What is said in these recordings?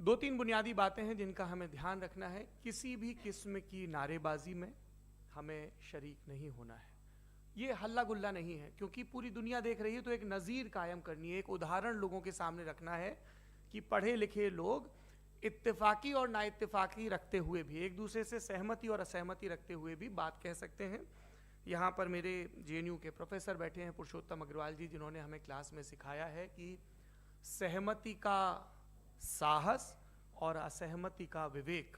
दो तीन बुनियादी बातें हैं जिनका हमें ध्यान रखना है। किसी भी किस्म की नारेबाजी में हमें शरीक नहीं होना है। ये हल्ला गुल्ला नहीं है, क्योंकि पूरी दुनिया देख रही है, तो एक नज़ीर कायम करनी है, एक उदाहरण लोगों के सामने रखना है कि पढ़े लिखे लोग इत्तेफाकी और नाइत्तेफाकी रखते हुए भी, एक दूसरे से सहमति और असहमति रखते हुए भी बात कह सकते हैं। यहाँ पर मेरे JNU के प्रोफेसर बैठे हैं, पुरुषोत्तम अग्रवाल जी, जिन्होंने हमें क्लास में सिखाया है कि सहमति का साहस और असहमति का विवेक,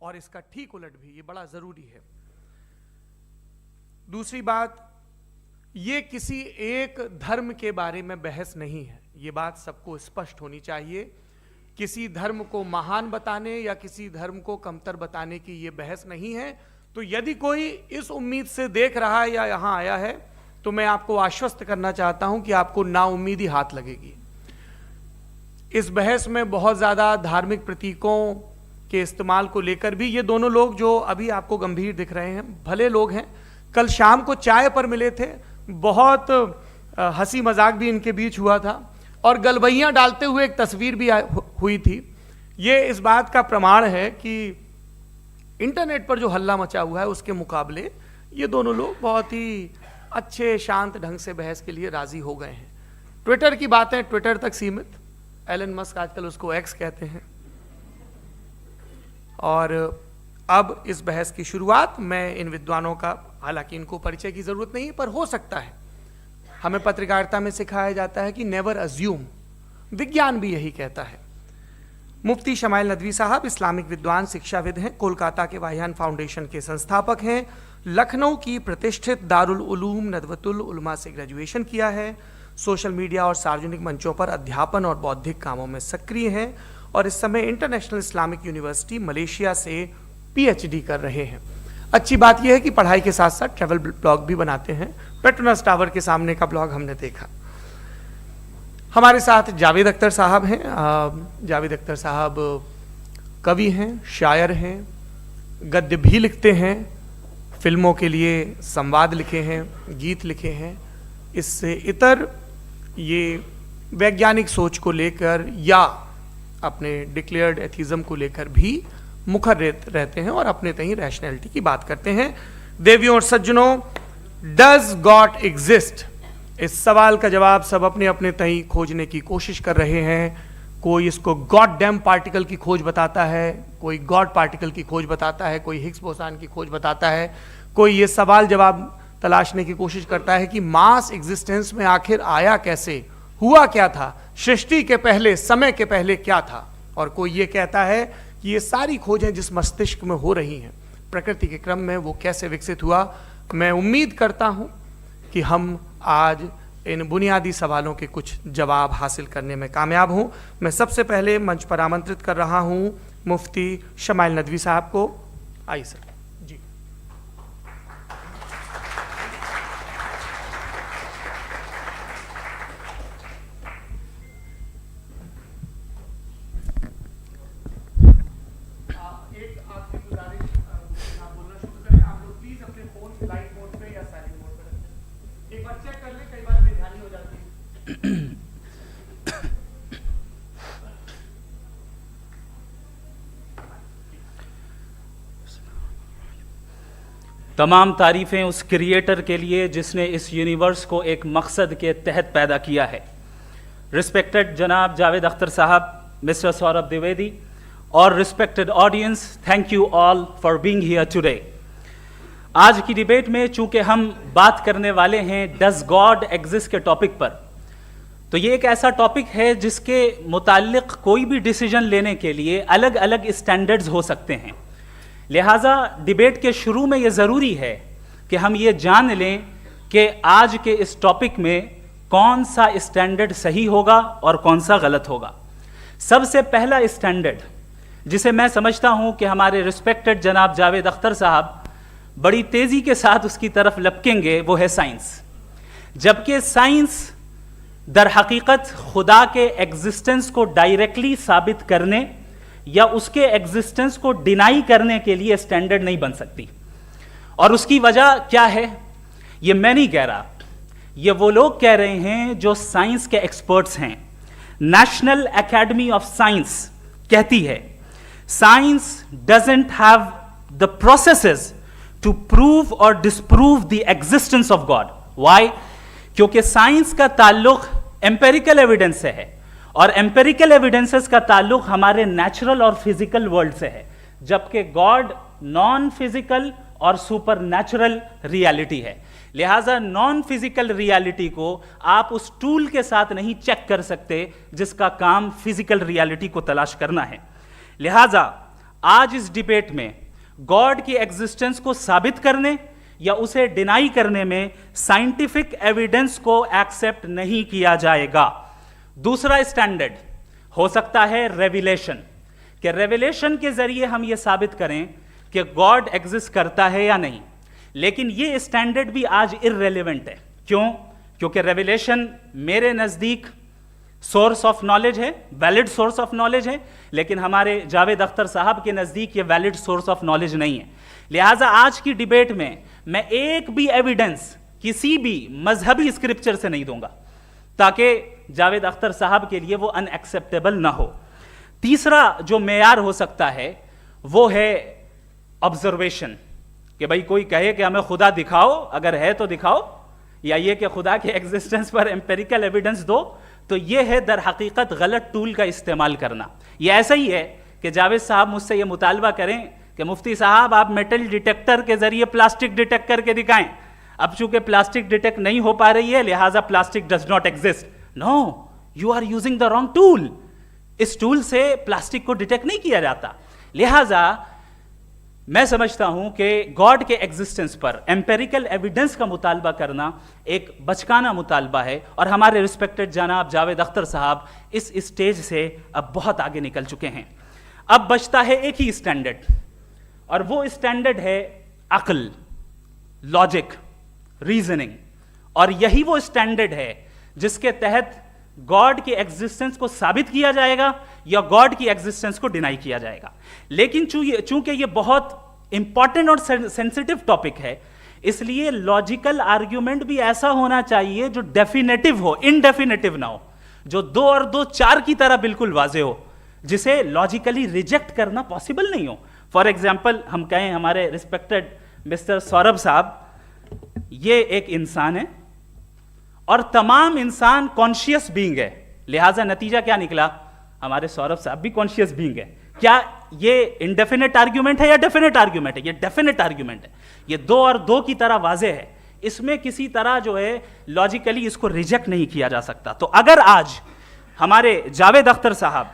और इसका ठीक उलट भी, ये बड़ा ज़रूरी है। दूसरी बात, ये किसी एक धर्म के बारे में बहस नहीं है, ये बात सबको स्पष्ट होनी चाहिए। किसी धर्म को महान बताने या किसी धर्म को कमतर बताने की ये बहस नहीं है। तो यदि कोई इस उम्मीद से देख रहा है या यहाँ आया है, तो मैं आपको आश्वस्त करना चाहता हूं कि आपको नाउम्मीदी हाथ लगेगी। इस बहस में बहुत ज़्यादा धार्मिक प्रतीकों के इस्तेमाल को लेकर भी ये दोनों लोग जो अभी आपको गंभीर दिख रहे हैं, भले लोग हैं, कल शाम को चाय पर मिले थे, बहुत हंसी मजाक भी इनके बीच हुआ था, और गलबैयाँ डालते हुए एक तस्वीर भी हुई थी। ये इस बात का प्रमाण है कि इंटरनेट पर जो हल्ला मचा हुआ है उसके मुकाबले ये दोनों लोग बहुत ही अच्छे शांत ढंग से बहस के लिए राजी हो गए हैं। ट्विटर की बातें ट्विटर तक सीमित, एलन मस्क आजकल उसको एक्स कहते हैं। और अब इस बहस की शुरुआत मैं इन विद्वानों का, हालांकि इनको परिचय की जरूरत नहीं, पर हो सकता है, हमें पत्रकारिता में सिखाया जाता है कि नेवर अज्यूम, विज्ञान भी यही कहता है। मुफ्ती शमाइल नदवी साहब इस्लामिक विद्वान, शिक्षाविद हैं, कोलकाता के वाहियान फाउंडेशन के संस्थापक हैं, लखनऊ की प्रतिष्ठित दारुल उलूम नदवतुल उलमा से ग्रेजुएशन किया है, सोशल मीडिया और सार्वजनिक मंचों पर अध्यापन और बौद्धिक कामों में सक्रिय हैं, और इस समय इंटरनेशनल इस्लामिक यूनिवर्सिटी मलेशिया से PhD कर रहे हैं। अच्छी बात यह है कि पढ़ाई के साथ साथ ट्रैवल ब्लॉग भी बनाते हैं। पेट्रोनस टावर के सामने का ब्लॉग हमने देखा। हमारे साथ जावेद अख्तर साहब हैं। जावेद अख्तर साहब कवि हैं, शायर हैं, गद्य भी लिखते हैं, फिल्मों के लिए संवाद लिखे हैं, गीत लिखे हैं। इससे इतर ये वैज्ञानिक सोच को लेकर या अपने डिक्लेयर्ड एथिज्म को लेकर भी मुखर रहते हैं और अपने तहीं रैशनैलिटी की बात करते हैं। देवियों और सज्जनों, डज गॉड एग्जिस्ट? इस सवाल का जवाब सब अपने अपने तहीं खोजने की कोशिश कर रहे हैं। कोई इसको गॉड डैम पार्टिकल की खोज बताता है, कोई गॉड पार्टिकल की खोज बताता है, कोई हिग्स बोसान की खोज बताता है, कोई ये सवाल जवाब तलाशने की कोशिश करता है कि मास एग्जिस्टेंस में आखिर आया कैसे, हुआ क्या था, सृष्टि के पहले, समय के पहले क्या था, और कोई ये कहता है कि ये सारी खोजें जिस मस्तिष्क में हो रही हैं प्रकृति के क्रम में, वो कैसे विकसित हुआ। मैं उम्मीद करता हूं कि हम आज इन बुनियादी सवालों के कुछ जवाब हासिल करने में कामयाब हों। मैं सबसे पहले मंच पर आमंत्रित कर रहा हूं मुफ्ती शमाइल नदवी साहब को। आइए सर जी। तमाम तारीफ़ें उस क्रिएटर के लिए जिसने इस यूनिवर्स को एक मकसद के तहत पैदा किया है। रिस्पेक्टेड जनाब जावेद अख्तर साहब, मिस्टर सौरभ द्विवेदी और respected audience, thank you all for being here today. आज की डिबेट में चूंकि हम बात करने वाले हैं डज गॉड एग्जिस्ट के टॉपिक पर, तो ये एक ऐसा टॉपिक है जिसके मुताल्लिक कोई भी डिसीजन लेने के लिए अलग अलग स्टैंडर्ड्स हो सकते हैं। लिहाजा डिबेट के शुरू में ये ज़रूरी है कि हम ये जान लें कि आज के इस टॉपिक में कौन सा स्टैंडर्ड सही होगा और कौन सा गलत होगा। सबसे पहला स्टैंडर्ड जिसे मैं समझता हूं कि हमारे रिस्पेक्टेड जनाब जावेद अख्तर साहब बड़ी तेज़ी के साथ उसकी तरफ लपकेंगे, वो है साइंस। जबकि साइंस दर हकीकत खुदा के एग्जिस्टेंस को डायरेक्टली साबित करने या उसके एग्जिस्टेंस को डिनाई करने के लिए स्टैंडर्ड नहीं बन सकती। और उसकी वजह क्या है, ये मैं नहीं कह रहा, ये वो लोग कह रहे हैं जो साइंस के एक्सपर्ट्स हैं। नेशनल एकेडमी ऑफ साइंस कहती है science doesn't have the processes to prove और disprove the existence of God. Why? क्योंकि साइंस का ताल्लुक एम्पेरिकल एविडेंस से है और एम्पेरिकल एविडेंसेस का ताल्लुक हमारे नेचुरल और फिजिकल वर्ल्ड से है, जबकि गॉड नॉन फिजिकल और सुपर नेचुरल रियलिटी है। लिहाजा नॉन फिजिकल रियलिटी को आप उस टूल के साथ नहीं चेक कर सकते जिसका काम फिजिकल रियलिटी को तलाश करना है। लिहाजा आज इस डिबेट में गॉड की एग्जिस्टेंस को साबित करने या उसे डिनाई करने में साइंटिफिक एविडेंस को एक्सेप्ट नहीं किया जाएगा। दूसरा स्टैंडर्ड हो सकता है रेविलेशन, कि रेविलेशन के जरिए हम यह साबित करें कि गॉड एग्जिस्ट करता है या नहीं। लेकिन यह स्टैंडर्ड भी आज इररेलेवेंट है। क्यों? क्योंकि रेविलेशन मेरे नजदीक सोर्स ऑफ नॉलेज है, वैलिड सोर्स ऑफ नॉलेज है, लेकिन हमारे जावेद अख्तर साहब के नजदीक ये वैलिड सोर्स ऑफ नॉलेज नहीं है। लिहाजा आज की डिबेट में मैं एक भी एविडेंस किसी भी मजहबी स्क्रिप्चर से नहीं दूंगा ताकि जावेद अख्तर साहब के लिए वो अनएक्सेप्टेबल ना हो। तीसरा जो मेयार हो सकता है वो है ऑब्जर्वेशन, कि भाई कोई कहे कि हमें खुदा दिखाओ, अगर है तो दिखाओ, या ये कि खुदा के एग्जिस्टेंस पर एम्पेरिकल एविडेंस दो, तो ये है दर हकीकत गलत टूल का इस्तेमाल करना। ये ऐसा ही है कि जावेद साहब मुझसे ये मुतालबा करें कि मुफ्ती साहब आप मेटल डिटेक्टर के जरिए प्लास्टिक डिटेक्ट करके दिखाएं। अब चूंकि प्लास्टिक डिटेक्ट नहीं हो पा रही है लिहाजा plastic does not exist. No, you are using the wrong tool. इस टूल से प्लास्टिक को डिटेक्ट नहीं किया जाता। लिहाजा मैं समझता हूं कि गॉड के एग्जिस्टेंस पर एम्पेरिकल एविडेंस का मुतालबा करना एक बचकाना मुतालबा है और हमारे रिस्पेक्टेड जनाब जावेद अख्तर साहब इस स्टेज से अब बहुत आगे निकल चुके हैं। अब बचता है एक ही स्टैंडर्ड, और वो स्टैंडर्ड है अक्ल, लॉजिक, रीजनिंग। और यही वो स्टैंडर्ड है जिसके तहत गॉड की एग्जिस्टेंस को साबित किया जाएगा या गॉड की एग्जिस्टेंस को डिनाई किया जाएगा। लेकिन चूंकि ये बहुत इंपॉर्टेंट और सेंसिटिव टॉपिक है, इसलिए लॉजिकल आर्ग्यूमेंट भी ऐसा होना चाहिए जो डेफिनेटिव हो, इनडेफिनेटिव ना हो, जो 2 और 2 4 की तरह बिल्कुल वाजे हो, जिसे लॉजिकली रिजेक्ट करना पॉसिबल नहीं हो। फॉर एग्जाम्पल हम कहें हमारे रिस्पेक्टेड मिस्टर सौरभ साहब, ये एक इंसान है और तमाम इंसान कॉन्शियस बीइंग है। लिहाजा नतीजा क्या निकला? हमारे सौरभ साहब भी कॉन्शियस बीइंग है। क्या ये इनडेफिनेट आर्ग्यूमेंट है या डेफिनेट आर्ग्यूमेंट है? ये डेफिनेट आर्ग्यूमेंट है। ये 2 और 2 की तरह वाजे है। इसमें किसी तरह जो है लॉजिकली इसको रिजेक्ट नहीं किया जा सकता। तो अगर आज हमारे जावेद अख्तर साहब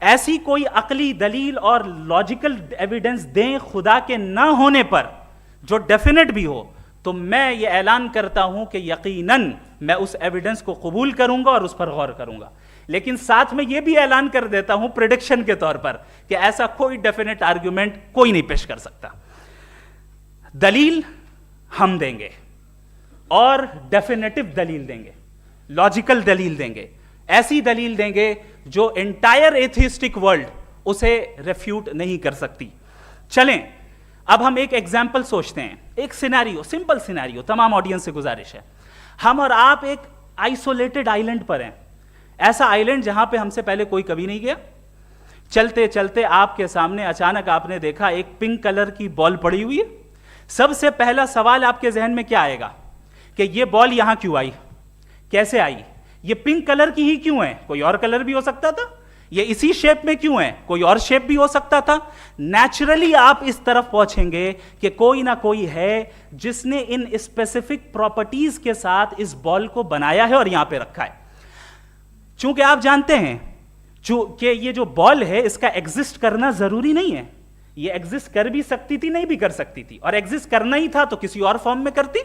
ऐसी कोई अकली दलील और लॉजिकल एविडेंस दें खुदा के ना होने पर जो डेफिनेट भी हो, तो मैं ये ऐलान करता हूं कि यकीनन मैं उस एविडेंस को कबूल करूंगा और उस पर गौर करूंगा। लेकिन साथ में यह भी ऐलान कर देता हूं प्रेडिक्शन के तौर पर कि ऐसा कोई डेफिनेट आर्ग्यूमेंट कोई नहीं पेश कर सकता। दलील हम देंगे और डेफिनेटिव दलील देंगे, लॉजिकल दलील देंगे, ऐसी दलील देंगे जो एंटायर एथिस्टिक वर्ल्ड उसे रेफ्यूट नहीं कर सकती। चलें अब हम एक एग्जाम्पल सोचते हैं, एक सिनेरियो, सिंपल सिनेरियो। तमाम ऑडियंस से गुजारिश है, हम और आप एक आइसोलेटेड आइलैंड पर हैं, ऐसा आइलैंड जहां पे हमसे पहले कोई कभी नहीं गया। चलते चलते आपके सामने अचानक आपने देखा एक पिंक कलर की बॉल पड़ी हुई है। सबसे पहला सवाल आपके जहन में क्या आएगा कि ये बॉल यहां क्यों आई, कैसे आई, ये पिंक कलर की ही क्यों है? कोई और कलर भी हो सकता था। ये इसी शेप में क्यों है? कोई और शेप भी हो सकता था। नेचुरली आप इस तरफ पहुंचेंगे कि कोई ना कोई है जिसने इन स्पेसिफिक प्रॉपर्टीज के साथ इस बॉल को बनाया है और यहां पे रखा है। चूंकि आप जानते हैं कि ये जो बॉल है इसका एग्जिस्ट करना जरूरी नहीं है, ये एग्जिस्ट कर भी सकती थी, नहीं भी कर सकती थी, और एग्जिस्ट करना ही था तो किसी और फॉर्म में करती,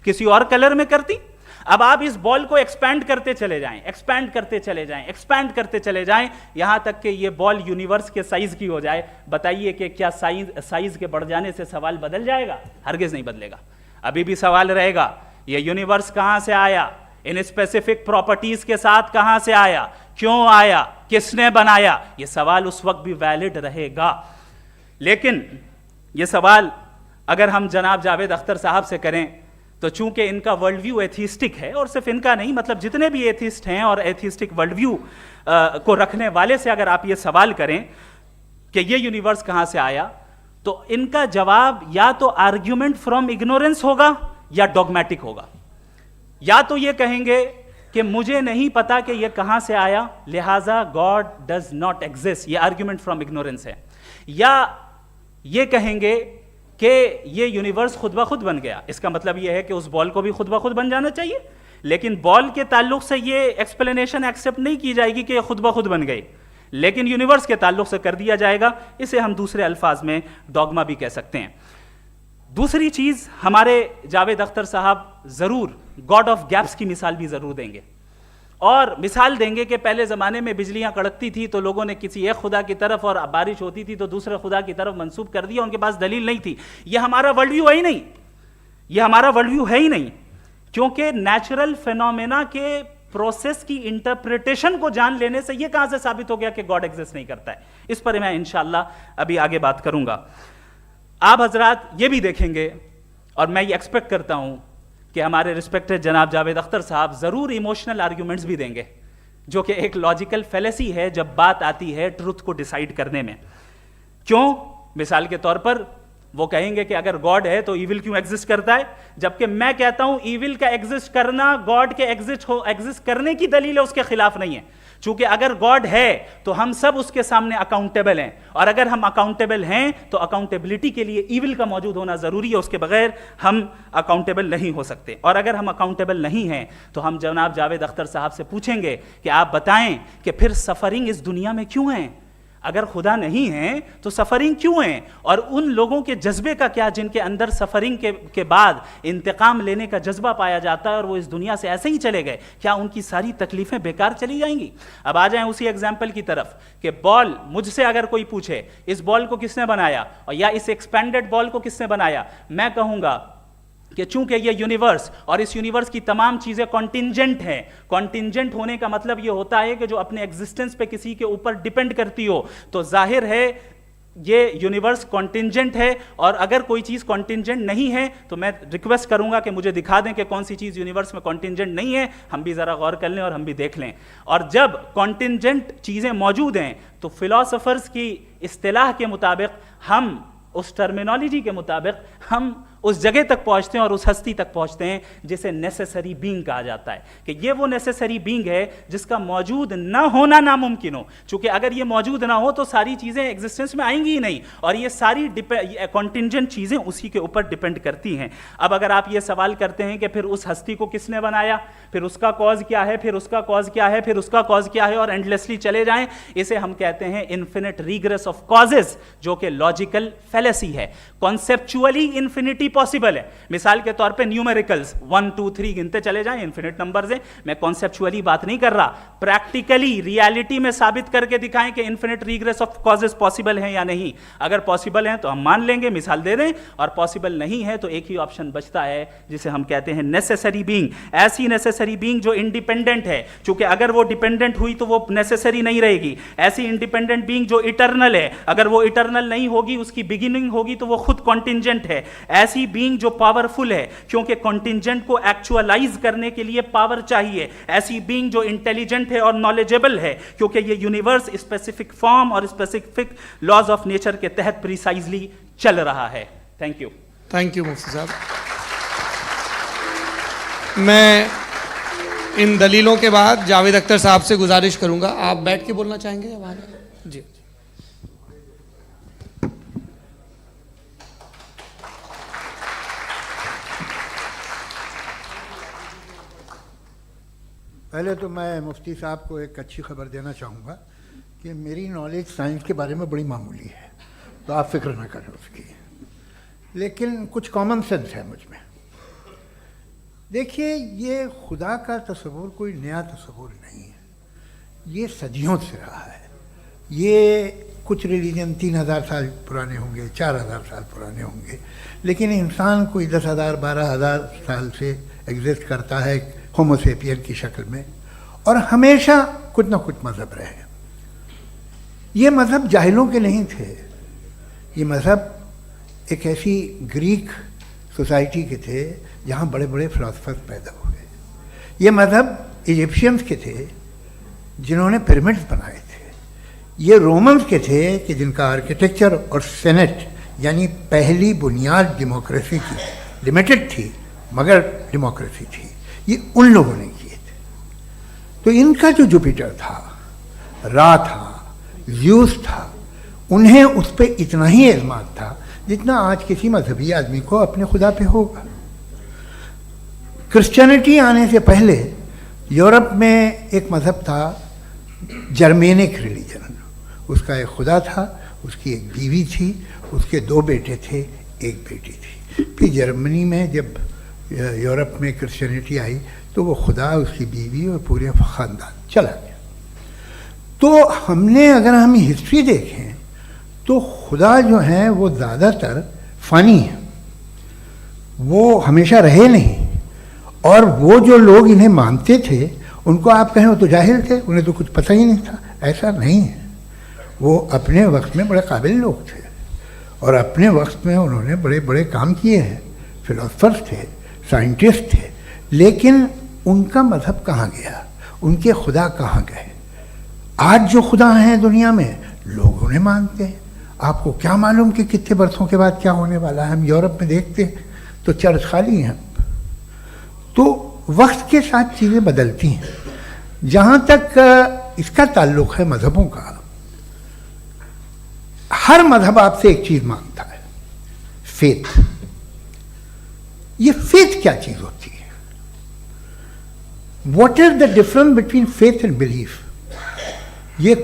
किसी और कलर में करती। अब आप इस बॉल को एक्सपैंड करते चले जाएं, एक्सपैंड करते चले जाएं, एक्सपैंड करते चले जाएं, यहां तक कि ये बॉल यूनिवर्स के साइज की हो जाए। बताइए कि क्या साइज के बढ़ जाने से सवाल बदल जाएगा? हरगिज नहीं बदलेगा। अभी भी सवाल रहेगा, ये यूनिवर्स कहां से आया, इन स्पेसिफिक प्रॉपर्टीज के साथ कहां से आया, क्यों आया, किसने बनाया, यह सवाल उस वक्त भी वैलिड रहेगा। लेकिन यह सवाल अगर हम जनाब जावेद अख्तर साहब से करें तो चूंकि इनका वर्ल्ड व्यू एथिस्टिक है, और सिर्फ इनका नहीं, मतलब जितने भी एथिस्ट हैं और एथिस्टिक वर्ल्ड व्यू को रखने वाले से अगर आप ये सवाल करें कि ये यूनिवर्स कहां से आया, तो इनका जवाब या तो आर्ग्यूमेंट फ्रॉम इग्नोरेंस होगा या डॉगमेटिक होगा। या तो ये कहेंगे कि मुझे नहीं पता कि ये कहां से आया, लिहाजा गॉड डज नॉट एग्जिस्ट, ये आर्ग्यूमेंट फ्रॉम इग्नोरेंस है, या ये कहेंगे कि ये यूनिवर्स खुद ब खुद बन गया। इसका मतलब ये है कि उस बॉल को भी खुद ब खुद बन जाना चाहिए, लेकिन बॉल के ताल्लुक से ये एक्सप्लेनेशन एक्सेप्ट नहीं की जाएगी कि ये खुद ब खुद बन गई, लेकिन यूनिवर्स के ताल्लुक से कर दिया जाएगा। इसे हम दूसरे अल्फाज में डॉगमा भी कह सकते हैं। दूसरी चीज, हमारे जावेद अख्तर साहब जरूर गॉड ऑफ गैप्स की मिसाल भी जरूर देंगे, और मिसाल देंगे कि पहले ज़माने में बिजलियां कड़कती थी तो लोगों ने किसी एक खुदा की तरफ, और बारिश होती थी तो दूसरे खुदा की तरफ मंसूब कर दिया, उनके पास दलील नहीं थी। यह हमारा वर्ल्ड व्यू है ही नहीं, यह हमारा वर्ल्ड व्यू है ही नहीं, क्योंकि नेचुरल फिनोमेना के प्रोसेस की इंटरप्रिटेशन को जान लेने से यह कहां से साबित हो गया कि गॉड एग्जिस्ट नहीं करता है। इस पर मैं इंशाअल्लाह अभी आगे बात करूंगा। आप हजरात ये भी देखेंगे, और मैं ये एक्सपेक्ट करता हूं कि हमारे रिस्पेक्टेड जनाब जावेद अख्तर साहब जरूर इमोशनल आर्ग्यूमेंट्स भी देंगे, जो कि एक लॉजिकल फेलेसी है जब बात आती है ट्रुथ को डिसाइड करने में। क्यों? मिसाल के तौर पर वो कहेंगे कि अगर गॉड है तो ईविल क्यों एग्जिस्ट करता है, जबकि मैं कहता हूं ईविल का एग्जिस्ट करना गॉड के एग्जिस्ट करने की दलील है, उसके खिलाफ नहीं है। चूंकि अगर गॉड है तो हम सब उसके सामने अकाउंटेबल हैं, और अगर हम अकाउंटेबल हैं तो अकाउंटेबिलिटी के लिए ईविल का मौजूद होना जरूरी है, उसके बगैर हम अकाउंटेबल नहीं हो सकते। और अगर हम अकाउंटेबल नहीं हैं तो हम जनाब जावेद अख्तर साहब से पूछेंगे कि आप बताएं कि फिर सफरिंग इस दुनिया में क्यों है? अगर खुदा नहीं है तो सफरिंग क्यों है? और उन लोगों के जज्बे का क्या जिनके अंदर सफरिंग के बाद इंतकाम लेने का जज्बा पाया जाता है और वो इस दुनिया से ऐसे ही चले गए, क्या उनकी सारी तकलीफें बेकार चली जाएंगी? अब आ जाएं उसी एग्जाम्पल की तरफ कि बॉल, मुझसे अगर कोई पूछे इस बॉल को किसने बनाया और या इस एक्सपेंडेड बॉल को किसने बनाया, मैं कहूंगा कि चूंकि ये यूनिवर्स और इस यूनिवर्स की तमाम चीजें कॉन्टिंजेंट हैं। कॉन्टिंजेंट होने का मतलब ये होता है कि जो अपने एग्जिस्टेंस पे किसी के ऊपर डिपेंड करती हो, तो जाहिर है ये यूनिवर्स कॉन्टिंजेंट है। और अगर कोई चीज कॉन्टिंजेंट नहीं है तो मैं रिक्वेस्ट करूंगा कि मुझे दिखा दें कि कौन सी चीज यूनिवर्स में कॉन्टिंजेंट नहीं है, हम भी जरा गौर कर लें और हम भी देख लें। और जब कॉन्टिंजेंट चीजें मौजूद हैं तो फिलोसोफर्स की इस्तिलाह के मुताबिक, हम उस टर्मिनोलॉजी के मुताबिक हम उस जगह तक पहुंचते हैं और उस हस्ती तक पहुंचते हैं जिसे नेसेसरी बीइंग कहा जाता है, कि ये वो नेसेसरी बीइंग है जिसका मौजूद ना होना नामुमकिन हो। क्योंकि अगर ये मौजूद ना हो तो सारी चीजें एग्जिस्टेंस में आएंगी ही नहीं, और ये सारी कॉन्टिंजेंट चीजें उसी के ऊपर डिपेंड करती हैं। अब अगर आप ये सवाल करते हैं कि फिर उस हस्ती को किसने बनाया, फिर उसका कॉज क्या है, फिर उसका कॉज क्या है, फिर उसका कॉज क्या है, और एंडलेसली चले जाएं, इसे हम कहते हैं इन्फिनिट रीग्रेस ऑफ कॉजेस, जो कि लॉजिकल फेलेसी है। कॉन्सेप्चुअली इन्फिनिटी पॉसिबल है। मिसाल के तौर पे न्यूमेरिकल्स 1 2 3 गिनते चले जाएं, इन्फिनिट नंबर्स हैं। मैं कॉन्सेप्चुअली बात नहीं कर रहा, प्रैक्टिकली रियलिटी में साबित करके दिखाएं कि infinite regress of causes possible हैं या नहीं। अगर पॉसिबल हैं तो हम मान लेंगे, मिसाल दे दें, और पॉसिबल नहीं है तो एक ही ऑप्शन बचता है जिसे हम कहते हैं नेसेसरी बीइंग। ऐसी नेसेसरी बीइंग जो इंडिपेंडेंट है, क्योंकि अगर वो डिपेंडेंट हुई तो वो नेसेसरी नहीं रहेगी। ऐसी इंडिपेंडेंट बीइंग जो इटर्नल है, अगर वो इटर्नल नहीं होगी, उसकी बिगिनिंग होगी तो वो खुद कॉन्टिंजेंट है। ऐसी बीइंग जो पावरफुल है, क्योंकि कॉन्टिंजेंट को एक्चुअलाइज करने के लिए पावर चाहिए। ऐसी बीइंग जो इंटेलिजेंट है और नॉलेजेबल है, क्योंकि ये यूनिवर्स स्पेसिफिक फॉर्म और स्पेसिफिक लॉज ऑफ नेचर के तहत प्रिसाइजली चल रहा है। थैंक यू मुफ्ती साहब। मैं इन दलीलों के बाद जावेद अख्तर साहब से गुजारिश करूंगा, आप बैठ के बोलना चाहेंगे या वहां? जी। पहले तो मैं मुफ्ती साहब को एक अच्छी खबर देना चाहूँगा कि मेरी नॉलेज साइंस के बारे में बड़ी मामूली है, तो आप फिक्र ना करें उसकी, लेकिन कुछ कॉमन सेंस है मुझ में। देखिए, ये खुदा का तस्वुर कोई नया तस्वुर नहीं है, ये सदियों से रहा है। ये कुछ रिलीजन 3000 साल पुराने होंगे, 4000 साल पुराने होंगे, लेकिन इंसान कोई 10,000 12,000 साल से एग्जिस्ट करता है होमोसेपियन की शक्ल में, और हमेशा कुछ ना कुछ मज़हब रहे। ये मज़हब जाहिलों के नहीं थे, ये मज़हब एक ऐसी ग्रीक सोसाइटी के थे जहाँ बड़े बड़े फिलोसफर्स पैदा हुए। ये मज़हब इजिप्शियंस के थे जिन्होंने पिरामिड्स बनाए थे, ये रोमन्स के थे कि जिनका आर्किटेक्चर और सेनेट यानी पहली बुनियाद डेमोक्रेसी की, लिमिटेड थी मगर डेमोक्रेसी थी, ये उन लोगों ने किए थे। तो इनका जो जुपिटर था, रा था, ज़्यूस था, उन्हें उस पर इतना ही एतमाद था जितना आज किसी मजहबी आदमी को अपने खुदा पे होगा। क्रिश्चियनिटी आने से पहले यूरोप में एक मज़हब था जर्मेनिक रिलीजन, उसका एक खुदा था, उसकी एक बीवी थी, उसके 2 बेटे थे, एक बेटी थी। फिर जर्मनी में जब यूरोप में क्रिश्चियनिटी आई तो वो खुदा, उसकी बीवी और पूरे ख़ानदान चला गया। तो हमने अगर हम हिस्ट्री देखें तो खुदा जो हैं वो ज़्यादातर फ़नी है, वो हमेशा रहे नहीं। और वो जो लोग इन्हें मानते थे उनको आप कहें वो तो जाहिल थे, उन्हें तो कुछ पता ही नहीं था, ऐसा नहीं है। वो अपने वक्त में बड़े काबिल लोग थे और अपने वक्त में उन्होंने बड़े बड़े काम किए हैं, फिलोसफर्स थे, साइंटिस्ट थे, लेकिन उनका मज़हब कहाँ गया, उनके खुदा कहाँ गए? आज जो खुदा हैं दुनिया में लोग उन्हें मानते हैं। आपको क्या मालूम कि कितने बरसों के बाद क्या होने वाला है? हम यूरोप में देखते हैं तो चर्च खाली हैं। तो वक्त के साथ चीज़ें बदलती हैं। जहाँ तक इसका ताल्लुक़ है मज़हबों का, हर मज़हब आपसे एक चीज़ मांगता है, फेथ। ये फेथ क्या चीज़ होती है? What is the difference between faith and belief? ये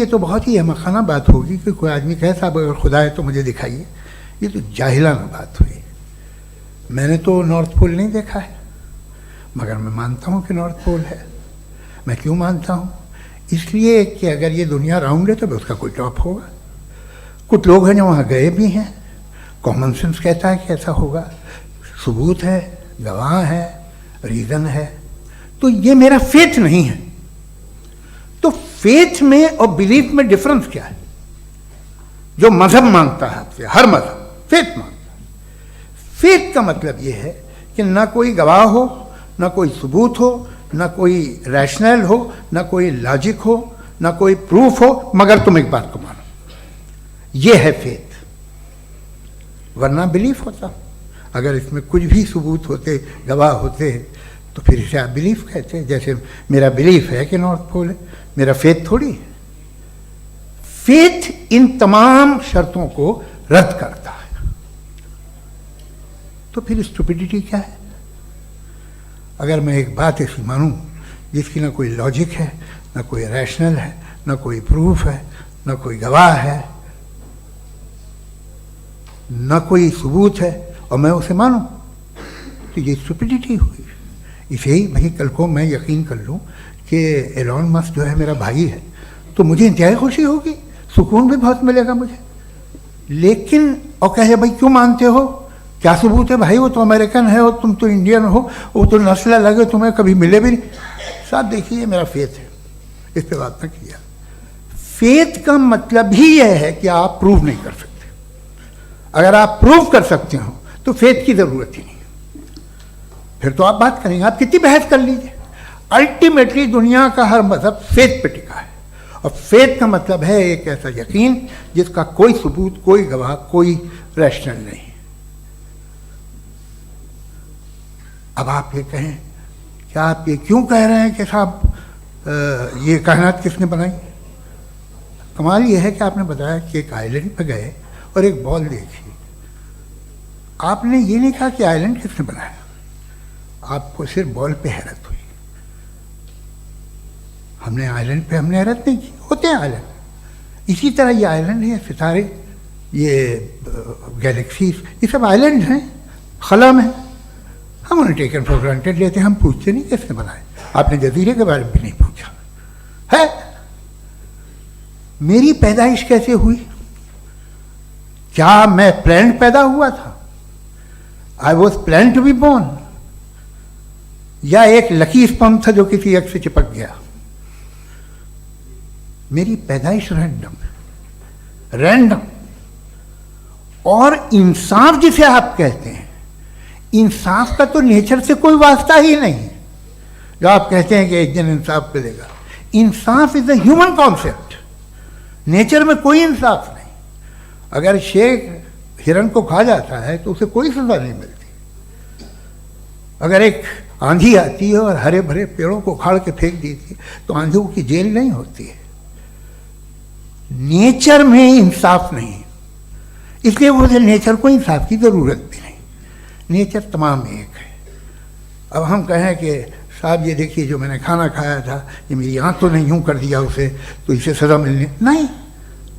तो बहुत ही अहमखाना बात होगी कि कोई आदमी कहे साहब अगर खुदा है तो मुझे दिखाइए। ये तो जाहिलाना बात हुई। मैंने तो नॉर्थ पोल नहीं देखा है, मगर मैं मानता हूँ कि नॉर्थ पोल है। मैं क्यों मानता हूँ? इसलिए कि अगर ये दुनिया राउंड है तो उसका कोई टॉप होगा। कुछ लोग हैं जो वहाँ गए भी हैं, कॉमन सेंस कहता है कि ऐसा होगा, सबूत है, गवाह है, रीज़न है। तो ये मेरा फेथ नहीं है। तो फेथ में और बिलीफ में डिफरेंस क्या है? जो मजहब मांगता है आपसे, हर मजहब फेथ मांगता है। फेथ का मतलब ये है कि ना कोई गवाह हो, ना कोई सबूत हो, ना कोई रैशनल हो, ना कोई लॉजिक हो, ना कोई प्रूफ हो, मगर तुम एक बात को मानो। ये है फेथ। वरना बिलीफ होता। अगर इसमें कुछ भी सबूत होते, गवाह होते, तो फिर इसे आप बिलीफ कहते। जैसे मेरा बिलीफ है कि नॉर्थ पोल है, मेरा फेथ थोड़ी है। फेथ इन तमाम शर्तों को रद्द करता है। तो फिर स्टुपिडिटी क्या है? अगर मैं एक बात ऐसी मानूं जिसकी ना कोई लॉजिक है, ना कोई रैशनल है, ना कोई प्रूफ है, ना कोई गवाह है, ना कोई सबूत है, और मैं उसे मानूं, तो ये स्टुपिडिटी हुई। इसे ही भाई कल को मैं यकीन कर लूँ कि एलॉन मस्क जो है मेरा भाई है, तो मुझे इंतहाई खुशी होगी, सुकून भी बहुत मिलेगा मुझे। लेकिन और कहे भाई क्यों मानते हो, क्या सबूत है भाई, वो तो अमेरिकन है और तुम तो इंडियन हो, वो तो नस्ल अलग है, तुम्हें कभी मिले भी नहीं। साहब देखिए मेरा फेथ है, इस पर बात न किया। फेथ का मतलब ही यह है कि आप प्रूव नहीं कर सकते। अगर आप प्रूव कर सकते हो तो फेथ की जरूरत ही नहीं, फिर तो आप बात करेंगे, आप कितनी बहस कर लीजिए। अल्टीमेटली दुनिया का हर मजहब फेथ पे टिका है, और फेथ का मतलब है एक ऐसा यकीन जिसका कोई सबूत, कोई गवाह, कोई रैशनल नहीं। अब आप ये कहें, क्या आप ये क्यों कह रहे हैं कि साहब ये कायनात किसने बनाई? कमाल ये है कि आपने बताया कि एक आइलैंड पर गए और एक बॉल देखी। आपने ये नहीं कहा कि आइलैंड किसने बनाया, आपको सिर्फ बॉल पे हैरत हुई। हमने आइलैंड पे हमने हैरत नहीं की, होते हैं आइलैंड। इसी तरह ये आइलैंड है, सितारे, ये गैलेक्सीज, ये सब आइलैंड हैं, खला में। हम उन्हें टेकन फॉर ग्रांटेड लेते हैं, हम पूछते नहीं किसने बनाए। आपने जजीरे के बारे में भी नहीं पूछा है। मेरी पैदाइश कैसे हुई? क्या मैं प्लान पैदा हुआ था? I was plan to be born, या एक लकी स्पर्म था जो किसी एक से चिपक गया? मेरी पैदाइश रैंडम। और इंसाफ जिसे आप कहते हैं, इंसाफ का तो नेचर से कोई वास्ता ही नहीं है। जो आप कहते हैं कि एक दिन इंसाफ मिलेगा, इंसाफ is a human concept, nature में कोई इंसाफ नहीं। अगर शेर हिरन को खा जाता है तो उसे कोई सजा नहीं मिलती। अगर एक आंधी आती है और हरे भरे पेड़ों को उखाड़ के फेंक देती है तो आंधियों की जेल नहीं होती है। नेचर में इंसाफ नहीं, इसलिए मुझे नेचर को इंसाफ की जरूरत भी नहीं। नेचर तमाम एक है। अब हम कहें कि साहब ये देखिए जो मैंने खाना खाया था ये मेरी आँख तो नहीं यूँ कर दिया उसे, तो इसे सज़ा मिलनी नहीं,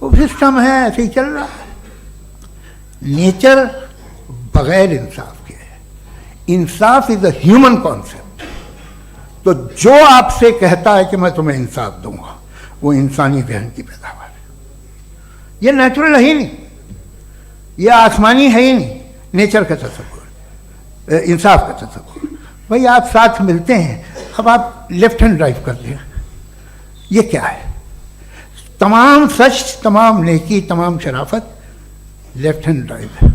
वो सिस्टम है, ऐसे ही चल रहा है। नेचर बगैर इंसाफ के है। इंसाफ इज अ ह्यूमन कॉन्सेप्ट। तो जो आपसे कहता है कि मैं तुम्हें इंसाफ दूंगा, वो इंसानी जहन की पैदावार है। ये नेचुरल है ही नहीं, ये आसमानी है ही नहीं। नेचर का तसव्वुर, इंसाफ का तसव्वुर। भाई आप साथ मिलते हैं, अब आप लेफ्ट हैंड ड्राइव कर लें, ये क्या है? तमाम सच, तमाम नेकी, तमाम शराफत लेफ्ट हैंड ड्राइव है।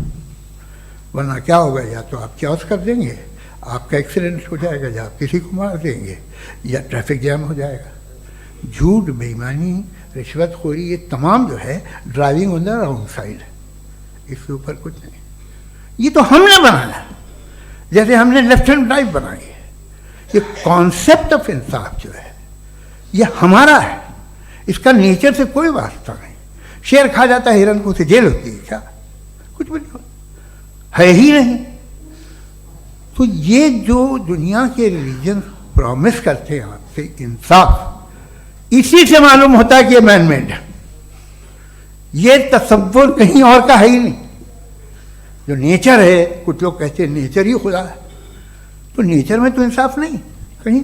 वरना क्या होगा, या तो आप क्रॉस कर देंगे, आपका एक्सीडेंट हो जाएगा, या आप किसी को मार देंगे, या ट्रैफिक जैम हो जाएगा। झूठ, बेईमानी, रिश्वतखोरी, ये तमाम जो है driving on the wrong side है। इसके ऊपर कुछ नहीं। ये तो हमने बनाया, जैसे हमने लेफ्ट हैंड ड्राइव बनाई है। ये कॉन्सेप्ट ऑफ इंसाफ जो है ये हमारा है, इसका नेचर से कोई वास्ता नहीं। शेर खा जाता है हिरन को, उसे जेल होती है क्या? कुछ भी नहीं, है ही नहीं। तो ये जो दुनिया के रिलीजन प्रॉमिस करते हैं आपसे इंसाफ, इसी से मालूम होता है कि ये मैन मेड है। ये तसव्वुर कहीं और का है ही नहीं। जो नेचर है, कुछ लोग कहते हैं नेचर ही खुदा है, तो नेचर में तो इंसाफ नहीं कहीं।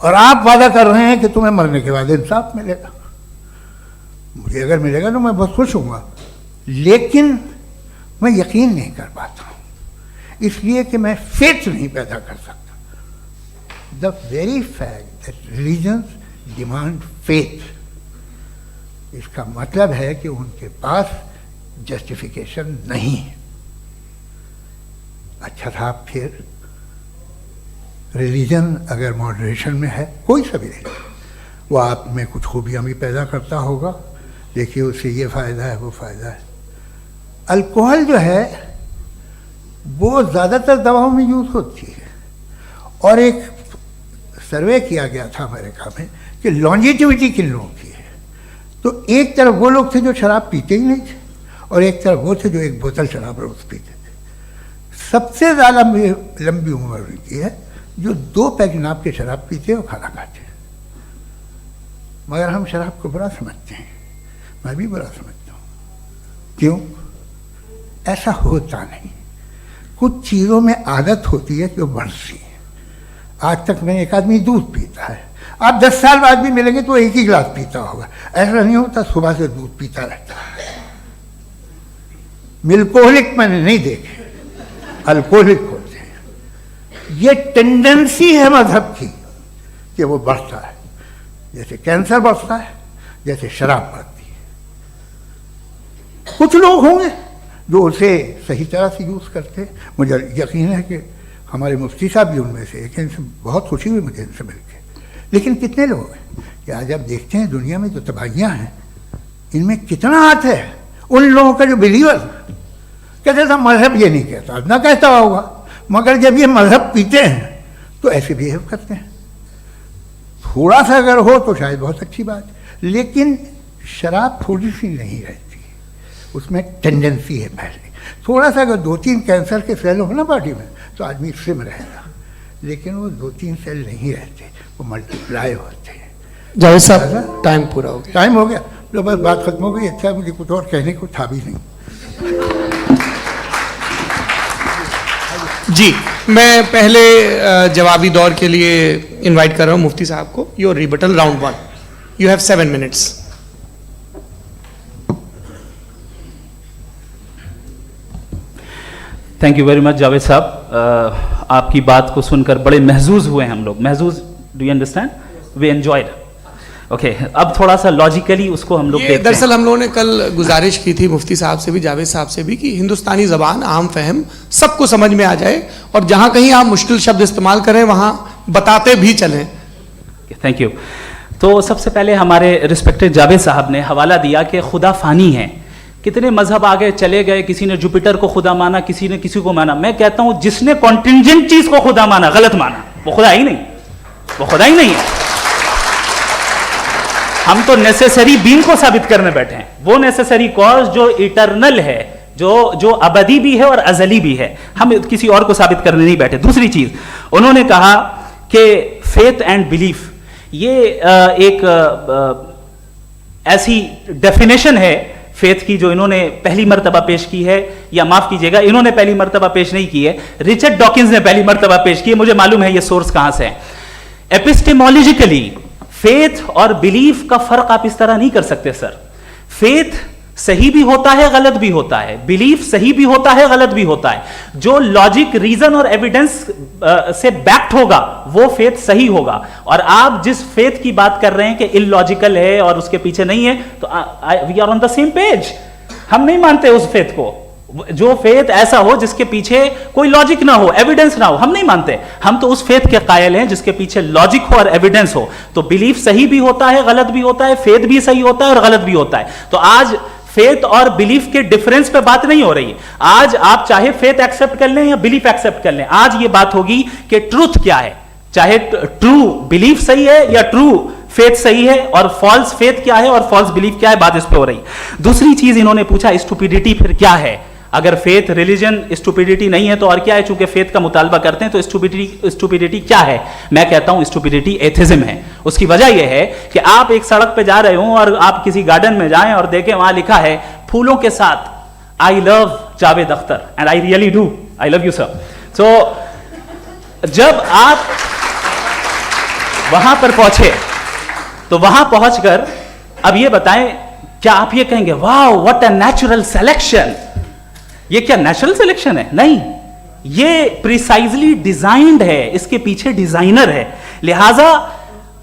और आप वादा कर रहे हैं कि तुम्हें मरने के बाद इंसाफ मिलेगा। मुझे अगर मिलेगा तो मैं बहुत खुश होऊंगा, लेकिन मैं यकीन नहीं कर पाता हूँ, इसलिए कि मैं फेथ नहीं पैदा कर सकता। The very fact that religions demand faith, इसका मतलब है कि उनके पास जस्टिफिकेशन नहीं है। अच्छा था, फिर रिलीजन अगर मॉडरेशन में है, कोई सा भी नहीं, वो आप में कुछ खूबियाँ भी पैदा करता होगा, देखिए उससे ये फ़ायदा है, वो फ़ायदा है। अल्कोहल जो है वो ज़्यादातर दवाओं में यूज़ होती है, और एक सर्वे किया गया था अमेरिका में कि लॉन्जिटिविटी किन लोगों की है। तो एक तरफ वो लोग थे जो शराब पीते ही नहीं थे, और एक तरफ वो थे जो एक बोतल शराब रोज़ पीते थे। सबसे ज़्यादा लंबी उम्र की है जो 2 पैक नाप के शराब पीते हैं और खाना खाते हैं। मगर हम शराब को बुरा समझते हैं, मैं भी बुरा समझता हूँ। क्यों? ऐसा होता नहीं। कुछ चीज़ों में आदत होती है जो बढ़ती है। आज तक में एक आदमी दूध पीता है, आप 10 साल बाद भी मिलेंगे तो एक ही गिलास पीता होगा। ऐसा नहीं होता, सुबह से दूध पीता रहता है। मिल्कोहलिक मैंने नहीं देखे, अल्कोहलिक होते हैं। ये टेंडेंसी है मजहब की कि वो बढ़ता है, जैसे कैंसर बढ़ता है, जैसे शराब बढ़ती है। कुछ लोग होंगे जो उसे सही तरह से यूज़ करते हैं। मुझे यकीन है कि हमारे मुफ्ती साहब भी उनमें से एक, इनसे बहुत खुशी हुई मुझे इनसे मिलकर। लेकिन कितने लोग हैं कि आज आप देखते हैं दुनिया में जो तबाहियाँ हैं, इनमें कितना हाथ है उन लोगों का जो बिलीवर कहते था मजहब ये नहीं कहता, ना कहता होगा, मगर जब ये मजहब पीते हैं तो ऐसे बिहेव करते हैं। थोड़ा सा अगर हो तो शायद बहुत अच्छी बात, लेकिन शराब थोड़ी सी नहीं रहती, उसमें टेंडेंसी है पहले। थोड़ा सा अगर 2-3 कैंसर के सेल हो ना बॉडी में तो आदमी स्लिम रहेगा, लेकिन वो 2-3 सेल नहीं रहते, वो मल्टीप्लाई होते हैं। जावेद साहब टाइम पूरा हो गया। टाइम हो गया, तो बस बात खत्म हो गई। अच्छा, मुझे कुछ और कहने को था भी नहीं। जी, मैं पहले जवाबी दौर के लिए इनवाइट कर रहा हूं मुफ्ती साहब को। Your rebuttal round 1, you have 7 minutes. Thank you very much Javed साहब। आपकी बात को सुनकर बड़े महजूज हुए हम लोग। महजूज, do you understand? We enjoyed. Okay, अब थोड़ा सा लॉजिकली उसको हम लोग ये देखते हैं। दरअसल हम लोगों ने कल गुजारिश की थी मुफ्ती साहब से भी, जावेद साहब से भी, कि हिंदुस्तानी ज़बान आम फहम सबको समझ में आ जाए और जहाँ कहीं आप मुश्किल शब्द इस्तेमाल करें वहाँ बताते भी चलें। Thank you. तो सबसे पहले हमारे रिस्पेक्टेड जावेद साहब ने हवाला दिया कि खुदा फानी है, कितने मजहब आगे चले गए, किसी ने जुपिटर को खुदा माना, किसी ने किसी को माना। मैं कहता हूं जिसने कॉन्टिंजेंट चीज को खुदा माना, गलत माना, वो खुदा ही नहीं, वो खुदा ही नहीं है। हम तो नेसेसरी बीइंग को साबित करने बैठे हैं, वो नेसेसरी कॉज जो इटरनल है, जो अबदी भी है और अजली भी है, हम किसी और को साबित करने नहीं बैठे। दूसरी चीज उन्होंने कहा कि फेथ एंड बिलीफ, ये एक ऐसी डेफिनेशन है फेथ की जो इन्होंने पहली मर्तबा पेश की है, या माफ कीजिएगा इन्होंने पहली मर्तबा पेश नहीं की है, रिचर्ड डॉकिंस ने पहली मर्तबा पेश की है। मुझे मालूम है ये सोर्स कहां से है। एपिस्टेमोलॉजिकली फेथ और बिलीफ का फर्क आप इस तरह नहीं कर सकते सर। फेथ सही भी होता है, गलत भी होता है, बिलीफ सही भी होता है, गलत भी होता है। जो लॉजिक, रीजन और एविडेंस से बैक्ड होगा वो फेथ सही होगा। और आप जिस फेथ की बात कर रहे हैं कि इलॉजिकल है और उसके पीछे नहीं है, तो we are on the same page. हम नहीं मानते उस फेथ को, जो फेथ ऐसा हो जिसके पीछे कोई लॉजिक ना हो, एविडेंस ना हो, हम नहीं मानते। हम तो उस फेथ के कायल हैं जिसके पीछे लॉजिक हो और एविडेंस हो। तो बिलीफ सही भी होता है, गलत भी होता है, फेथ भी सही होता है और गलत भी होता है। तो आज फेथ और बिलीफ के डिफरेंस पे बात नहीं हो रही है। आज आप चाहे फेथ एक्सेप्ट कर लें या बिलीफ एक्सेप्ट कर लें, आज ये बात होगी कि ट्रूथ क्या है, चाहे ट्रू बिलीफ सही है या ट्रू फेथ सही है, और फॉल्स फेथ क्या है और फॉल्स बिलीफ क्या है, बात इस पे हो रही। दूसरी चीज इन्होंने पूछा स्टुपिडिटी फिर क्या है। अगर फेथ रिलीजन स्टुपिडिटी नहीं है तो और क्या है? चूंकि फेथ का मुतालबा करते हैं तो स्टुपिडिटी क्या है? मैं कहता हूं स्टुपिडिटी एथिज्म है। उसकी वजह यह है कि आप एक सड़क पे जा रहे हो और आप किसी गार्डन में जाएं और देखें वहां लिखा है फूलों के साथ I love Javed Akhtar, and I really do, I love you sir. So जब आप वहां पर पहुंचे तो वहां पहुंचकर अब ये बताएं, क्या आप ये कहेंगे वाह व्हाट अ नेचुरल सिलेक्शन? ये क्या नेचुरल सिलेक्शन है? नहीं, ये प्रिसाइजली डिजाइंड है, इसके पीछे डिजाइनर है। लिहाजा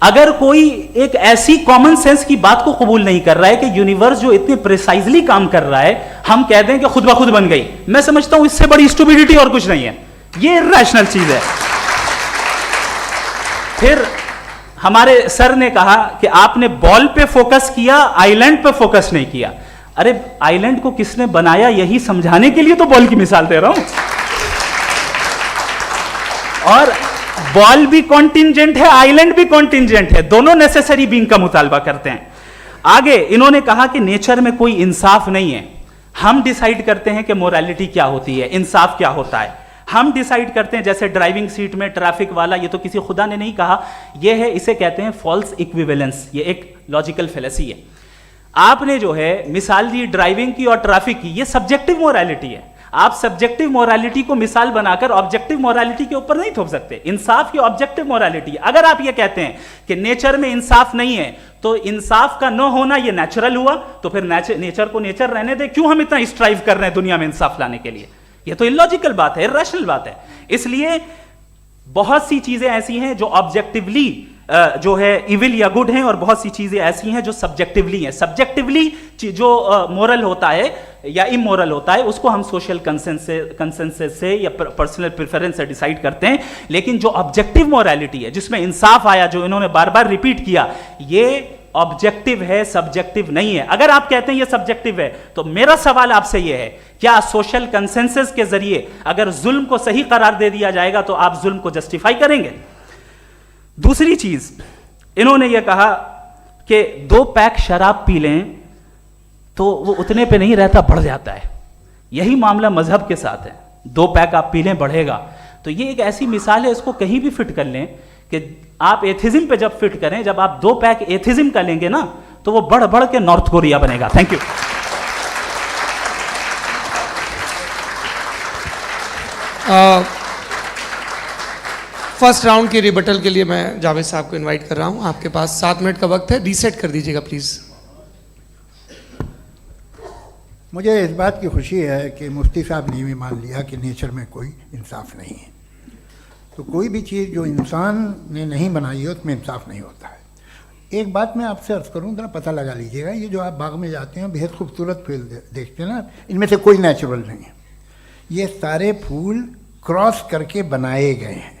अगर कोई एक ऐसी कॉमन सेंस की बात को कबूल नहीं कर रहा है कि यूनिवर्स जो इतने प्रिसाइजली काम कर रहा है, हम कह दें कि खुद ब खुद बन गई, मैं समझता हूं इससे बड़ी स्टुपिडिटी और कुछ नहीं है। ये रैशनल चीज है। फिर हमारे सर ने कहा कि आपने बॉल पे फोकस किया, आइलैंड पे फोकस नहीं किया। अरे आइलैंड को किसने बनाया यही समझाने के लिए तो बॉल की मिसाल दे रहा हूं। और बॉल भी कॉन्टिंजेंट है, आइलैंड भी कॉन्टिंजेंट है, दोनों नेसेसरी बीइंग का मुतालबा करते हैं। आगे इन्होंने कहा कि नेचर में कोई इंसाफ नहीं है, हम डिसाइड करते हैं कि मोरालिटी क्या होती है, इंसाफ क्या होता है, हम डिसाइड करते हैं। जैसे ड्राइविंग सीट में ट्रैफिक वाला, ये तो किसी खुदा ने नहीं कहा, ये है, इसे कहते हैं फॉल्स इक्विवेलेंस। ये एक लॉजिकल फेलेसी है। आपने जो है मिसाल दी ड्राइविंग की और ट्रैफिक की, ये सब्जेक्टिव मोरालिटी है। आप सब्जेक्टिव मोरालिटी को मिसाल बनाकर ऑब्जेक्टिव मोरालिटी के ऊपर नहीं थोप सकते। इंसाफ की ऑब्जेक्टिव मोरालिटी। अगर आप ये कहते हैं कि नेचर में इंसाफ नहीं है, तो इंसाफ का न होना ये नेचुरल हुआ, तो फिर नेचर को नेचर रहने दे, क्यों हम इतना स्ट्राइव कर रहे हैं दुनिया में इंसाफ लाने के लिए? ये तो इलॉजिकल बात है, इरैशनल बात है। इसलिए बहुत सी चीजें ऐसी हैं जो ऑब्जेक्टिवली जो है इविल या गुड हैं, और बहुत सी चीजें ऐसी हैं जो सब्जेक्टिवली हैं। सब्जेक्टिवली जो मोरल होता है या इमोरल होता है, उसको हम सोशल कंसेंसस से या पर्सनल प्रेफरेंस से डिसाइड करते हैं। लेकिन जो ऑब्जेक्टिव मोरालिटी है, जिसमें इंसाफ आया, जो इन्होंने बार बार रिपीट किया, ये ऑब्जेक्टिव है, सब्जेक्टिव नहीं है। अगर आप कहते हैं ये सब्जेक्टिव है, तो मेरा सवाल आपसे ये है, क्या सोशल कंसेंसस के जरिए अगर जुल्म को सही करार दे दिया जाएगा तो आप जुल्म को जस्टिफाई करेंगे? दूसरी चीज इन्होंने ये कहा कि 2 पैक शराब पी लें तो वो उतने पे नहीं रहता, बढ़ जाता है। यही मामला मजहब के साथ है। 2 पैक आप पी लें, बढ़ेगा। तो ये एक ऐसी मिसाल है, इसको कहीं भी फिट कर लें कि आप एथिज्म पे जब फिट करें, जब आप 2 पैक एथिज्म का लेंगे ना, तो वो बढ़ बढ़ के नॉर्थ कोरिया बनेगा। Thank you. फर्स्ट राउंड की रिबटल के लिए मैं जावेद साहब को इनवाइट कर रहा हूं। आपके पास 7 मिनट का वक्त है, रीसेट कर दीजिएगा प्लीज। मुझे इस बात की खुशी है कि मुफ्ती साहब ने भी मान लिया कि नेचर में कोई इंसाफ नहीं है। तो कोई भी चीज़ जो इंसान ने नहीं बनाई है उसमें इंसाफ नहीं होता है। एक बात मैं आपसे अर्ज करूं, जरा पता लगा लीजिएगा, ये जो आप बाग में जाते हैं बेहद खूबसूरत फूल देखते हैं ना, इनमें से कोई नेचुरल नहीं है। ये सारे फूल क्रॉस करके बनाए गए हैं।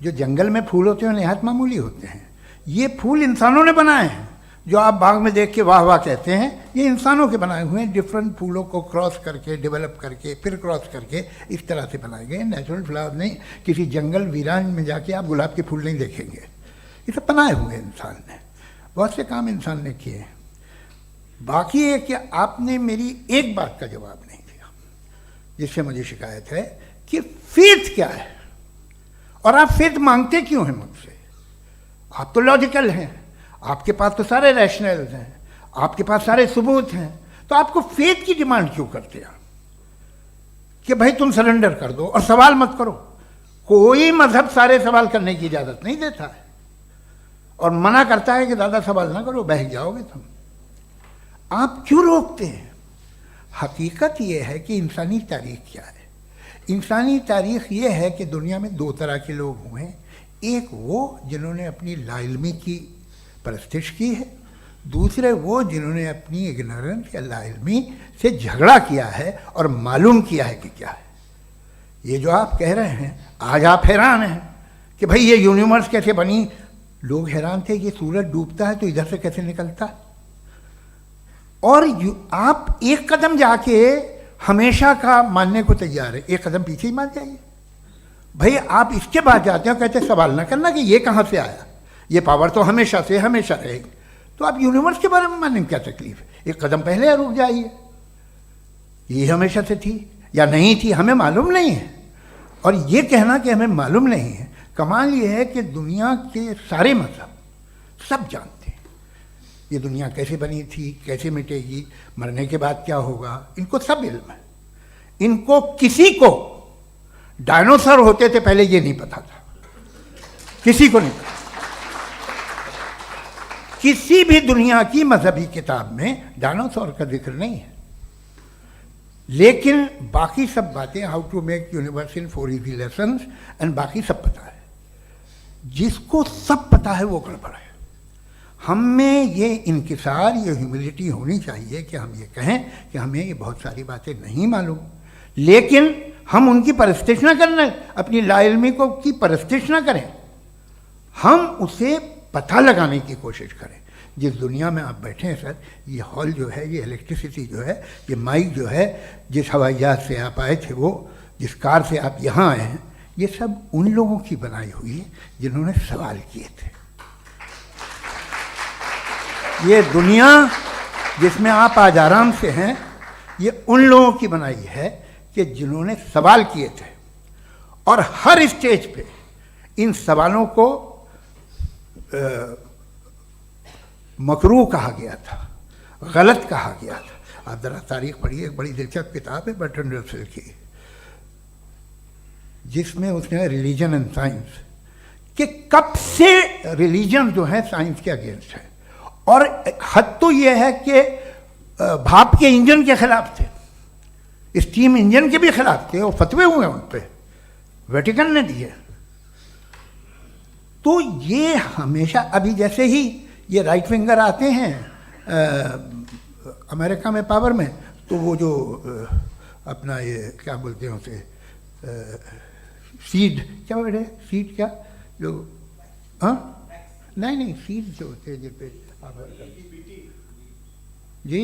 जो जंगल में फूल होते हैं निहायत मामूली होते हैं, ये फूल इंसानों ने बनाए हैं। जो आप बाग में देख के वाह वाह कहते हैं, ये इंसानों के बनाए हुए हैं। डिफरेंट फूलों को क्रॉस करके, डेवलप करके, फिर क्रॉस करके इस तरह से बनाए गए। नेचुरल फ्लावर नहीं। किसी जंगल वीरान में जाके आप गुलाब के फूल नहीं देखेंगे। ये सब बनाए हुए इंसान ने, बहुत से काम इंसान ने किए। बाकी है कि आपने मेरी एक बात का जवाब नहीं दिया, जिससे मुझे शिकायत है कि फेथ क्या है और आप फेथ मांगते क्यों हैं मुझसे। आप तो लॉजिकल हैं, आपके पास तो सारे रैशनल्स हैं, आपके पास सारे सबूत हैं, तो आपको फेथ की डिमांड क्यों करते हैं कि भाई तुम सरेंडर कर दो और सवाल मत करो। कोई मजहब सारे सवाल करने की इजाजत नहीं देता है और मना करता है कि ज़्यादा सवाल ना करो, बह जाओगे तुम। आप क्यों रोकते हैं? हकीकत यह है कि इंसानी तारीख क्या है। इंसानी तारीख ये है कि दुनिया में दो तरह के लोग हुए हैं। एक वो जिन्होंने अपनी लाइल्मी की परस्तिश की है, दूसरे वो जिन्होंने अपनी इग्नोरेंस या लाइल्मी से झगड़ा किया है और मालूम किया है कि क्या है। ये जो आप कह रहे हैं, आज आप हैरान हैं कि भाई ये यूनिवर्स कैसे बनी। लोग हैरान थे कि सूरज डूबता है तो इधर से कैसे निकलता। और आप एक कदम जाके हमेशा का मानने को तैयार है, एक कदम पीछे ही मान जाइए। भाई आप इसके बाद जाते हो, कहते सवाल ना करना कि ये कहाँ से आया, ये पावर तो हमेशा से हमेशा रहेगी। तो आप यूनिवर्स के बारे में मानने में क्या तकलीफ है? एक कदम पहले रुक जाइए, ये हमेशा से थी या नहीं थी हमें मालूम नहीं है। और ये कहना कि हमें मालूम नहीं है, कमाल ये है कि दुनिया के सारे मजहब सब जानते हैं ये दुनिया कैसे बनी थी, कैसे मिटेगी, मरने के बाद क्या होगा, इनको सब इल्म है। इनको किसी को डायनासोर होते थे पहले ये नहीं पता था, किसी को नहीं पता। किसी भी दुनिया की मजहबी किताब में डायनासोर का जिक्र नहीं है। लेकिन बाकी सब बातें, how to make universe in 4 easy lessons and बाकी सब पता है। जिसको सब पता है वो गड़बड़ है। हम में ये इंकिसार, ये ह्यूमिलिटी होनी चाहिए कि हम ये कहें कि हमें ये बहुत सारी बातें नहीं मालूम, लेकिन हम उनकी परस्तिश ना करना, अपनी लाइल्मी को की परस्तिश ना करें, हम उसे पता लगाने की कोशिश करें। जिस दुनिया में आप बैठे हैं सर, ये हॉल जो है, ये इलेक्ट्रिसिटी जो है, ये माइक जो है, जिस हवाई जहाज से आप आए थे, वो जिस कार से आप यहाँ आए हैं, ये सब उन लोगों की बनाई हुई है जिन्होंने सवाल किए थे। ये दुनिया जिसमें आप आज आराम से हैं, ये उन लोगों की बनाई है कि जिन्होंने सवाल किए थे। और हर स्टेज पे इन सवालों को मकरूह कहा गया था, गलत कहा गया था। आप जरा तारीख पढ़िए, एक बड़ी दिलचस्प किताब है बर्ट्रैंड रसेल की, जिसमें उसने रिलीजन एंड साइंस कि कब से रिलीजन जो है साइंस के अगेंस्ट है। और हद तो यह है कि भाप के इंजन के खिलाफ थे, स्टीम इंजन के भी खिलाफ थे, और फतवे हुए उन पर, वेटिकन ने दिए। तो ये हमेशा, अभी जैसे ही ये राइट विंगर आते हैं अमेरिका में पावर में, तो वो जो अपना ये क्या बोलते हैं उसे, सीड क्या वर्ड है, सीड क्या जो, हाँ नहीं सीड जो होते हैं जिन पे जी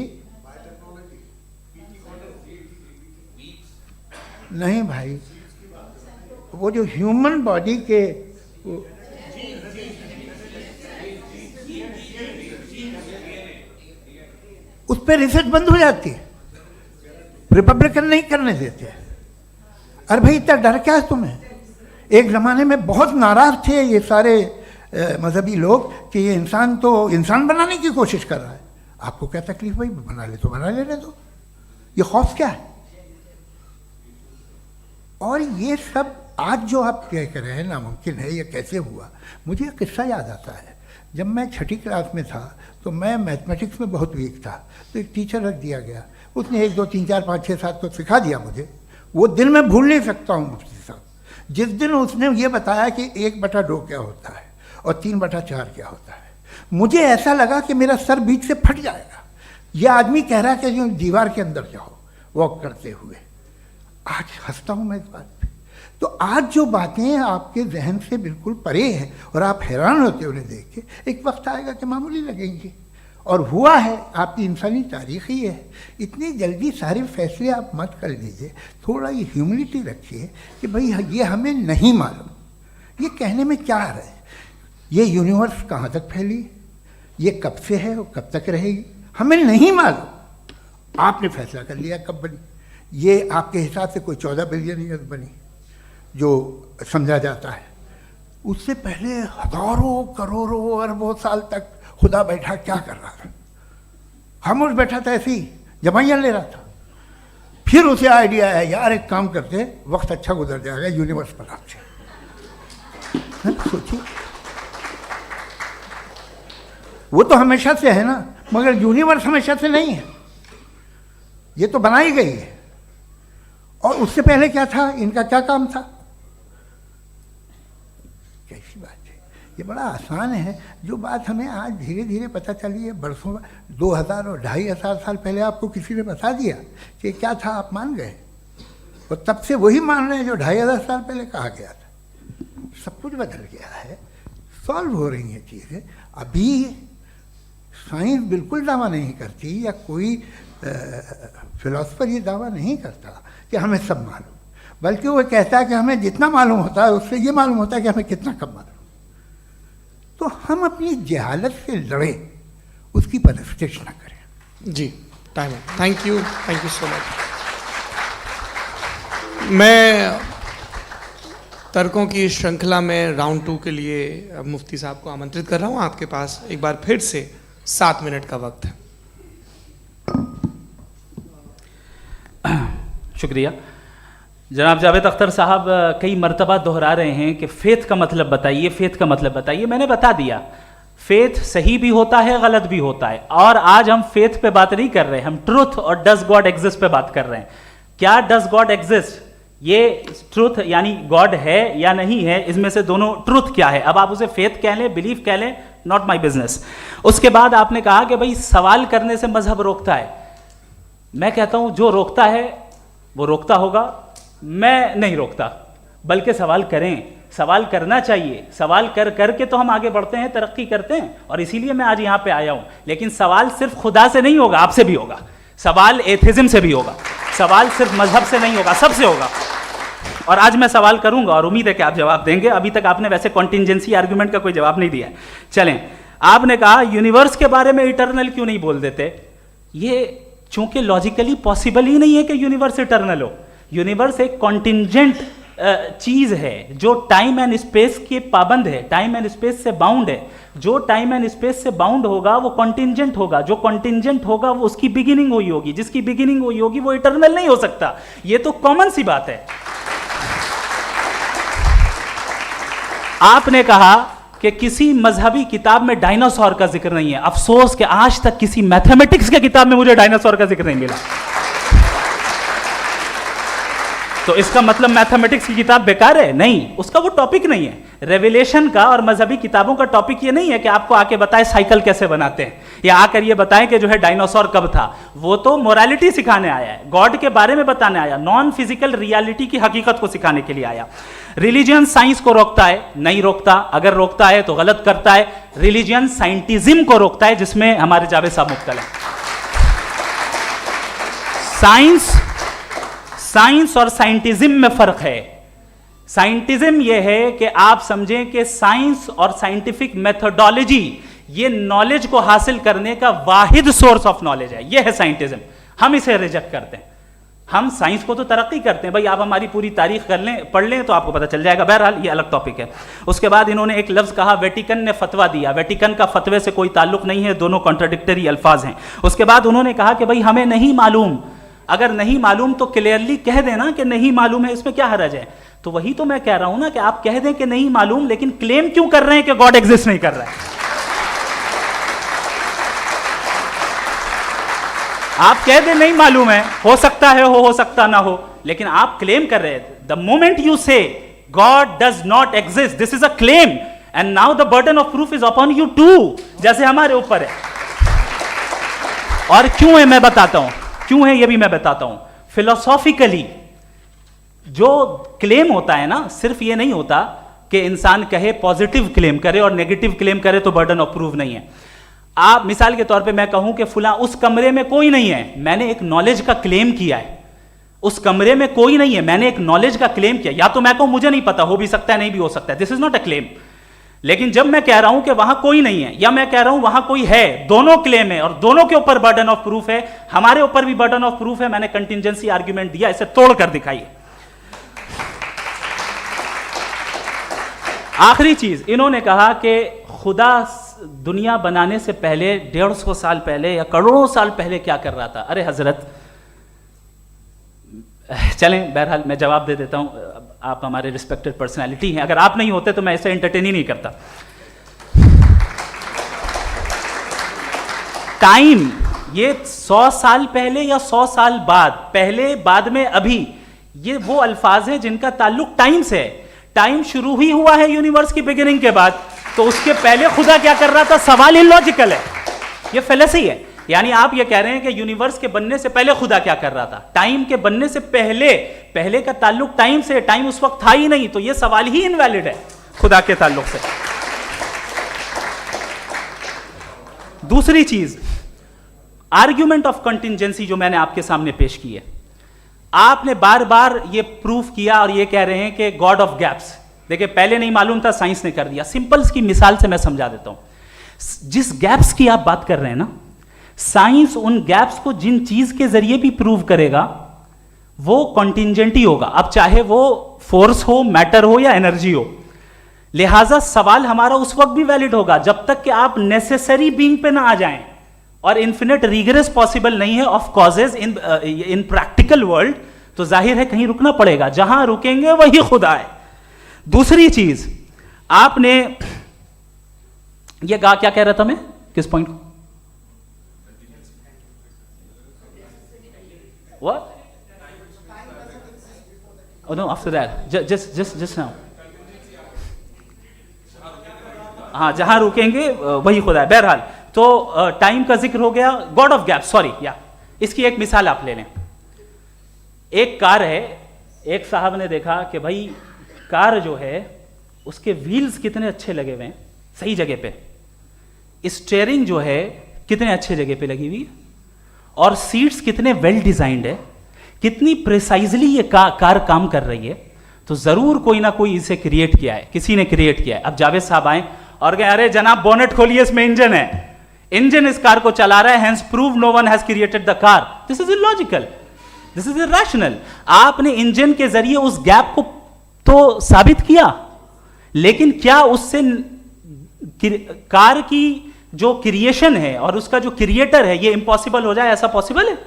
नहीं भाई, वो जो ह्यूमन बॉडी के उस पर रिसर्च बंद हो जाती है, रिपब्लिकन नहीं करने देते। अरे भाई इतना डर क्या है तुम्हें? एक ज़माने में बहुत नाराज थे ये सारे मजहबी लोग कि ये इंसान तो इंसान बनाने की कोशिश कर रहा है। आपको क्या तकलीफ भाई, बना ले तो बना लेने दो, ये खौफ क्या है? और ये सब आज जो आप कह रहे हैं नामुमकिन है, ये कैसे हुआ? मुझे एक किस्सा याद आता है। जब मैं 6ठी क्लास में था तो मैं मैथमेटिक्स में बहुत वीक था, तो एक टीचर रख दिया गया, उसने 1 2 3 4 5 6 7 को सिखा दिया मुझे। वो दिन मैं भूल नहीं सकता हूँ मुफ्ती साहब, जिस दिन उसने ये बताया कि 1/2 क्या होता है और 3/4 क्या होता है। मुझे ऐसा लगा कि मेरा सर बीच से फट जाएगा। यह आदमी कह रहा है कि जो दीवार के अंदर जाओ वॉक करते हुए। आज हंसता हूँ मैं इस बात पे। तो आज जो बातें आपके जहन से बिल्कुल परे हैं और आप हैरान होते उन्हें देख के, एक वक्त आएगा कि मामूली लगेंगे। और हुआ है, आपकी इंसानी तारीख ही है। इतनी जल्दी सारे फैसले आप मत कर लीजिए, थोड़ा ये ह्यूमिलिटी रखिए कि भाई ये हमें नहीं मालूम। ये कहने में क्या आ रहा है? ये यूनिवर्स कहाँ तक फैली, ये कब से है और कब तक रहेगी, हमें नहीं मालूम। आपने फैसला कर लिया कब बनी। ये आपके हिसाब से कोई 14 बिलियन ईयर बनी जो समझा जाता है। उससे पहले हजारों करोड़ों अरबों साल तक खुदा बैठा क्या कर रहा था? खामोश बैठा था, ऐसी जमाइयाँ ले रहा था। फिर उसे आइडिया आया, यार एक काम करते, वक्त अच्छा गुजर जाएगा, यूनिवर्स बनाते। सोचिए, वो तो हमेशा से है ना, मगर यूनिवर्स हमेशा से नहीं है, ये तो बनाई गई है। और उससे पहले क्या था, इनका क्या काम था? कैसी बात है, ये बड़ा आसान है। जो बात हमें आज धीरे धीरे पता चली है, बरसों 2000 और 2500 साल पहले आपको किसी ने बता दिया कि क्या था, आप मान गए, और तब से वही मान रहे हैं जो 2500 साल पहले कहा गया था। सब कुछ बदल गया है, सॉल्व हो रही हैं चीज़ें। अभी साइंस बिल्कुल दावा नहीं करती, या कोई फिलोसफर ये दावा नहीं करता कि हमें सब मालूम, बल्कि वो कहता है कि हमें जितना मालूम होता है उससे ये मालूम होता है कि हमें कितना कम मालूम। तो हम अपनी जहालत से लड़ें, उसकी परस्तिश ना करें। जी, टाइम है। Thank you so much. मैं तर्कों की श्रृंखला में राउंड 2 के लिए मुफ्ती साहब को आमंत्रित कर रहा हूँ। आपके पास एक बार फिर से 7 मिनट का वक्त है। शुक्रिया। जनाब जावेद अख्तर साहब कई मर्तबा दोहरा रहे हैं कि फेथ का मतलब बताइए, फेथ का मतलब बताइए। मैंने बता दिया, फेथ सही भी होता है, गलत भी होता है। और आज हम फेथ पे बात नहीं कर रहे, हम ट्रूथ और डज गॉड एग्जिस्ट पे बात कर रहे हैं। क्या डज गॉड एग्जिस्ट, ये ट्रूथ यानी गॉड है या नहीं है, इसमें से दोनों ट्रूथ क्या है। अब आप उसे फेथ कह लें, बिलीफ कह लें, नॉट माई बिजनेस। उसके बाद आपने कहा कि भाई सवाल करने से मजहब रोकता है। मैं कहता हूं जो रोकता है वो रोकता होगा, मैं नहीं रोकता, बल्कि सवाल करें, सवाल करना चाहिए। सवाल कर करके तो हम आगे बढ़ते हैं, तरक्की करते हैं, और इसीलिए मैं आज यहां पे आया हूं। लेकिन सवाल सिर्फ खुदा से नहीं होगा, आपसे भी होगा। सवाल एथिज्म से भी होगा, सवाल सिर्फ मजहब से नहीं होगा, सबसे होगा। और आज मैं सवाल करूंगा और उम्मीद है कि आप जवाब देंगे। अभी तक आपने वैसे कॉन्टिंजेंसी आर्गुमेंट का कोई जवाब नहीं दिया। चलें, आपने कहा यूनिवर्स के बारे में इटर्नल क्यों नहीं बोल देते। ये चूंकि लॉजिकली पॉसिबल ही नहीं है कि यूनिवर्स इटर्नल हो। यूनिवर्स एक कॉन्टिंजेंट चीज है जो टाइम एंड स्पेस के पाबंद है, टाइम एंड स्पेस से बाउंड है। जो टाइम एंड स्पेस से बाउंड होगा वो कॉन्टिंजेंट होगा, जो कॉन्टिंजेंट होगा वो उसकी बिगिनिंग हुई होगी, जिसकी बिगिनिंग हुई होगी वो इटर्नल नहीं हो सकता। ये तो कॉमन सी बात है। आपने कहा कि किसी मजहबी किताब में डायनासोर का जिक्र नहीं है। अफसोस कि आज तक किसी मैथमेटिक्स के किताब में मुझे डायनासोर का जिक्र नहीं मिला। तो इसका मतलब मैथमेटिक्स की किताब बेकार है? नहीं, उसका वो टॉपिक नहीं है। रेवलेशन का और मजहबी किताबों का टॉपिक ये नहीं है कि आपको आके बताए साइकिल कैसे बनाते हैं, या आकर ये बताएं कि जो है डायनासोर कब था। वो तो मोरालिटी सिखाने आया है, गॉड के बारे में बताने आया, नॉन फिजिकल रियलिटी की हकीकत को सिखाने के लिए आया। रिलीजियन साइंस को रोकता है? नहीं रोकता। अगर रोकता है तो गलत करता है। रिलीजियन साइंटिज्म को रोकता है, जिसमें हमारे जावेद साहब मुब्तला है। साइंस और साइंटिज्म में फर्क है। साइंटिज्म यह है कि आप समझें कि साइंस और साइंटिफिक मेथोडोलॉजी ये नॉलेज को हासिल करने का वाहिद सोर्स ऑफ नॉलेज है। यह है साइंटिज्म। हम इसे रिजेक्ट करते हैं। हम साइंस को तो तरक्की करते हैं, भाई आप हमारी पूरी तारीख कर लें, पढ़ लें तो आपको पता चल जाएगा। बहरहाल ये अलग टॉपिक है। उसके बाद इन्होंने एक लफ्ज कहा, वेटिकन ने फतवा दिया। वेटिकन का फतवे से कोई ताल्लुक नहीं है, दोनों कॉन्ट्राडिक्टरी अल्फाज हैं। उसके बाद उन्होंने कहा कि भाई हमें नहीं मालूम। अगर नहीं मालूम तो क्लियरली कह देना कि नहीं मालूम है, इसमें क्या हर्ज है। तो वही तो मैं कह रहा हूं ना कि आप कह दें कि नहीं मालूम, लेकिन क्लेम क्यों कर रहे हैं कि गॉड एग्जिस्ट नहीं कर रहा है। आप कह दें नहीं मालूम है, हो सकता है हो सकता ना हो, लेकिन आप क्लेम कर रहे हैं। The moment you say God does not exist, this is a claim. And now the burden of proof is upon you too, जैसे हमारे ऊपर है। और क्यों है मैं बताता हूं, क्यों है ये भी मैं बताता हूं। फिलोसॉफिकली जो क्लेम होता है ना, सिर्फ ये नहीं होता कि इंसान कहे पॉजिटिव क्लेम करे और नेगेटिव क्लेम करे तो बर्डन ऑफ प्रूफ नहीं है। आप मिसाल के तौर पे मैं कहूं कि फुला उस कमरे में कोई नहीं है, मैंने एक नॉलेज का क्लेम किया है, उस कमरे में कोई नहीं है, मैंने एक नॉलेज का क्लेम किया। या तो मैं कहूं मुझे नहीं पता, हो भी सकता है नहीं भी हो सकता है, this is not a claim. लेकिन जब मैं कह रहा हूं कि वहां कोई नहीं है या मैं कह रहा हूं वहां कोई है, दोनों क्लेम है और दोनों के ऊपर बर्डन ऑफ प्रूफ है। हमारे ऊपर भी बर्डन ऑफ प्रूफ है, मैंने कंटिजेंसी आर्ग्यूमेंट दिया, इसे तोड़कर दिखाइए। आखिरी चीज, इन्होंने कहा कि खुदा दुनिया बनाने से पहले 150 साल पहले या करोड़ों साल पहले क्या कर रहा था। अरे हजरत, चलें बहरहाल मैं जवाब दे देता हूं, आप हमारे रिस्पेक्टेड पर्सनालिटी हैं, अगर आप नहीं होते तो मैं ऐसे एंटरटेन ही नहीं करता। टाइम, ये 100 साल पहले या 100 साल बाद, पहले बाद में अभी, ये वो अल्फाज हैं जिनका ताल्लुक टाइम से है। टाइम शुरू ही हुआ है यूनिवर्स की बिगिनिंग के बाद, तो उसके पहले खुदा क्या कर रहा था, सवाल इलॉजिकल है, ये फेलेसी है। यानी आप ये कह रहे हैं कि यूनिवर्स के बनने से पहले खुदा क्या कर रहा था, टाइम के बनने से पहले, पहले का ताल्लुक टाइम से, टाइम उस वक्त था ही नहीं, तो ये सवाल ही इनवैलिड है खुदा के ताल्लुक से। दूसरी चीज, आर्ग्यूमेंट ऑफ कंटिजेंसी जो मैंने आपके सामने पेश की है, आपने बार बार ये प्रूफ किया और ये कह रहे हैं कि गॉड ऑफ गैप्स। देखिए पहले नहीं मालूम था, साइंस ने कर दिया। सिंपल्स की मिसाल से मैं समझा देता हूं। जिस गैप्स की आप बात कर रहे हैं ना, साइंस उन गैप्स को जिन चीज के जरिए भी प्रूव करेगा वो कॉन्टिंजेंट ही होगा, अब चाहे वो फोर्स हो, मैटर हो या एनर्जी हो। लिहाजा सवाल हमारा उस वक्त भी वैलिड होगा जब तक कि आप नेसेसरी बीइंग पे ना आ जाएं, और इन्फिनिट रिग्रेस पॉसिबल नहीं है of causes in practical world, तो जाहिर है कहीं रुकना पड़ेगा, जहां रुकेंगे वही खुदा है। दूसरी चीज, आपने ये क्या कह रहा था मैं, किस पॉइंट को? What? Oh no, after that. Just now. हाँ, जहां रुकेंगे वही खुदा है। बहरहाल, तो टाइम का जिक्र हो गया, गॉड ऑफ गैप, सॉरी, या इसकी एक मिसाल आप ले लें। एक कार है, एक साहब ने देखा कि भाई कार जो है उसके व्हील्स कितने अच्छे लगे हुए हैं सही जगह पे, स्टीयरिंग जो है कितने अच्छे जगह पे लगी हुई है, और सीट्स कितने वेल डिजाइंड है, कितनी प्रिसाइजली ये कार काम कर रही है, तो जरूर कोई ना कोई इसे क्रिएट किया है, किसी ने क्रिएट किया है। अब जावेद साहब आए और कहे अरे जनाब बोनेट खोलिए, इसमें इंजन है, इंजन इस कार को चला रहा है, hence prove no one has created the car. This is illogical, this is irrational. आपने इंजन के जरिए उस गैप को तो साबित किया, लेकिन क्या उससे कार की जो क्रिएशन है और उसका जो क्रिएटर है ये इम्पॉसिबल हो जाए, ऐसा पॉसिबल है?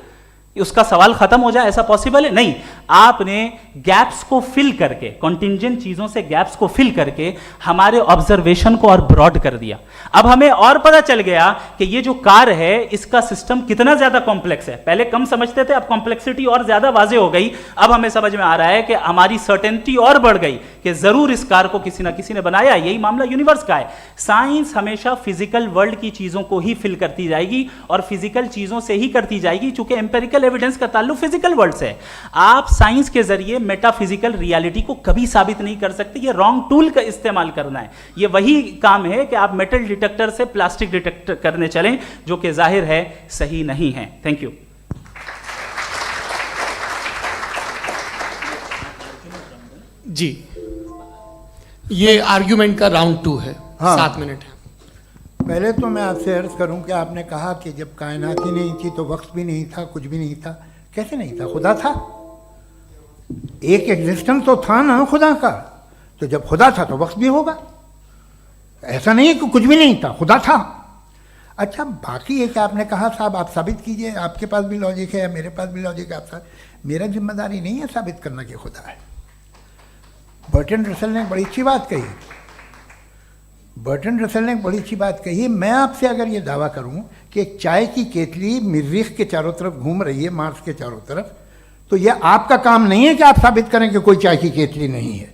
उसका सवाल खत्म हो जाए, ऐसा पॉसिबल है? नहीं। आपने गैप्स को फिल करके, कॉन्टिंजेंट चीजों से गैप्स को फिल करके हमारे ऑब्जर्वेशन को और ब्रॉड कर दिया। अब हमें और पता चल गया कि ये जो कार है इसका सिस्टम कितना ज्यादा कॉम्प्लेक्स है। पहले कम समझते थे, अब कॉम्प्लेक्सिटी और ज्यादा वाजे हो गई। अब हमें समझ में आ रहा है कि हमारी सर्टेनिटी और बढ़ गई कि जरूर इस कार को किसी ना किसी ने बनाया। यही मामला यूनिवर्स का है। साइंस हमेशा फिजिकल वर्ल्ड की चीजों को ही फिल करती जाएगी और फिजिकल चीजों से ही करती जाएगी, चूंकि एम्पेरिकल एविडेंस का ताल्लुक फिजिकल वर्ल्ड से है। आप साइंस के जरिए मेटाफिजिकल रियलिटी को कभी साबित नहीं कर सकते। ये रॉन्ग टूल का इस्तेमाल करना है। ये वही काम है कि आप मेटल डिटेक्टर से प्लास्टिक डिटेक्टर करने चलें, जो कि जाहिर है सही नहीं है। Thank you. जी, ये आर्ग्यूमेंट का राउंड 2 है। हाँ। 7 मिनट है। पहले तो मैं आपसे अर्ज करूं कि आपने कहा कि जब कायनात ही नहीं थी तो वक्त भी नहीं था, कुछ भी नहीं था। कैसे नहीं था? खुदा था, एक एग्जिस्टेंस तो था ना खुदा का। तो जब खुदा था तो वक्त भी होगा। ऐसा नहीं है कि कुछ भी नहीं था, खुदा था। अच्छा, बाकी एक आपने कहा साहब आप साबित कीजिए, आपके पास भी लॉजिक है या मेरे पास भी लॉजिक है। आप मेरा जिम्मेदारी नहीं है साबित करना कि खुदा है। बर्टन रसल ने बड़ी अच्छी बात कही। बर्टन रसल ने बड़ी अच्छी बात कही। मैं आपसे अगर ये दावा करूं कि एक चाय की केतली मरीख के चारों तरफ घूम रही है, मार्स के चारों तरफ, तो ये आपका काम नहीं है कि आप साबित करें कि कोई चाय की केतली नहीं है।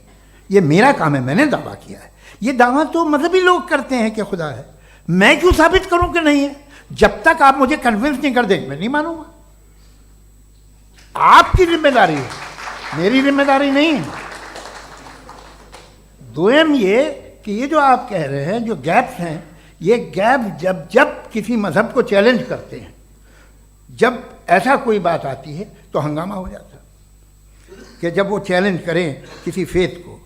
ये मेरा काम है, मैंने दावा किया है। ये दावा तो मजहबी लोग करते हैं कि खुदा है, मैं क्यों साबित करूं कि नहीं है? जब तक आप मुझे कन्विंस नहीं कर देंगे मैं नहीं मानूंगा। आपकी जिम्मेदारी है, मेरी जिम्मेदारी नहीं है। दोयम ये कि ये जो आप कह रहे हैं, जो गैप्स हैं, ये गैप जब जब किसी मजहब को चैलेंज करते हैं, जब ऐसा कोई बात आती है तो हंगामा हो जाता है कि जब वो चैलेंज करें किसी फेथ को।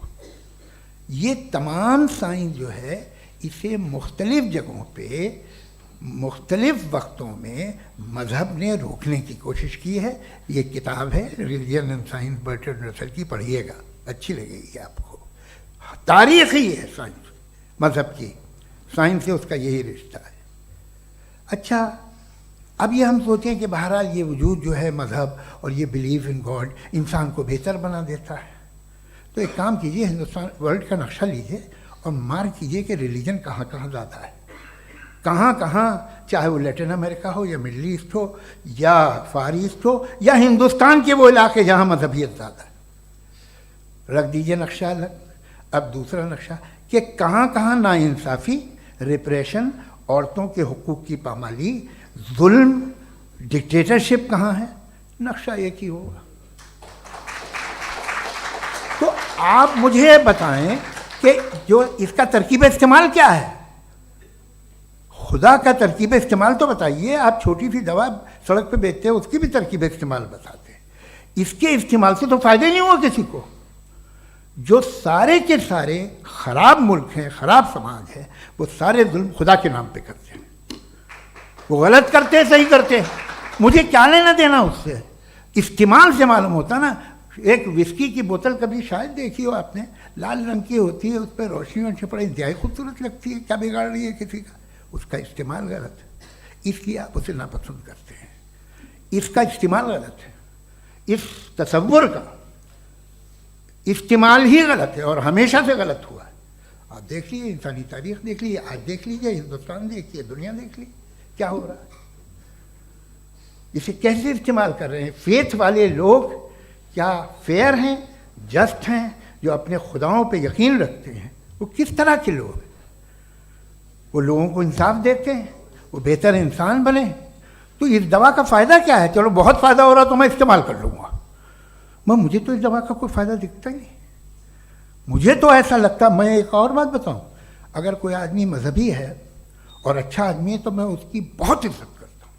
ये तमाम साइंस जो है इसे मुख्तलिफ जगहों पे मुख्तलिफ वक्तों में मज़हब ने रोकने की कोशिश की है। ये किताब है religion and science Bertrand Russell की, पढ़िएगा, अच्छी लगेगी आपको। तारीख़ ही है साइंस, मज़हब की साइंस से उसका यही रिश्ता है। अच्छा, अब ये हम सोचें कि बहरहाल ये वजूद जो है मज़हब और ये बिलीव इन गॉड इंसान को बेहतर बना देता है, तो एक काम कीजिए, हिंदुस्तान वर्ल्ड का नक्शा लीजिए और मार्क कीजिए कि रिलीजन कहाँ कहाँ ज़्यादा है, कहाँ कहाँ, चाहे वो लैटिन अमेरिका हो या मिडल ईस्ट हो या फार ईस्ट हो या हिंदुस्तान के वो इलाके जहाँ मजहबियत ज़्यादा है। रख दीजिए नक्शा अलग। अब दूसरा नक्शा कि कहाँ कहाँ नाइंसाफ़ी, रिप्रेशन, औरतों के हुकूक की पामाली, जुल्म, डिक्टेटरशिप कहाँ है, नक्शा एक ही होगा। तो आप मुझे बताएं कि जो इसका तरकीब इस्तेमाल क्या है, खुदा का तरकीब इस्तेमाल तो बताइए। आप छोटी सी दवा सड़क पे बेचते हैं उसकी भी तरकीब इस्तेमाल बताते हैं। इसके इस्तेमाल से तो फ़ायदा नहीं हुआ किसी को। जो सारे के सारे ख़राब मुल्क हैं, ख़राब समाज है, वो सारे जुल्म खुदा के नाम पे करते हैं। वो गलत करते हैं, सही करते हैं, मुझे क्या लेना देना उससे। इस्तेमाल से मालूम होता ना। एक विस्की की बोतल कभी शायद देखी हो आपने, लाल रंग की होती है, उस पर रोशनी और छपड़ा इंतहाई खूबसूरत लगती है, क्या बिगाड़ रही है किसी का? उसका इस्तेमाल गलत है, इसलिए आप उसे नापसंद करते हैं। इसका इस्तेमाल गलत है, इस तसव्वुर का इस्तेमाल ही गलत है और हमेशा से गलत हुआ है। आप देख लीजिए, इंसानी तारीख देख लीजिए, आज देख लीजिए, हिंदुस्तान देखिए, दुनिया देख लीजिए, क्या हो रहा है। इसे कैसे इस्तेमाल कर रहे हैं फेथ वाले लोग? क्या फेयर हैं, जस्ट हैं, जो अपने खुदाओं पे यकीन रखते हैं? वो किस तरह के लोग हैं? वो लोगों को इंसाफ देते हैं, वो बेहतर इंसान बने। तो इस दवा का फ़ायदा क्या है? चलो बहुत फ़ायदा हो रहा तो मैं इस्तेमाल कर लूँगा, मुझे तो इस दवा का कोई फ़ायदा दिखता ही नहीं। मुझे तो ऐसा लगता, मैं एक और बात बताऊँ, अगर कोई आदमी मजहबी है और अच्छा आदमी है तो मैं उसकी बहुत इज्जत करता हूँ,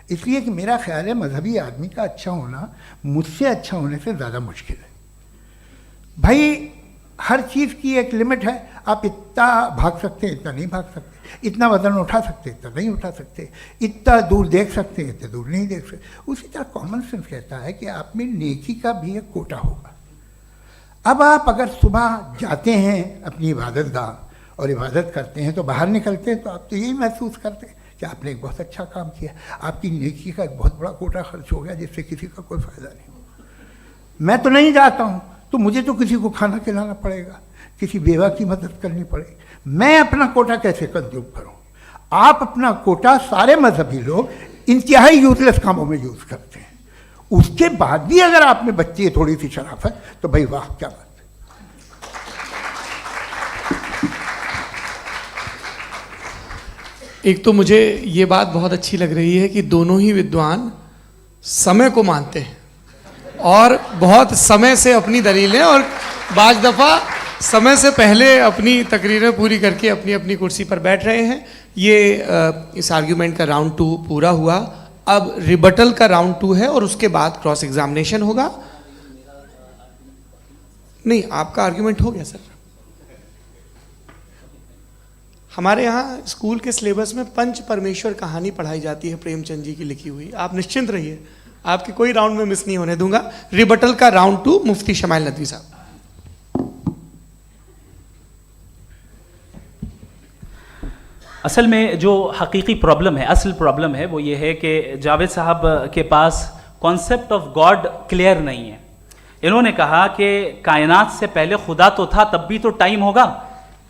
इसलिए कि मेरा ख्याल है मजहबी आदमी का अच्छा होना मुझसे अच्छा होने से ज़्यादा मुश्किल है। भाई हर चीज़ की एक लिमिट है। आप इतना भाग सकते हैं, इतना नहीं भाग सकते, इतना वज़न उठा सकते, इतना नहीं उठा सकते, इतना दूर देख सकते हैं, इतना दूर नहीं देख सकते। उसी तरह कॉमन सेंस कहता है कि आप में नेकी का भी एक कोटा होगा। अब आप अगर सुबह जाते हैं अपनी इबादत गाह और इबादत करते हैं तो बाहर निकलते हैं तो आप तो यही महसूस करते हैं कि आपने एक बहुत अच्छा काम किया, आपकी नेकी का एक बहुत बड़ा कोटा खर्च हो गया जिससे किसी का कोई फ़ायदा नहीं हो। मैं तो नहीं जाता हूँ तो मुझे तो किसी को खाना खिलाना पड़ेगा, किसी बेवा की मदद करनी पड़ेगी। मैं अपना कोटा कैसे कंज्यूम करूँ? आप अपना कोटा, सारे मजहबी लोग इंतहाई यूजलेस कामों में यूज़ करते हैं। उसके बाद भी अगर आप में बच्ची है थोड़ी सी शराफत तो भाई वाह, क्या बात है। एक तो मुझे ये बात बहुत अच्छी लग रही है कि दोनों ही विद्वान समय को मानते हैं और बहुत समय से अपनी दलीलें और बाज़ दफ़ा समय से पहले अपनी तकरीरें पूरी करके अपनी अपनी कुर्सी पर बैठ रहे हैं। ये इस आर्ग्यूमेंट का राउंड 2 पूरा हुआ। अब रिबटल का राउंड 2 है और उसके बाद क्रॉस एग्जामिनेशन होगा। नहीं, आपका आर्ग्यूमेंट हो गया सर। हमारे यहाँ स्कूल के सिलेबस में पंच परमेश्वर कहानी पढ़ाई जाती है, प्रेमचंद जी की लिखी हुई। आप निश्चिंत रहिए, आपके कोई राउंड में मिस नहीं होने दूंगा। रिबटल का राउंड 2, मुफ्ती शमाइल नदवी साहब। असल में जो हकीकी प्रॉब्लम है, असल प्रॉब्लम है वो ये है कि जावेद साहब के पास कॉन्सेप्ट ऑफ गॉड क्लियर नहीं है। इन्होंने कहा कि कायनात से पहले खुदा तो था, तब भी तो टाइम होगा।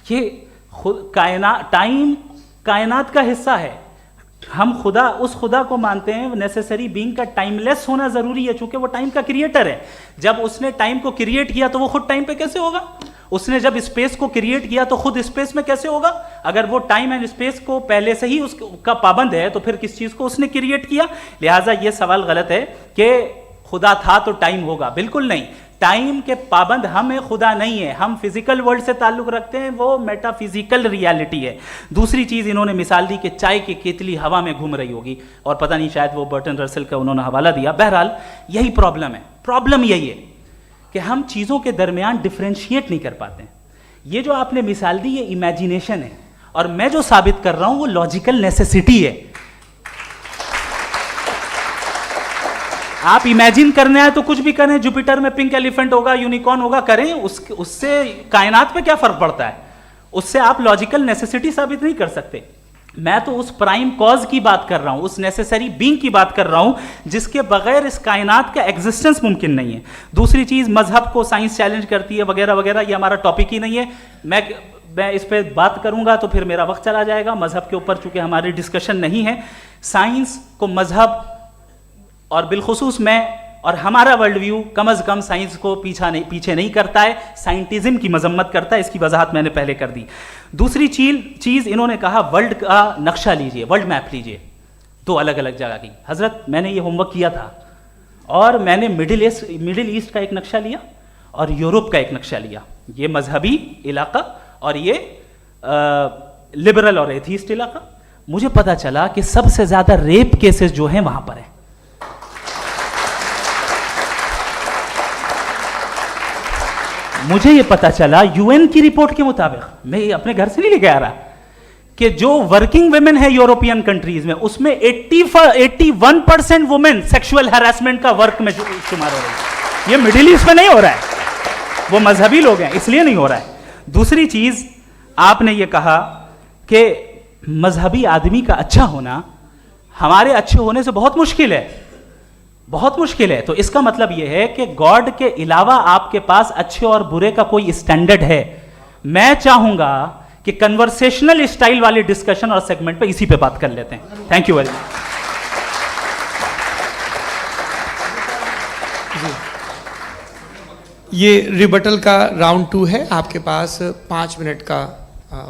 ये टाइम कायनात का हिस्सा है। हम खुदा, उस खुदा को मानते हैं, नेसेसरी बीइंग का टाइमलेस होना ज़रूरी है, चूंकि वो टाइम का क्रिएटर है। जब उसने टाइम को क्रिएट किया तो वो खुद टाइम पे कैसे होगा? उसने जब स्पेस को क्रिएट किया तो खुद स्पेस में कैसे होगा? अगर वो टाइम एंड स्पेस को पहले से ही उसका पाबंद है तो फिर किस चीज को उसने क्रिएट किया? लिहाजा ये सवाल गलत है कि खुदा था तो टाइम होगा, बिल्कुल नहीं। टाइम के पाबंद हम है, खुदा नहीं है। हम फिजिकल वर्ल्ड से ताल्लुक रखते हैं, वो मेटाफिजिकल रियलिटी है। दूसरी चीज इन्होंने मिसाल दी कि चाय की केतली हवा में घूम रही होगी, और पता नहीं शायद वो बर्टन रसल का उन्होंने हवाला दिया। बहरहाल यही प्रॉब्लम है। प्रॉब्लम यही है कि हम चीजों के दरमियान डिफरेंशिएट नहीं कर पाते। ये जो आपने मिसाल दी ये इमेजिनेशन है, और मैं जो साबित कर रहा हूं वो लॉजिकल नेसेसिटी है। आप इमेजिन करने आए तो कुछ भी करें, जुपिटर में पिंक एलिफेंट होगा, यूनिकॉर्न होगा, करें, उससे कायनात पे क्या फर्क पड़ता है? उससे आप लॉजिकल नेसेसिटी साबित नहीं कर सकते। मैं तो उस प्राइम कॉज की बात कर रहा हूं, उस नेसेसरी बीइंग की बात कर रहा हूं जिसके बगैर इस कायनात का एग्जिस्टेंस मुमकिन नहीं है। दूसरी चीज, मजहब को साइंस चैलेंज करती है वगैरह वगैरह, ये हमारा टॉपिक ही नहीं है। मैं इस पर बात करूंगा तो फिर मेरा वक्त चला जाएगा। मजहब के ऊपर चूंकि हमारी डिस्कशन नहीं है, साइंस को मजहब और बिलखुसूस मैं और हमारा वर्ल्ड व्यू कम अज कम साइंस को पीछे नहीं करता है, साइंटिज्म की मजम्मत करता है। इसकी वजाहत मैंने पहले कर दी। दूसरी चीज इन्होंने कहा वर्ल्ड का नक्शा लीजिए, वर्ल्ड मैप लीजिए, दो अलग अलग जगह की। हजरत मैंने ये होमवर्क किया था, और मैंने मिडिल ईस्ट का एक नक्शा लिया और यूरोप का एक नक्शा लिया, ये मजहबी इलाका और ये लिबरल और एथीस्ट इलाका। मुझे पता चला कि सबसे ज्यादा रेप केसेस जो हैं वहां पर है। मुझे ये पता चला यूएन की रिपोर्ट के मुताबिक, मैं ये अपने घर से नहीं लेके आ रहा, कि जो वर्किंग वुमेन है यूरोपियन कंट्रीज में, उसमें 81% वुमेन सेक्सुअल हैरेसमेंट का वर्क में शुमार हो रही है। ये मिडिल ईस्ट में नहीं हो रहा है, वो मजहबी लोग हैं इसलिए नहीं हो रहा है। दूसरी चीज आपने ये कहा कि मजहबी आदमी का अच्छा होना हमारे अच्छे होने से बहुत मुश्किल है, बहुत मुश्किल है। तो इसका मतलब यह है कि गॉड के अलावा आपके पास अच्छे और बुरे का कोई स्टैंडर्ड है। मैं चाहूंगा कि कन्वर्सेशनल स्टाइल वाली डिस्कशन और सेगमेंट पे इसी पे बात कर लेते हैं। Thank you very much. ये रिबटल का राउंड 2 है, आपके पास 5 मिनट का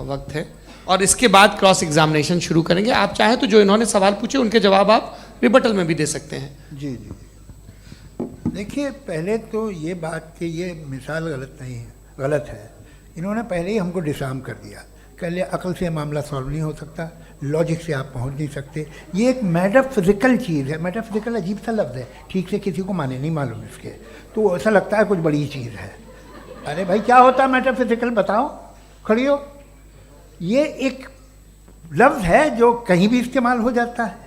वक्त है, और इसके बाद क्रॉस एग्जामिनेशन शुरू करेंगे। आप चाहें तो जो इन्होंने सवाल पूछे उनके जवाब आप रिबटल में भी दे सकते हैं। जी जी, देखिए पहले तो ये बात कि ये मिसाल गलत है। इन्होंने पहले ही हमको डिसार्म कर दिया, कह लिया अकल से मामला सॉल्व नहीं हो सकता, लॉजिक से आप पहुंच नहीं सकते। ये एक मेटाफिजिकल चीज़ है। मेटाफिजिकल अजीब सा लफ्ज़ है, ठीक से किसी को माने नहीं मालूम इसके, तो ऐसा लगता है कुछ बड़ी चीज़ है। अरे भाई क्या होता है मेटाफिजिकल, बताओ, खड़ी हो। ये एक लफ्ज़ है जो कहीं भी इस्तेमाल हो जाता है।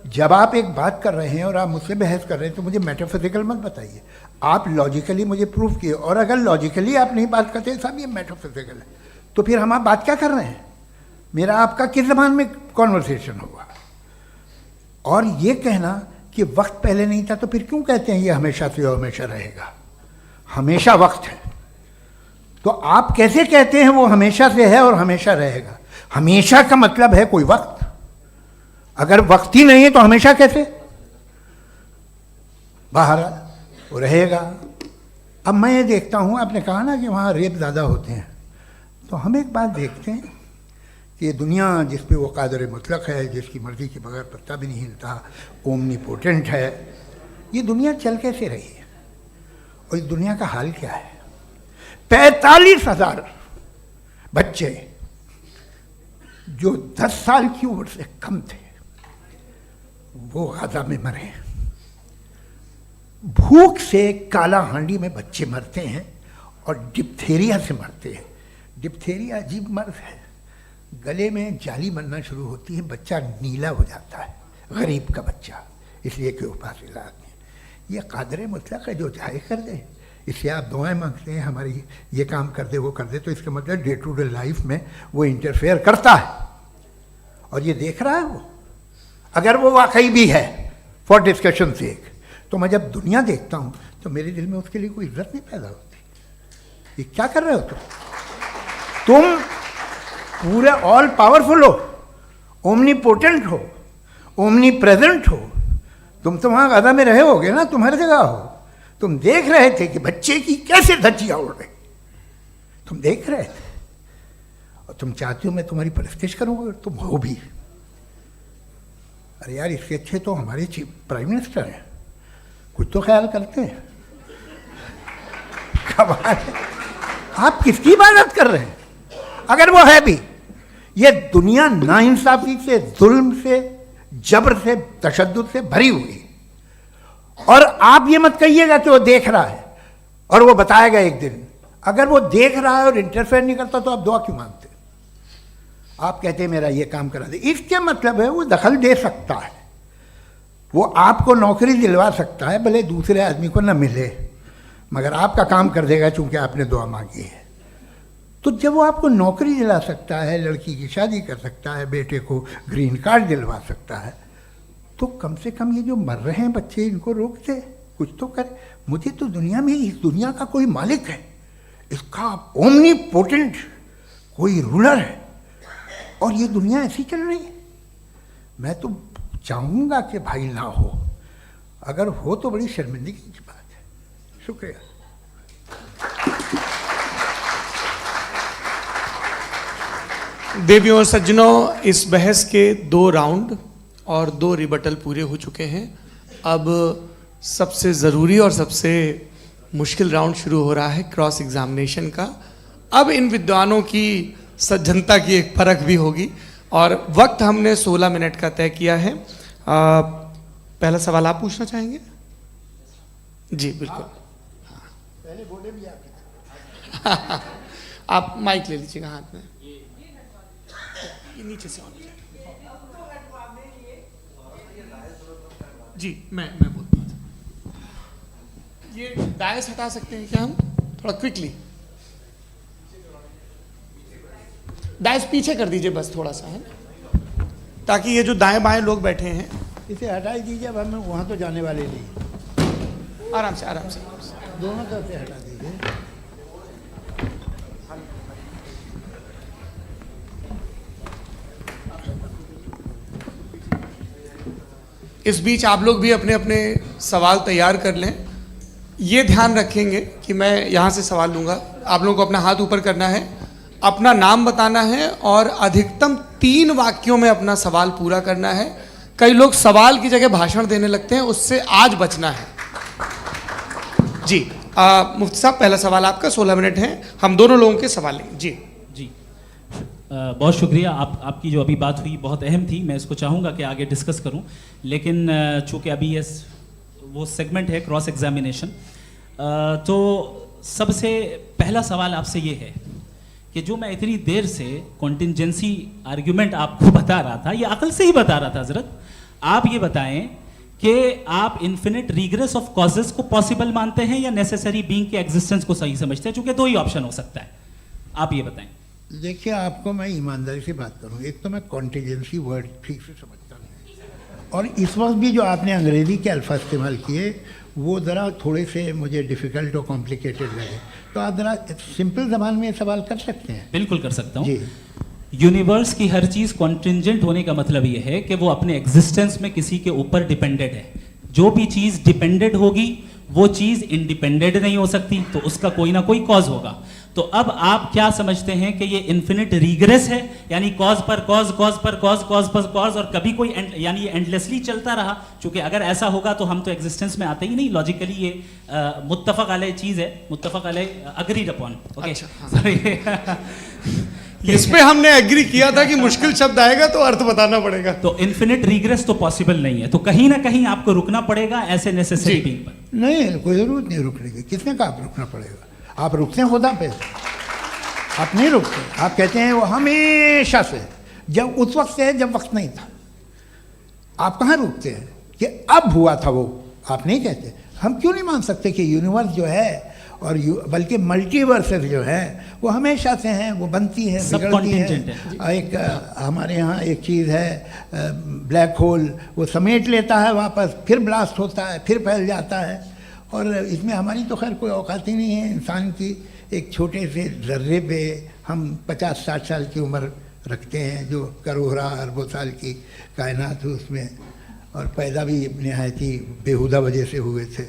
जब आप एक बात कर रहे हैं और आप मुझसे बहस कर रहे हैं तो मुझे मेटाफिजिकल मत बताइए, आप लॉजिकली मुझे प्रूफ किए। और अगर लॉजिकली आप नहीं बात करते साहब ये मेटाफिजिकल है, तो फिर हम आप बात क्या कर रहे हैं? मेरा आपका किस ज़बान में कॉन्वर्सेशन होगा? और ये कहना कि वक्त पहले नहीं था, तो फिर क्यों कहते हैं ये हमेशा से और हमेशा रहेगा? हमेशा वक्त है, तो आप कैसे कहते हैं वो हमेशा से है और हमेशा रहेगा? हमेशा का मतलब है कोई वक्त, अगर वक्त ही नहीं है तो हमेशा कैसे? बाहर वो रहेगा। अब मैं ये देखता हूँ, आपने कहा ना कि वहाँ रेप ज़्यादा होते हैं, तो हम एक बात देखते हैं कि ये दुनिया जिस पे वो कादर मुतलक है, जिसकी मर्ज़ी के बगैर पत्ता भी नहीं हिलता, ओमनीपोटेंट है, ये दुनिया चल कैसे रही है? और इस दुनिया का हाल क्या है? 45,000 बच्चे जो 10 साल की उम्र से कम थे वो गाजा में मरे। भूख से काला हांडी में बच्चे मरते हैं और डिप्थेरिया से मरते हैं। डिप्थेरिया अजीब मर्ज है, गले में जाली बनना शुरू होती है, बच्चा नीला हो जाता है, गरीब का बच्चा, इसलिए कि उपास इलाज में। ये कादर मुतलक है जो चाहे कर दे, इससे आप दुआएं मांगते हैं हमारी ये काम कर दे वो कर दे, तो इसका मतलब डे टू डे लाइफ में वो इंटरफेयर करता है और ये देख रहा है वो। अगर वो वाकई भी है फॉर डिस्कशन से एक, तो मैं जब दुनिया देखता हूँ तो मेरे दिल में उसके लिए कोई इज्जत नहीं पैदा होती। ये क्या कर रहे हो तुम पूरे ऑल पावरफुल हो, ओमनीपोटेंट हो, ओमनी प्रेजेंट हो। तुम तो वहाँ गाजा में रहे होगे ना, तुम हर जगह हो। तुम देख रहे थे कि बच्चे की कैसे धज्जियाँ उड़ रही, तुम देख रहे थे और तुम चाहते हो मैं तुम्हारी परस्तिश करूँगा, तुम हो भी। अरे यार, इसके अच्छे तो हमारे चीफ प्राइम मिनिस्टर हैं, कुछ तो ख्याल करते हैं। कमाल है, आप किसकी इबादत कर रहे हैं? अगर वो है भी, ये दुनिया नाइंसाफी से, जुल्म से, जबर से, तशद्दुद से भरी हुई है। और आप ये मत कहिएगा कि वो देख रहा है और वो बताएगा एक दिन। अगर वो देख रहा है और इंटरफेयर नहीं करता तो आप दुआ क्यों मांगते? आप कहते हैं मेरा ये काम करा दे, इसके मतलब है वो दखल दे सकता है, वो आपको नौकरी दिलवा सकता है, भले दूसरे आदमी को न मिले, मगर आपका काम कर देगा चूंकि आपने दुआ मांगी है। तो जब वो आपको नौकरी दिला सकता है, लड़की की शादी कर सकता है, बेटे को ग्रीन कार्ड दिलवा सकता है, तो कम से कम ये जो मर रहे हैं बच्चे, इनको रोक दे, कुछ तो करे। मुझे तो दुनिया में, इस दुनिया का कोई मालिक है, इसका ओमनीपोटेंट कोई रूलर है, और ये दुनिया ऐसी चल रही है। मैं तो चाहूँगा कि भाई ना हो, अगर हो तो बड़ी शर्मिंदगी की बात है। शुक्रिया। देवियों और सज्जनों, इस बहस के 2 राउंड और 2 रिबटल पूरे हो चुके हैं। अब सबसे ज़रूरी और सबसे मुश्किल राउंड शुरू हो रहा है, क्रॉस एग्जामिनेशन का। अब इन विद्वानों की सज्जनता की एक परख भी होगी और वक्त हमने 16 मिनट का तय किया है। पहला सवाल आप पूछना चाहेंगे? जी बिल्कुल। पहले बोले भी आप आप माइक ले लीजिएगा हाथ में, ये नीचे से ऑन जी। मैं बोलता हूँ, ये डायस हटा सकते हैं क्या हम थोड़ा क्विकली? डायस पीछे कर दीजिए बस थोड़ा सा, है, ताकि ये जो दाएं बाएं लोग बैठे हैं, इसे हटा ही दीजिए। अब हम वहाँ तो जाने वाले नहीं, आराम से आराम से दोनों तरफ से हटा दीजिए। इस बीच आप लोग भी अपने अपने सवाल तैयार कर लें। ये ध्यान रखेंगे कि मैं यहाँ से सवाल लूँगा, आप लोगों को अपना हाथ ऊपर करना है, अपना नाम बताना है और अधिकतम 3 वाक्यों में अपना सवाल पूरा करना है। कई लोग सवाल की जगह भाषण देने लगते हैं, उससे आज बचना है। जी मुफ्ती साहब, पहला सवाल आपका, 16 मिनट हैं, हम दोनों लोगों के सवाल लेंगे। जी जी, बहुत शुक्रिया। आपकी जो अभी बात हुई बहुत अहम थी, मैं इसको चाहूँगा कि आगे डिस्कस करूँ, लेकिन चूँकि अभी वो सेगमेंट है क्रॉस एग्जामिनेशन, तो सबसे पहला सवाल आपसे ये है कि जो मैं इतनी देर से कॉन्टिंजेंसी आर्ग्यूमेंट आपको बता रहा था, ये अकल से ही बता रहा था हजरत, आप ये बताएं कि आप इन्फिनिट रिग्रेस ऑफ कॉजेस को पॉसिबल मानते हैं या नेसेसरी बीइंग के एग्जिस्टेंस को सही समझते हैं? चूंकि 2 ही ऑप्शन हो सकता है, आप ये बताएं। देखिए, आपको मैं ईमानदारी से बात करूं, एक तो मैं कॉन्टिजेंसी वर्ड ठीक से समझता नहीं, और इस वक्त भी जो आपने अंग्रेज़ी के अल्फाज इस्तेमाल किए वो ज़रा थोड़े से मुझे डिफ़िकल्ट और कॉम्प्लिकेटेड लगे, तो आप ज़रा सिंपल ज़बान में सवाल कर सकते हैं? बिल्कुल कर सकता हूँ जी। यूनिवर्स की हर चीज़ कॉन्टिंजेंट होने का मतलब ये है कि वो अपने एग्जिस्टेंस में किसी के ऊपर डिपेंडेड है। जो भी चीज़ डिपेंडेड होगी वो चीज़ इंडिपेंडेंट नहीं हो सकती, तो उसका कोई ना कोई कॉज होगा। तो अब आप क्या समझते हैं कि ये इन्फिनिट रिग्रेस है, यानी कॉज पर कॉज, कॉज पर कॉज, कॉज पर कॉज, और कभी कोई यानी ये एंडलेसली चलता रहा? क्योंकि अगर ऐसा होगा तो हम तो एग्जिस्टेंस में आते ही नहीं। लॉजिकली ये मुत्तफक अलैह चीज़ है, मुत्तफक अलैह, अग्रीड अपॉन। ओके, इस पे हमने एग्री किया था कि मुश्किल शब्द आएगा तो अर्थ बताना पड़ेगा। तो इन्फिनिट रिग्रेस तो पॉसिबल नहीं है, तो कहीं ना कहीं आपको रुकना पड़ेगा ऐसे नेसेसरी बीइंग पर। नहीं, कोई ज़रूरत नहीं रुकने की। किसने कहा आप रुकना पड़ेगा? आप रुकते हैं खुदा पे, आप नहीं रुकते। आप कहते हैं वो हमेशा से, जब उस वक्त से है जब वक्त नहीं था। आप कहाँ रुकते हैं कि अब हुआ था वो? आप नहीं कहते। हम क्यों नहीं मान सकते कि यूनिवर्स जो है और बल्कि मल्टीवर्सेस जो है वो हमेशा से हैं, वो बनती है, बिगड़ती है। एक हमारे यहाँ एक चीज़ है ब्लैक होल, वो समेट लेता है वापस, फिर ब्लास्ट होता है, फिर फैल जाता है। और इसमें हमारी तो खैर कोई औकात ही नहीं है इंसान की। एक छोटे से ज़र्रे पे हम 50-60 साल की उम्र रखते हैं, जो करोड़ों अरबों साल की कायनात है उसमें, और पैदा भी नहायत ही बेहुदा वजह से हुए थे।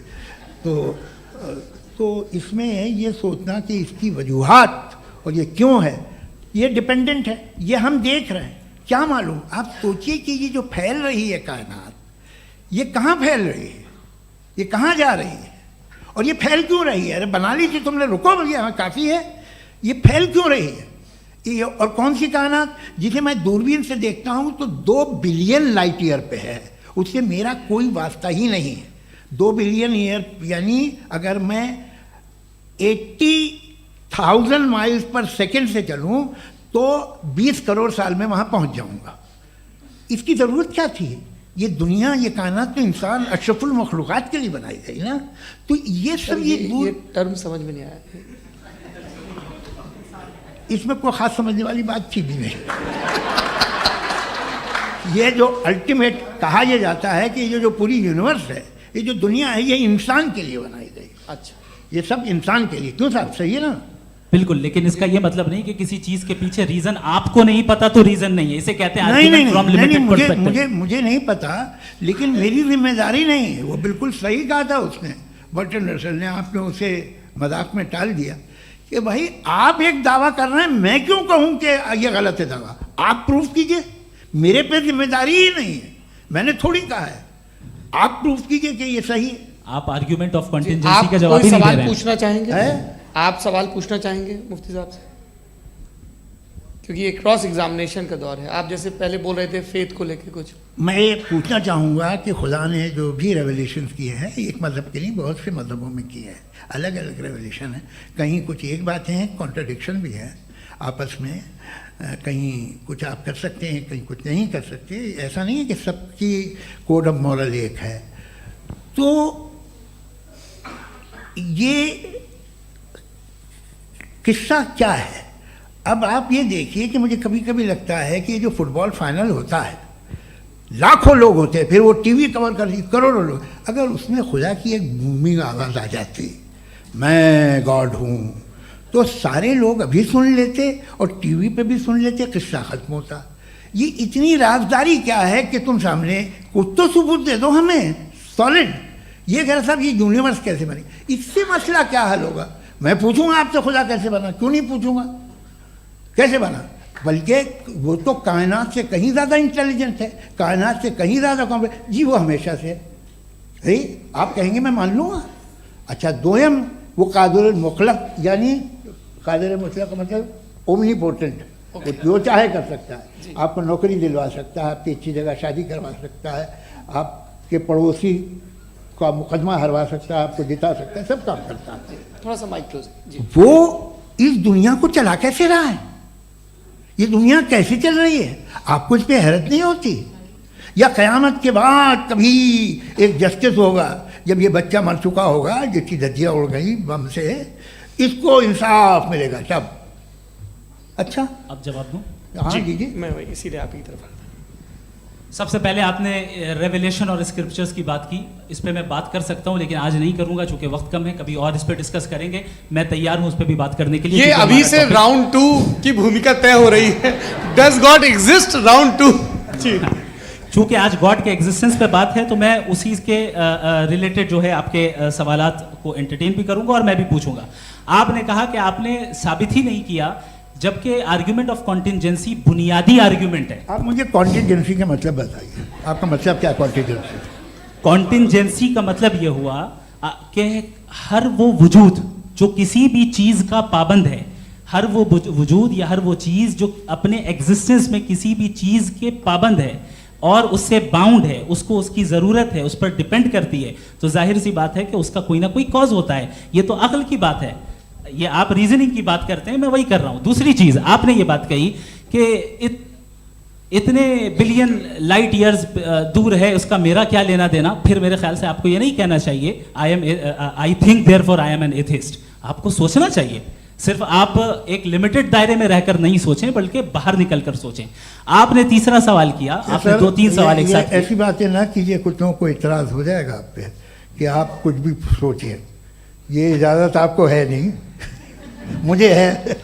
तो इसमें ये सोचना कि इसकी वजूहात और ये क्यों है, ये डिपेंडेंट है, ये हम देख रहे हैं। क्या मालूम, आप सोचिए कि ये जो फैल रही है कायनात, ये कहाँ फैल रही है, ये कहाँ जा रही है, और ये फैल क्यों रही है? अरे बना ली थी तुमने, रुको भैया, काफ़ी है। ये फैल क्यों रही है? ये और कौन सी कायनात जिसे मैं दूरबीन से देखता हूँ तो 2 बिलियन लाइट ईयर पे है, उससे मेरा कोई वास्ता ही नहीं है। 2 बिलियन ईयर यानी अगर मैं 80,000 माइल्स पर सेकेंड से चलूँ तो 20 करोड़ साल में वहाँ पहुँच जाऊँगा। इसकी ज़रूरत क्या थी? ये दुनिया, ये कायनात तो इंसान अशरफुल मखलूक़ात के लिए बनाई गई ना। तो ये सब ये टर्म समझ में नहीं आया, इसमें कोई ख़ास समझने वाली बात थी भी नहीं। ये जो अल्टीमेट कहा यह जाता है कि ये जो पूरी यूनिवर्स है, ये जो दुनिया है, ये इंसान के लिए बनाई गई। अच्छा, ये सब इंसान के लिए। क्यों साहब, सही है ना? बिल्कुल, लेकिन इसका ये मतलब नहीं कि किसी चीज के पीछे रीजन आपको नहीं पता तो रीजन नहीं है, इसे कहते हैं नहीं, मुझे नहीं पता, लेकिन मेरी जिम्मेदारी नहीं है। वो बिल्कुल सही कहा था उसने, बर्टन रसल ने, आपने उसे मजाक में टाल दिया कि भाई आप एक दावा कर रहे हैं, मैं क्यों कहूं कि ये गलत है दावा? आप प्रूफ कीजिए, मेरे पे जिम्मेदारी ही नहीं है, मैंने थोड़ी कहा है। आप प्रूफ कीजिए कि ये सही है। आप आर्ग्यूमेंट ऑफ कंटिंजेंसी का जवाब ही नहीं दे रहे सवाल हैं। पूछना चाहेंगे? है? आप सवाल पूछना चाहेंगे मुफ्ती साहब से? क्योंकि ये क्रॉस एग्जामिनेशन का दौर है। आप जैसे पहले बोल रहे थे फेथ को लेके कुछ, मैं ये पूछना चाहूँगा कि खुदा ने जो भी रेवलेशन किए हैं, एक मज़हब के लिए बहुत से मज़हबों में किए हैं, अलग अलग रेवलेशन है। कहीं कुछ एक बातें हैं, कॉन्ट्रडिक्शन भी है आपस में, कहीं कुछ आप कर सकते हैं, कहीं कुछ नहीं कर सकते। ऐसा नहीं है कि सबकी कोड ऑफ मॉरल एक है। तो ये किस्सा क्या है? अब आप ये देखिए कि मुझे कभी कभी लगता है कि ये जो फुटबॉल फाइनल होता है, लाखों लोग होते हैं, फिर वो टीवी कवर कर करोड़ों लोग, अगर उसमें खुदा की एक बूमिंग आवाज़ आ जाती, मैं गॉड हूँ, तो सारे लोग अभी सुन लेते और टीवी पे भी सुन लेते, किस्सा ख़त्म होता। ये इतनी राजदारी क्या है कि तुम सामने कुछ तो सबूत दे दो हमें सॉलिड। ये कह रहा साहब ये यूनिवर्स कैसे बनी, इससे मसला क्या हल होगा? मैं पूछूंगा आपसे खुदा कैसे बना? क्यों नहीं पूछूंगा कैसे बना? बल्कि वो तो कायनात से कहीं ज़्यादा इंटेलिजेंट है, कायनात से कहीं ज़्यादा कॉम्प्लेक्स। जी वो हमेशा से है, आप कहेंगे मैं मान लूँगा। अच्छा, दोयम वो कादिर मुतलक, यानी कादिर मुतलक का मतलब ओमनीपोटेंट, वो जो चाहे कर सकता है। आपको नौकरी दिलवा सकता है, आपकी अच्छी जगह शादी करवा सकता है, आपके पड़ोसी का मुकदमा हरवा सकता है, आपको जिता सकता है, सब काम करता है। थोड़ा सा माइक क्लोज जी। वो इस दुनिया को चला कैसे रहा है? ये दुनिया कैसे चल रही है? आपको इस पर हैरत नहीं होती? या क़यामत के बाद कभी एक जस्टिस होगा, जब ये बच्चा मर चुका होगा, जिसकी धज्जियाँ उड़ गई बम से, इसको इंसाफ मिलेगा तब? अच्छा, अब जवाब दूं? हाँ दीजिए। मैं वही इसीलिए आप की तरफ। सबसे पहले आपने रेवलेशन और स्क्रिप्चर्स की बात की, इस पे मैं बात कर सकता हूं, लेकिन आज नहीं करूंगा चूंकि वक्त कम है। कभी और इस पे डिस्कस करेंगे, मैं तैयार हूं उस पे भी बात करने के लिए। ये अभी से राउंड 2 की भूमिका तय हो रही है। Does God exist round 2? जी, चूंकि आज गॉड के एग्जिस्टेंस पे बात है तो मैं उसी के रिलेटेड जो है आपके सवालात को एंटरटेन भी करूंगा और मैं भी पूछूंगा। आपने कहा कि आपने साबित ही नहीं किया, जबकि आर्ग्यूमेंट ऑफ कॉन्टिंजेंसी बुनियादी आर्ग्यूमेंट है। आप मुझे कॉन्टिंजेंसी का मतलब बताइए, आपका मतलब क्या? कॉन्टिंजेंसी कॉन्टिंजेंसी का मतलब यह हुआ कि हर वो वजूद जो किसी भी चीज का पाबंद है, हर वो वजूद या हर वो चीज जो अपने एग्जिस्टेंस में किसी भी चीज के पाबंद है और उससे बाउंड है, उसको उसकी ज़रूरत है, उस पर डिपेंड करती है, तो जाहिर सी बात है कि उसका कोई ना कोई कॉज होता है। ये तो अक्ल की बात है। ये आप रीजनिंग की बात करते हैं, मैं वही कर रहा हूं। दूसरी चीज आपने ये बात कही कि इतने बिलियन लाइट ईयर्स दूर है, उसका मेरा क्या लेना देना। फिर मेरे ख्याल से आपको ये नहीं कहना चाहिए I think therefore I am an atheist. आपको सोचना चाहिए, सिर्फ आप एक लिमिटेड दायरे में रहकर नहीं सोचें, बल्कि बाहर निकलकर सोचें। आपने तीसरा सवाल किया, आपने 2-3 सवाल एक साथ। ऐसी बातें ना कीजिए, कुछ लोगों को इतराज हो जाएगा आप पे कि आप कुछ भी सोचिए। ये इजाज़त आपको है नहीं, मुझे है।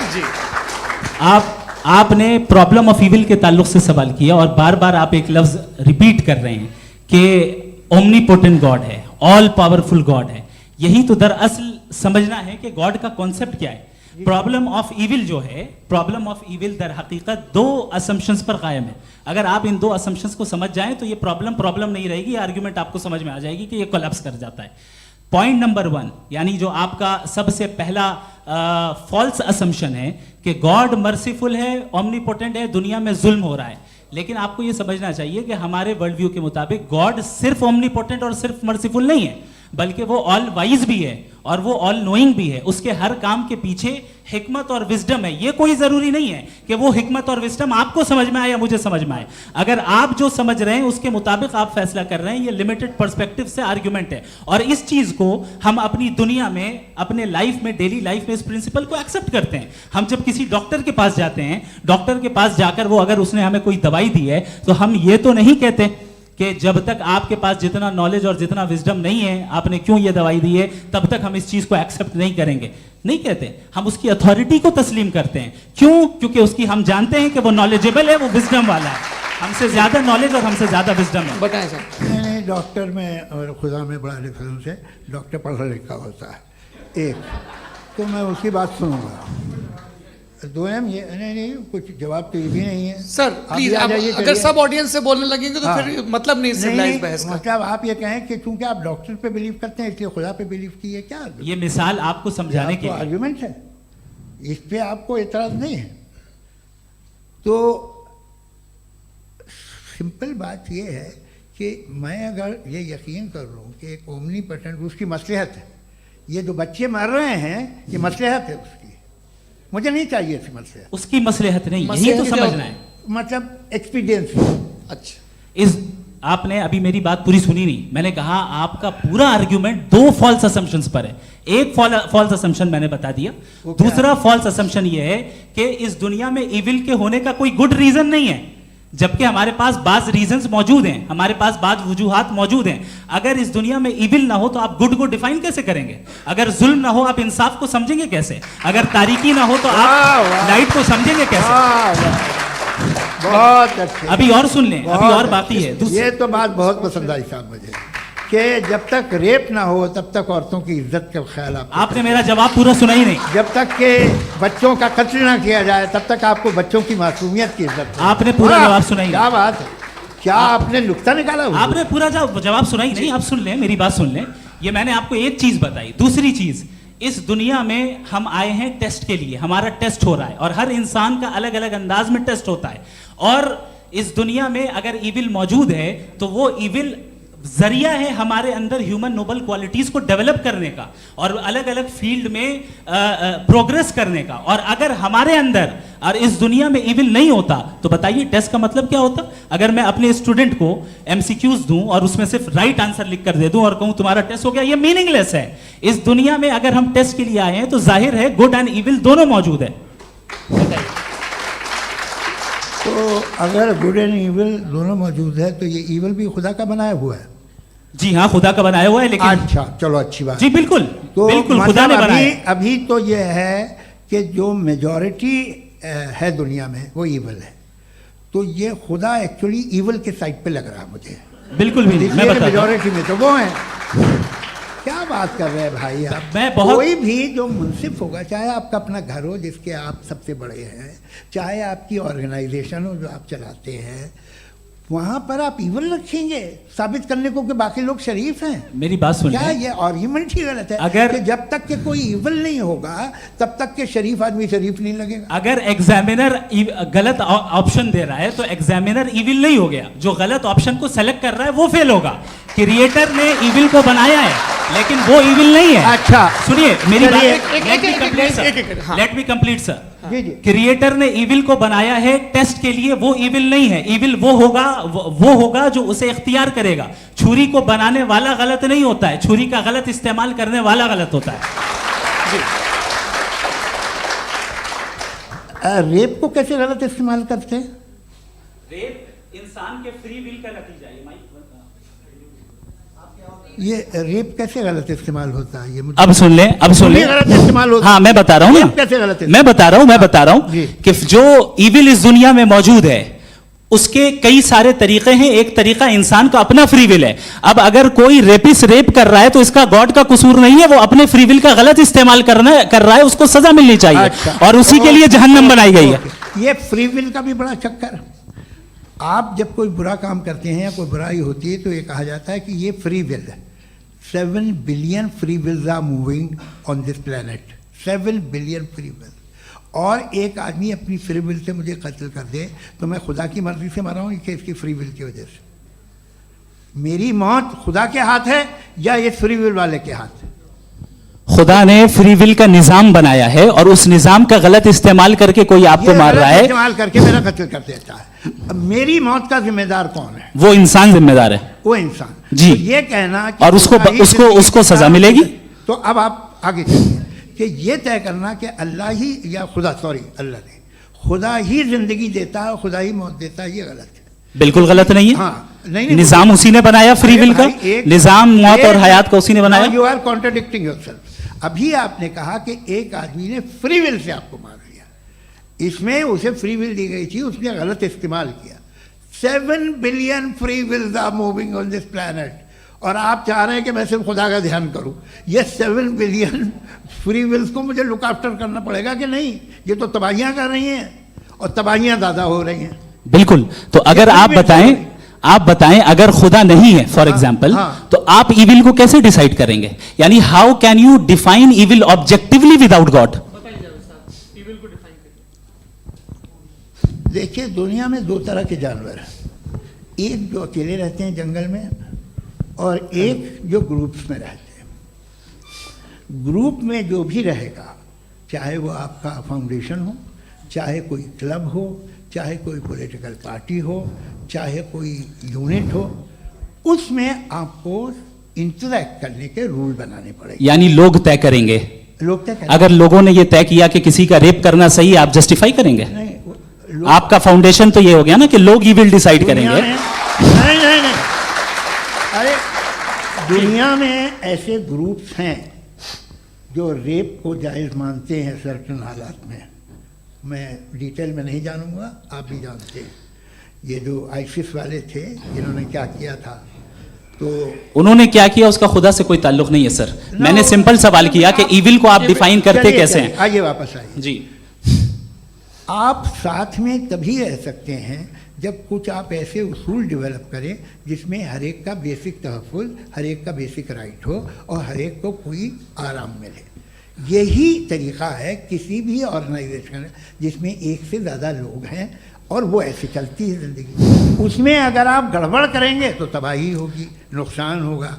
जी, आपने प्रॉब्लम ऑफ इविल के ताल्लुक से सवाल किया और बार बार आप एक लफ्ज रिपीट कर रहे हैं कि ओमनीपोटेंट गॉड है। ऑल पावरफुल गॉड है। यही तो दरअसल समझना है कि गॉड का कॉन्सेप्ट क्या है। प्रॉब्लम ऑफ इविल जो है, प्रॉब्लम ऑफ इविल दर हकीकत दो असम्पशंस पर कायम है। अगर आप इन दो असम्पशंस को समझ जाएं तो ये प्रॉब्लम नहीं रहेगी, आर्ग्यूमेंट आपको समझ में आ जाएगी कि ये कोलैप्स कर जाता है। पॉइंट नंबर 1, यानी जो आपका सबसे पहला फॉल्स असम्पशन है कि गॉड मर्सीफुल है, ओमनीपोटेंट है, दुनिया में जुल्म हो रहा है। लेकिन आपको ये समझना चाहिए कि हमारे वर्ल्ड व्यू के मुताबिक गॉड सिर्फ ओमनीपोटेंट और सिर्फ मर्सीफुल नहीं है, बल्कि वो ऑल वाइज भी है और वो ऑल नोइंग भी है। उसके हर काम के पीछे हिकमत और विजडम है। ये कोई जरूरी नहीं है कि वो हिकमत और विजडम आपको समझ में आए या मुझे समझ में आए। अगर आप जो समझ रहे हैं उसके मुताबिक आप फैसला कर रहे हैं, ये लिमिटेड पर्सपेक्टिव से आर्ग्यूमेंट है। और इस चीज को हम अपनी दुनिया में, अपने लाइफ में, डेली लाइफ में इस प्रिंसिपल को एक्सेप्ट करते हैं। हम जब किसी डॉक्टर के पास जाते हैं, डॉक्टर के पास जाकर वो अगर उसने हमें कोई दवाई दी है तो हम ये तो नहीं कहते कि जब तक आपके पास जितना नॉलेज और जितना विजडम नहीं है, आपने क्यों ये दवाई दी है, तब तक हम इस चीज को एक्सेप्ट नहीं करेंगे। नहीं कहते, हम उसकी अथॉरिटी को तस्लीम करते हैं। क्यों? क्योंकि उसकी हम जानते हैं कि वो नॉलेजेबल है, वो विजडम वाला है, हमसे ज्यादा नॉलेज और हमसे ज्यादा विजडम है। बताएं सर। नहीं, डॉक्टर में और खुदा में बड़ा डिफरेंस है। डॉक्टर पढ़ा लिखा होता है एक, तो मैं उसकी बात सुनूंगा। दो ये नहीं, कुछ जवाब तो ये भी नहीं है सर। प्लीज, अगर सब ऑडियंस से बोलने लगेंगे तो फिर मतलब नहीं सिविलाइज्ड बहस का। मतलब आप ये कहें कि चूंकि आप डॉक्टर पे बिलीव करते हैं इसलिए खुदा पे बिलीव किए, क्या ये मिसाल आपको समझाने के लिए आर्ग्यूमेंट है, इस पे आपको एतराज नहीं है। तो सिंपल बात ये है कि मैं अगर ये यकीन कर लूँ कि एक ओमनीपोटेंट, उसकी मसलहत है, ये जो बच्चे मर रहे हैं ये मसलहत है उसकी, मुझे नहीं चाहिए थी मसलहत। उसकी मसलहत नहीं, यही तो समझना है, मतलब एक्सपीरियंस। अच्छा, इस आपने अभी मेरी बात पूरी सुनी नहीं। मैंने कहा आपका पूरा आर्ग्यूमेंट दो फॉल्स असम्पशंस पर है। एक फॉल्स असम्पशन मैंने बता दिया, दूसरा फॉल्स असम्पशन ये है कि इस दुनिया में इविल के होने का कोई गुड रीजन नहीं है, जबकि हमारे पास बाज रीजंस मौजूद हैं, हमारे पास बाज वजूहात मौजूद हैं। अगर इस दुनिया में इविल ना हो तो आप गुड को डिफाइन कैसे करेंगे? अगर जुल्म ना हो आप इंसाफ को समझेंगे कैसे? अगर तारीकी ना हो तो आप लाइट को समझेंगे कैसे? बहुत अच्छे। अभी और सुन लें, अभी और बाकी है। ये तो बात बहुत पसंद आई साहब मुझे, कि जब तक रेप ना हो तब तक औरतों की इज्जत का ख्याल आपने मेरा जवाब पूरा सुना ही नहीं। जब तक के बच्चों का कत्ल ना किया जाए तब तक आपको बच्चों की मासूमियत की इज्जत। आपने पूरा जवाब सुना ही नहीं। क्या बात है, क्या आपने नुक्ता निकाला? आपने पूरा जवाब सुना ही नहीं। आप सुन लें, मेरी बात सुन लें। ये मैंने आपको एक चीज बताई। दूसरी चीज, इस दुनिया में हम आए हैं टेस्ट के लिए, हमारा टेस्ट हो रहा है और हर इंसान का अलग अलग अंदाज में टेस्ट होता है। और इस दुनिया में अगर इविल मौजूद है तो वो इविल जरिया है हमारे अंदर ह्यूमन नोबल क्वालिटीज को डेवलप करने का और अलग अलग फील्ड में प्रोग्रेस करने का। और अगर हमारे अंदर और इस दुनिया में इविल नहीं होता तो बताइए टेस्ट का मतलब क्या होता? अगर मैं अपने स्टूडेंट को एमसीक्यूज दूं और उसमें सिर्फ राइट आंसर लिख कर दे दूं और कहूं तुम्हारा टेस्ट हो गया, ये मीनिंगलेस है। इस दुनिया में अगर हम टेस्ट के लिए आए हैं तो जाहिर है गुड एंड इविल दोनों मौजूद है। तो अगर गुड एंड इविल दोनों मौजूद है तो ये इविल भी खुदा का बनाया हुआ है? जी हाँ, खुदा का बनाया हुआ है। लेकिन अच्छा, चलो अच्छी बात। जी बिल्कुल, तो बिल्कुल खुदा ने बनाया। अभी तो ये है कि जो मेजॉरिटी है दुनिया में वो इविल है, तो ये खुदा एक्चुअली इविल के साइड पे लग रहा है मुझे। बिल्कुल भी नहीं, मैं बता मेजॉरिटी में तो वो है। क्या बात कर रहे हैं भाई आप? मैं बहुत कोई भी जो मुंसिफ होगा, चाहे आपका अपना घर हो जिसके आप सबसे बड़े हैं, चाहे आपकी ऑर्गेनाइजेशन हो जो आप चलाते हैं, वहां पर आप इविल रखेंगे साबित करने को कि बाकी लोग शरीफ हैं? मेरी बात सुनिए, क्या ये आर्ग्यूमेंट ही गलत है? अगर कि जब तक के कोई इविल नहीं होगा तब तक के शरीफ आदमी शरीफ नहीं लगेगा। अगर एग्जामिनर गलत ऑप्शन दे रहा है तो एग्जामिनर इविल नहीं हो गया, जो गलत ऑप्शन को सेलेक्ट कर रहा है वो फेल होगा। क्रिएटर ने इविल को बनाया है लेकिन वो इविल नहीं है। अच्छा सुनिए मेरी बात, लेट मी कंप्लीट सर। जी जी। क्रिएटर ने इविल को बनाया है टेस्ट के लिए, वो इविल नहीं है। इविल वो होगा जो उसे इख्तियार करेगा। छुरी को बनाने वाला गलत नहीं होता है, छुरी का गलत इस्तेमाल करने वाला गलत होता है। रेप को कैसे गलत इस्तेमाल करते हैं? रेप इंसान के फ्री विल का नतीजा है। ये रेप कैसे गलत इस्तेमाल होता है? ये मुझे अब सुन लें, अब सुन लें। गलत इस्तेमाल होता है। हाँ मैं बता रहा हूँ ना, कैसे गलत? मैं बता रहा हूँ कि जो इविल इस दुनिया में मौजूद है उसके कई सारे तरीके हैं। एक तरीका इंसान का अपना फ्री विल है। अब अगर कोई रेपिस्ट रेप कर रहा है तो इसका गॉड का कसूर नहीं है, वो अपने फ्री विल का गलत इस्तेमाल कर रहा है, उसको सजा मिलनी चाहिए। अच्छा। और उसी के लिए जहन्नम बनाई गई है। ये फ्री विल का भी बड़ा चक्कर। आप जब कोई बुरा काम करते हैं या कोई बुराई होती है तो ये कहा जाता है कि ये फ्री विल है। 7 billion free wills are moving on this planet. 7 billion free will. और एक आदमी अपनी फ्री विल से मुझे कत्ल कर दे तो मैं खुदा की मर्जी से मरा हूँ कि इसकी फ्री विल की वजह से। मेरी मौत खुदा के हाथ है या ये फ्री विल वाले के हाथ है? खुदा ने फ्री विल का निजाम बनाया है और उस निजाम का गलत इस्तेमाल करके कोई आपको मार रहा है, इस्तेमाल करके मेरा कत्ल कर देता है। अब मेरी मौत का जिम्मेदार कौन है? वो इंसान जिम्मेदार है। वो इंसान। जी। तो ये कहना कि और उसको सजा मिलेगी। तो अब आप आगे चलिए कि ये तय करना कि अल्लाह ही या अल्लाह ने खुदा ही जिंदगी देता है, खुदा ही मौत देता है, ये गलत है। बिल्कुल गलत नहीं है। हाँ, नहीं, निजाम उसी ने बनाया फ्री विल का। निजाम मौत और हयात का उसी ने बनाया। You are contradicting yourself. अभी आपने कहा कि एक आदमी ने फ्री विल से आपको मार दिया, इसमें उसे फ्री विल दी गई थी, उसने गलत इस्तेमाल किया। 7 billion free wills are moving on this planet और आप चाह रहे हैं कि मैं सिर्फ खुदा का ध्यान करूं। ये 7 बिलियन फ्री विल्स को मुझे लुक आफ्टर करना पड़ेगा कि नहीं? ये तो तबाहियां कर रही हैं और तबाहियां ज़्यादा हो रही हैं। बिल्कुल। तो अगर आप बताएं अगर खुदा नहीं है फॉर एग्जाम्पल, तो आप इविल को कैसे डिसाइड करेंगे? यानी how can you define evil objectively without God? देखिए, दुनिया में 2 तरह के जानवर हैं। एक जो अकेले रहते हैं जंगल में और एक जो ग्रुप्स में रहते हैं। ग्रुप में जो भी रहेगा, चाहे वो आपका फाउंडेशन हो, चाहे कोई क्लब हो, चाहे कोई पॉलिटिकल पार्टी हो, चाहे कोई यूनिट हो, उसमें आपको इंटरैक्ट करने के रूल बनाने पड़ेंगे। यानी लोग तय करेंगे। लोग तय करेंगे। अगर लोगों ने ये तय किया कि किसी का रेप करना सही है, आप जस्टिफाई करेंगे? नहीं, आपका फाउंडेशन तो ये हो गया ना कि लोग ही विल डिसाइड करेंगे। नहीं। अरे दुनिया में ऐसे ग्रुप्स हैं जो रेप को जायज़ मानते हैं सर्टन हालात में। मैं डिटेल में नहीं जानूंगा, आप भी जानते हैं। ये जो आईसिस वाले थे जिन्होंने क्या किया था, तो उन्होंने क्या किया उसका खुदा से कोई ताल्लुक नहीं है सर। मैंने सिंपल सवाल किया कि इविल को आप डिफाइन करते कैसे हैं? आइए वापस आइए जी। आप साथ में तभी रह सकते हैं जब कुछ आप ऐसे उसूल डेवलप करें जिसमें हर एक का बेसिक तहफ़्फ़ुज़, हर एक का बेसिक राइट हो और हर एक को कोई आराम मिले। यही तरीक़ा है किसी भी ऑर्गेनाइजेशन जिसमें एक से ज़्यादा लोग हैं और वो ऐसे चलती है ज़िंदगी। उसमें अगर आप गड़बड़ करेंगे तो तबाही होगी, नुकसान होगा,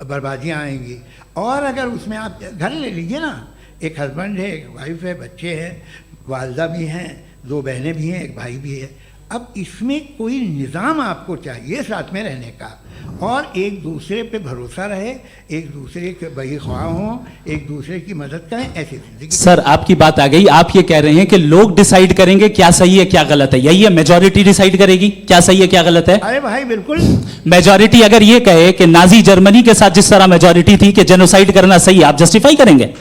बर्बादियाँ आएंगी। और अगर उसमें आप घर ले लीजिए ना, एक हस्बैंड है, एक वाइफ है, बच्चे हैं, वालदा भी हैं, 2 बहनें भी हैं, एक भाई भी है। अब इसमें कोई निज़ाम आपको चाहिए साथ में रहने का और एक दूसरे पे भरोसा रहे, एक दूसरे के बहीख्वाह हों, एक दूसरे की मदद करें, ऐसी जिंदगी। सर आपकी बात आ गई। आप ये कह रहे हैं कि लोग डिसाइड करेंगे क्या सही है क्या गलत है, यही है? मेजॉरिटी डिसाइड करेगी क्या सही है क्या गलत है? अरे भाई बिल्कुल। मेजॉरिटी अगर ये कहे कि नाजी जर्मनी के साथ जिस तरह मेजॉरिटी थी कि जेनोसाइड करना सही है, आप जस्टिफाई करेंगे?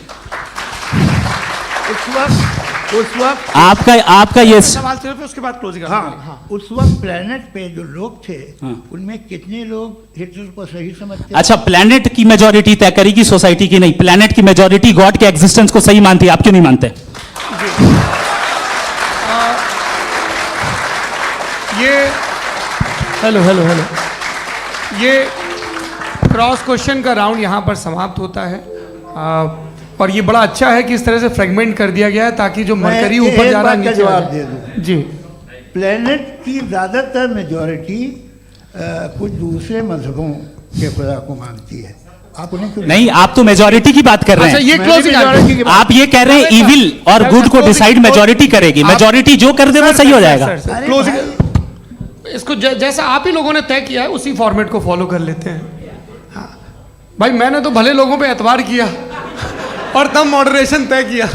उस वक्त आपका ये सवाल सिर्फ उसके बाद क्लोजिंग। हाँ, उस वक्त प्लेनेट पे जो लोग थे उनमें कितने लोग हिटलर को सही समझते? अच्छा, प्लेनेट की मेजॉरिटी तय करेगी, सोसाइटी की नहीं। प्लेनेट की मेजॉरिटी गॉड के एग्जिस्टेंस को सही मानती है, आप क्यों नहीं मानते? हेलो ये क्रॉस क्वेश्चन का राउंड यहाँ पर समाप्त होता है। और ये बड़ा अच्छा है कि इस तरह से फ्रेगमेंट कर दिया गया है ताकि जो मरकरी ऊपर जा रहा है नीचे जवाब दे दूं। जी। प्लेनेट की ज़्यादातर मेजॉरिटी कुछ दूसरे मजहबों के खुदा को मानती है। आप उन्हें क्यों नहीं? आप तो मेजॉरिटी की बात कर रहे हैं। अच्छा, ये क्लोजिंग आप ये कह रहे हैं इविल और गुड को डिसाइड मेजॉरिटी करेगी। मेजॉरिटी जो कर दे वो सही हो जाएगा। क्लोजिंग इसको जैसा आप ही लोगों ने तय किया है उसी फॉर्मेट को फॉलो कर लेते हैं। हाँ भाई, मैंने तो भले लोगों पे एतबार किया और तब मॉडरेशन तय किया।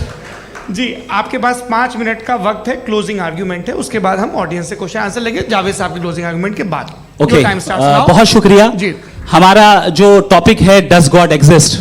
जी, आपके पास 5 मिनट का वक्त है, क्लोजिंग आर्ग्यूमेंट है, उसके बाद हम ऑडियंस से क्वेश्चन आंसर लेंगे जावेद साहब की क्लोजिंग आर्ग्यूमेंट के बाद। ओके, बहुत शुक्रिया जी। हमारा जो टॉपिक है डज गॉड एग्जिस्ट,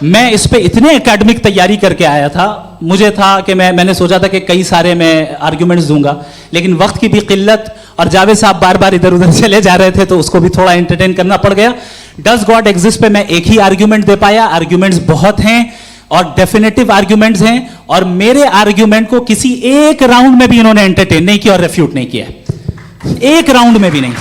मैं इस पे इतने एकेडमिक तैयारी करके आया था, मुझे था कि मैंने सोचा था कि कई सारे मैं आर्ग्यूमेंट्स दूंगा, लेकिन वक्त की भी किल्लत और जावेद साहब बार बार इधर उधर चले जा रहे थे तो उसको भी थोड़ा एंटरटेन करना पड़ गया। डज गॉड एग्जिस्ट पे मैं एक ही आर्ग्यूमेंट दे पाया, आर्ग्यूमेंट्स बहुत हैं और डेफिनेटिव आर्ग्यूमेंट्स हैं, और मेरे आर्ग्यूमेंट को किसी एक राउंड में भी इन्होंने एंटरटेन नहीं किया और रेफ्यूट नहीं किया, एक राउंड में भी नहीं,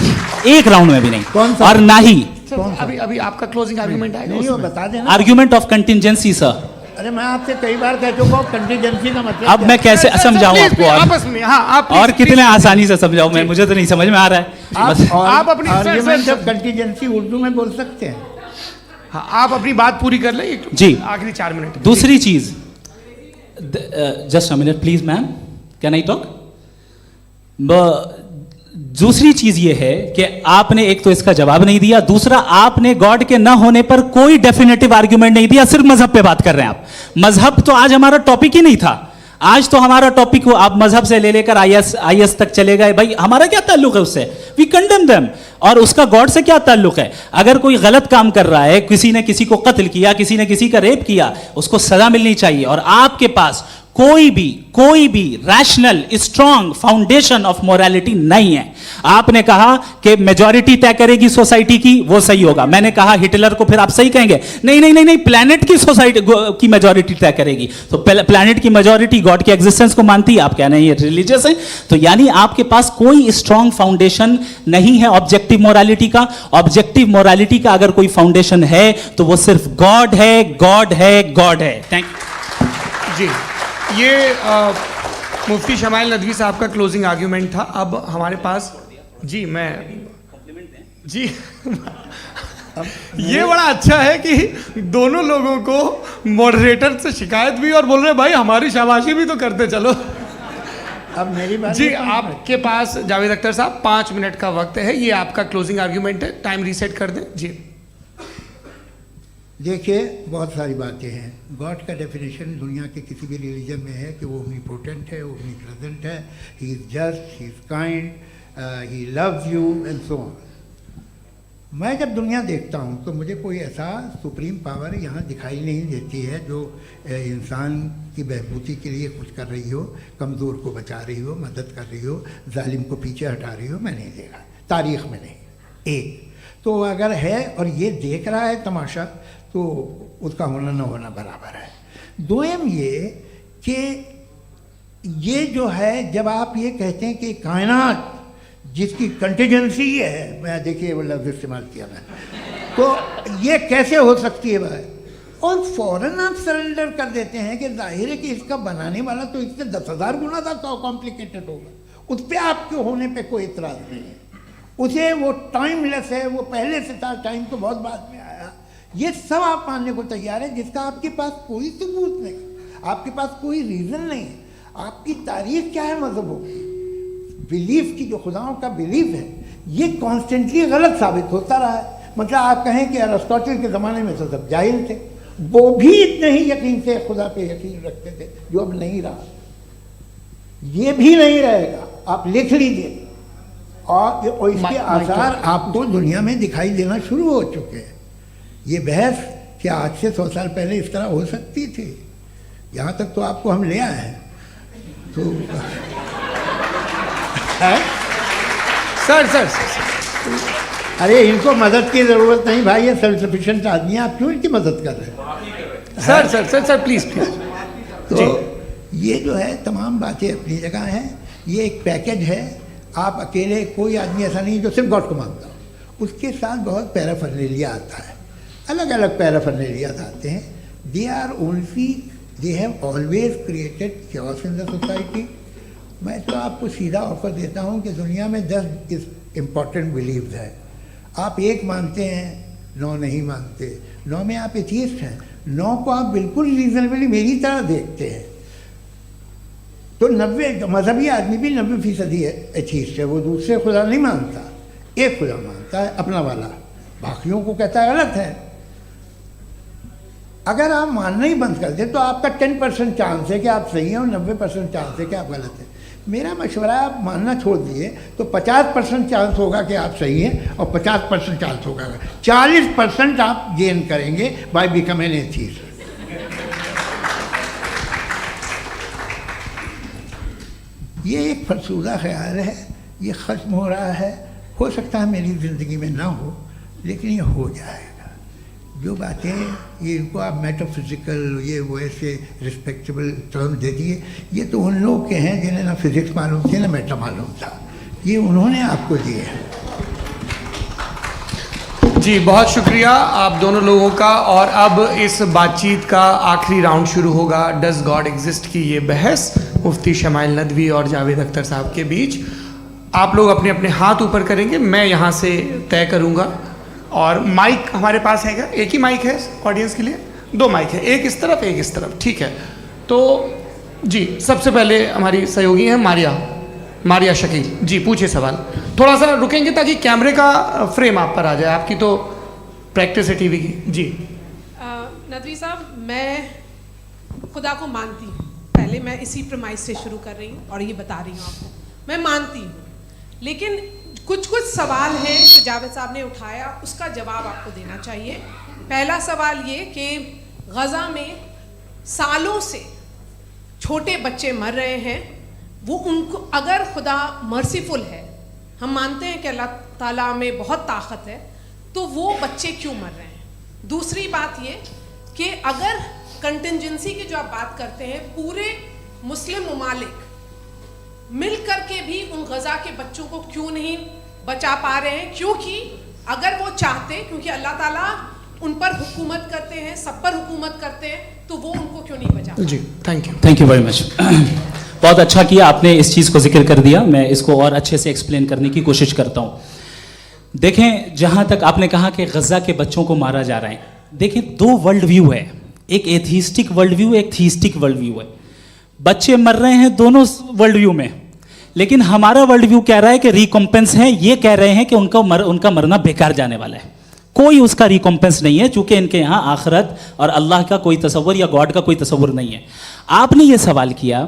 एक राउंड में भी नहीं। कौन सा? और ना ही अभी अभी आपका क्लोजिंग आर्गुमेंट आएगा नहीं, वो उसमें। बता देना। Argument of contingency sir. अरे मैं आपसे कई बार कह चुका हूँ कंटीजेंसी का मतलब अब क्या मैं है? कैसे सर, समझाऊं please, आपको please, और आपस में, हाँ, आप और please, कितने please, आसानी से समझाऊं मैं, मुझे तो नहीं समझ में आ रहा है बस। आप अपनी- sir, argument sir, of contingency Urdu में बोल सकते हैं। हाँ, आप अपनी बात पूरी कर लें जी। आखिरी 4 मिनट। दूसरी चीज, just a minute please ma'am, can I talk? दूसरी चीज ये है कि आपने एक तो इसका जवाब नहीं दिया, दूसरा आपने गॉड के ना होने पर कोई डेफिनेटिव आर्ग्यूमेंट नहीं दिया, सिर्फ मजहब पे बात कर रहे हैं आप। मजहब तो आज हमारा टॉपिक ही नहीं था, आज तो हमारा टॉपिक हो, आप मजहब से ले लेकर आईएस तक चले गए। भाई हमारा क्या ताल्लुक है उससे? We condemn them. और उसका गॉड से क्या ताल्लुक है? अगर कोई गलत काम कर रहा है, किसी ने किसी को कत्ल किया, किसी ने किसी का रेप किया, उसको सजा मिलनी चाहिए। और आपके पास कोई भी rational strong foundation of morality नहीं है। आपने कहा कि मेजॉरिटी तय करेगी सोसाइटी की, वो सही होगा। मैंने कहा हिटलर को फिर आप सही कहेंगे, नहीं नहीं नहीं नहीं, प्लैनेट की सोसाइटी की मेजॉरिटी तय करेगी। तो प्लैनेट की मेजॉरिटी गॉड के एग्जिस्टेंस को मानती है, आप कह रहे हैं ये रिलीजियस है। तो यानी आपके पास कोई स्ट्रॉन्ग फाउंडेशन नहीं है ऑब्जेक्टिव मोरालिटी का। ऑब्जेक्टिव मोरालिटी का अगर कोई फाउंडेशन है तो वो सिर्फ गॉड है, गॉड है, गॉड है। थैंक यू जी, ये मुफ्ती शमाइल नदवी साहब का क्लोजिंग आर्ग्यूमेंट था। अब हमारे पास जी, मैं जी ये बड़ा अच्छा है कि दोनों लोगों को मॉडरेटर से शिकायत भी और बोल रहे हैं भाई हमारी शाबाशी भी तो करते चलो। अब मेरी बात जी, नहीं समझ में। आपके पास जावेद अख्तर साहब 5 मिनट का वक्त है, ये आपका क्लोजिंग आर्ग्यूमेंट है, टाइम रीसेट कर दें जी। देखिए, बहुत सारी बातें हैं। गॉड का डेफिनेशन दुनिया के किसी भी रिलीजन में है कि वो ओमनीपोटेंट है, ओमनीप्रेजेंट है, he is just, he is kind, he loves you and so on. मैं जब दुनिया देखता हूँ तो मुझे कोई ऐसा सुप्रीम पावर यहाँ दिखाई नहीं देती है जो इंसान की बहबूदी के लिए कुछ कर रही हो, कमज़ोर को बचा रही हो, मदद कर रही हो, जालिम को पीछे हटा रही हो। मैं नहीं देखा, तारीख़ में नहीं। एक तो अगर है और ये देख रहा है तमाशा, तो उसका होना न होना बराबर है। दोयम ये कि ये जो है, जब आप ये कहते हैं कि कायनात जिसकी कंटीजेंसी है, मैं देखिए वो लफ्ज़ इस्तेमाल किया मैं, तो ये कैसे हो सकती है भाई? और फ़ौरन आप सरेंडर कर देते हैं कि जाहिर है कि इसका बनाने वाला तो इससे 10,000 गुना ज़्यादा कॉम्प्लिकेटेड होगा। उस पर आपके होने पे कोई इतराज़ नहीं है। उसे वो टाइमलेस है, वो पहले से था, टाइम तो बहुत बाद में आया। ये सब आप मानने को तैयार है जिसका आपके पास कोई सबूत नहीं, आपके पास कोई रीज़न नहीं है। आपकी तारीख क्या है मज़हबों की? बिलीफ की, जो खुदाओं का बिलीफ है, ये कॉन्स्टेंटली गलत साबित होता रहा है। मतलब आप कहें कि अरिस्टोटल के ज़माने में तो सब जाहिल थे, वो भी इतने ही यकीन से खुदा पे यकीन रखते थे, जो अब नहीं रहा। ये भी नहीं रहेगा, आप लिख लीजिए। और इसके आसार आपको दुनिया में दिखाई देना शुरू हो चुके हैं। ये बहस क्या आज से 100 साल पहले इस तरह हो सकती थी? यहाँ तक तो आपको हम ले आए हैं। तो सर अरे इनको मदद की ज़रूरत नहीं भाई, ये सेल्फ सफिशिएंट आदमी है, आप क्यों इनकी मदद कर रहे हैं? Sir please. तो ये जो है तमाम बातें अपनी जगह हैं। ये एक पैकेज है। आप अकेले, कोई आदमी ऐसा नहीं जो सिर्फ गॉड को मानता हो, उसके साथ बहुत पैराफर्नेलिया आता है, अलग अलग पैराफर्नेलियाज आते हैं। They are only, they have always created chaos in the society. मैं तो आपको सीधा ऑफर देता हूँ कि दुनिया में 10 इम्पॉर्टेंट बिलीव्स है। आप एक मानते हैं, 9 नहीं मानते, 9 में आप एथियस्ट हैं, 9 को आप बिल्कुल रीजनेबली मेरी तरह देखते हैं। तो 90 मजहबी आदमी भी 90% एथियस्ट है। वो दूसरे खुदा नहीं मानता, एक खुदा मानता है, अपना वाला, बाकियों को कहता है गलत है। अगर आप मानना ही बंद कर दें तो आपका 10% चांस है कि आप सही हैं और 90% चांस है कि आप गलत हैं। मेरा मशवरा है, आप मानना छोड़ दिए तो 50% चांस होगा कि आप सही हैं और 50% चांस होगा, 40% आप गेन करेंगे बाय बिकमिंग एथियस्ट। ये एक फरसूदा ख्याल है, ये ख़त्म हो रहा है। हो सकता है मेरी ज़िंदगी में ना हो, लेकिन ये हो जाएगा। जो बातें ये इनको आप मेटाफिज़िकल ये वो ऐसे रिस्पेक्टेबल टर्म दे दिए, ये तो उन लोग के हैं जिन्हें ना फिज़िक्स मालूम थी ना मेटा मालूम था, ये उन्होंने आपको दिए हैं। जी बहुत शुक्रिया आप दोनों लोगों का। और अब इस बातचीत का आखिरी राउंड शुरू होगा, डज गॉड एग्जिस्ट की ये बहस मुफ्ती शमाइल नदवी और जावेद अख्तर साहब के बीच। आप लोग अपने अपने हाथ ऊपर करेंगे, मैं यहाँ से तय करूँगा। और माइक हमारे पास है क्या? एक ही माइक है ऑडियंस के लिए? 2 माइक है, एक इस तरफ एक इस तरफ, ठीक है। तो जी सबसे पहले हमारी सहयोगी हैं मारिया शकील जी, पूछिए सवाल। थोड़ा सा रुकेंगे ताकि कैमरे का फ्रेम आप पर आ जाए, आपकी तो प्रैक्टिस है टीवी की। जी नदवी साहब, मैं खुदा को मानती हूँ, पहले मैं इसी प्रमाइस से शुरू कर रही हूँ और ये बता रही हूँ आपको, मैं मानती हूँ। लेकिन कुछ सवाल हैं जो जावेद साहब ने उठाया, उसका जवाब आपको देना चाहिए। पहला सवाल ये कि गज़ा में सालों से छोटे बच्चे मर रहे हैं, वो उनको अगर खुदा मर्सीफुल है, हम मानते हैं कि अल्लाह ताला में बहुत ताकत है, तो वो बच्चे क्यों मर रहे हैं? दूसरी बात ये कि अगर कंटिजेंसी की जो आप बात करते हैं, पूरे मुस्लिम ममालिक मिल करके भी उन गज़ा के बच्चों को क्यों नहीं बचा पा रहे हैं? क्योंकि अगर वो चाहते, क्योंकि अल्लाह ताला उन पर हुकूमत करते हैं, सब पर हुकूमत करते हैं, तो वो उनको क्यों नहीं बचा? जी थैंक यू वेरी मच। बहुत अच्छा किया आपने इस चीज़ को जिक्र कर दिया, मैं इसको और अच्छे से एक्सप्लेन करने की कोशिश करता हूँ। देखें, जहाँ तक आपने कहा कि गज़ा के बच्चों को मारा जा रहा है, देखिए 2 वर्ल्ड व्यू है, एक एथीस्टिक वर्ल्ड व्यू, एक थीस्टिक वर्ल्ड व्यू है। बच्चे मर रहे हैं दोनों वर्ल्ड व्यू में, लेकिन हमारा वर्ल्ड व्यू कह रहा है कि रिकॉम्पेंस है, ये कह रहे हैं कि उनका मरना बेकार जाने वाला है, कोई उसका रिकॉम्पेंस नहीं है, चूंकि इनके यहाँ आखिरत और अल्लाह का कोई तसव्वुर या गॉड का कोई तसव्वुर नहीं है। आपने ये सवाल किया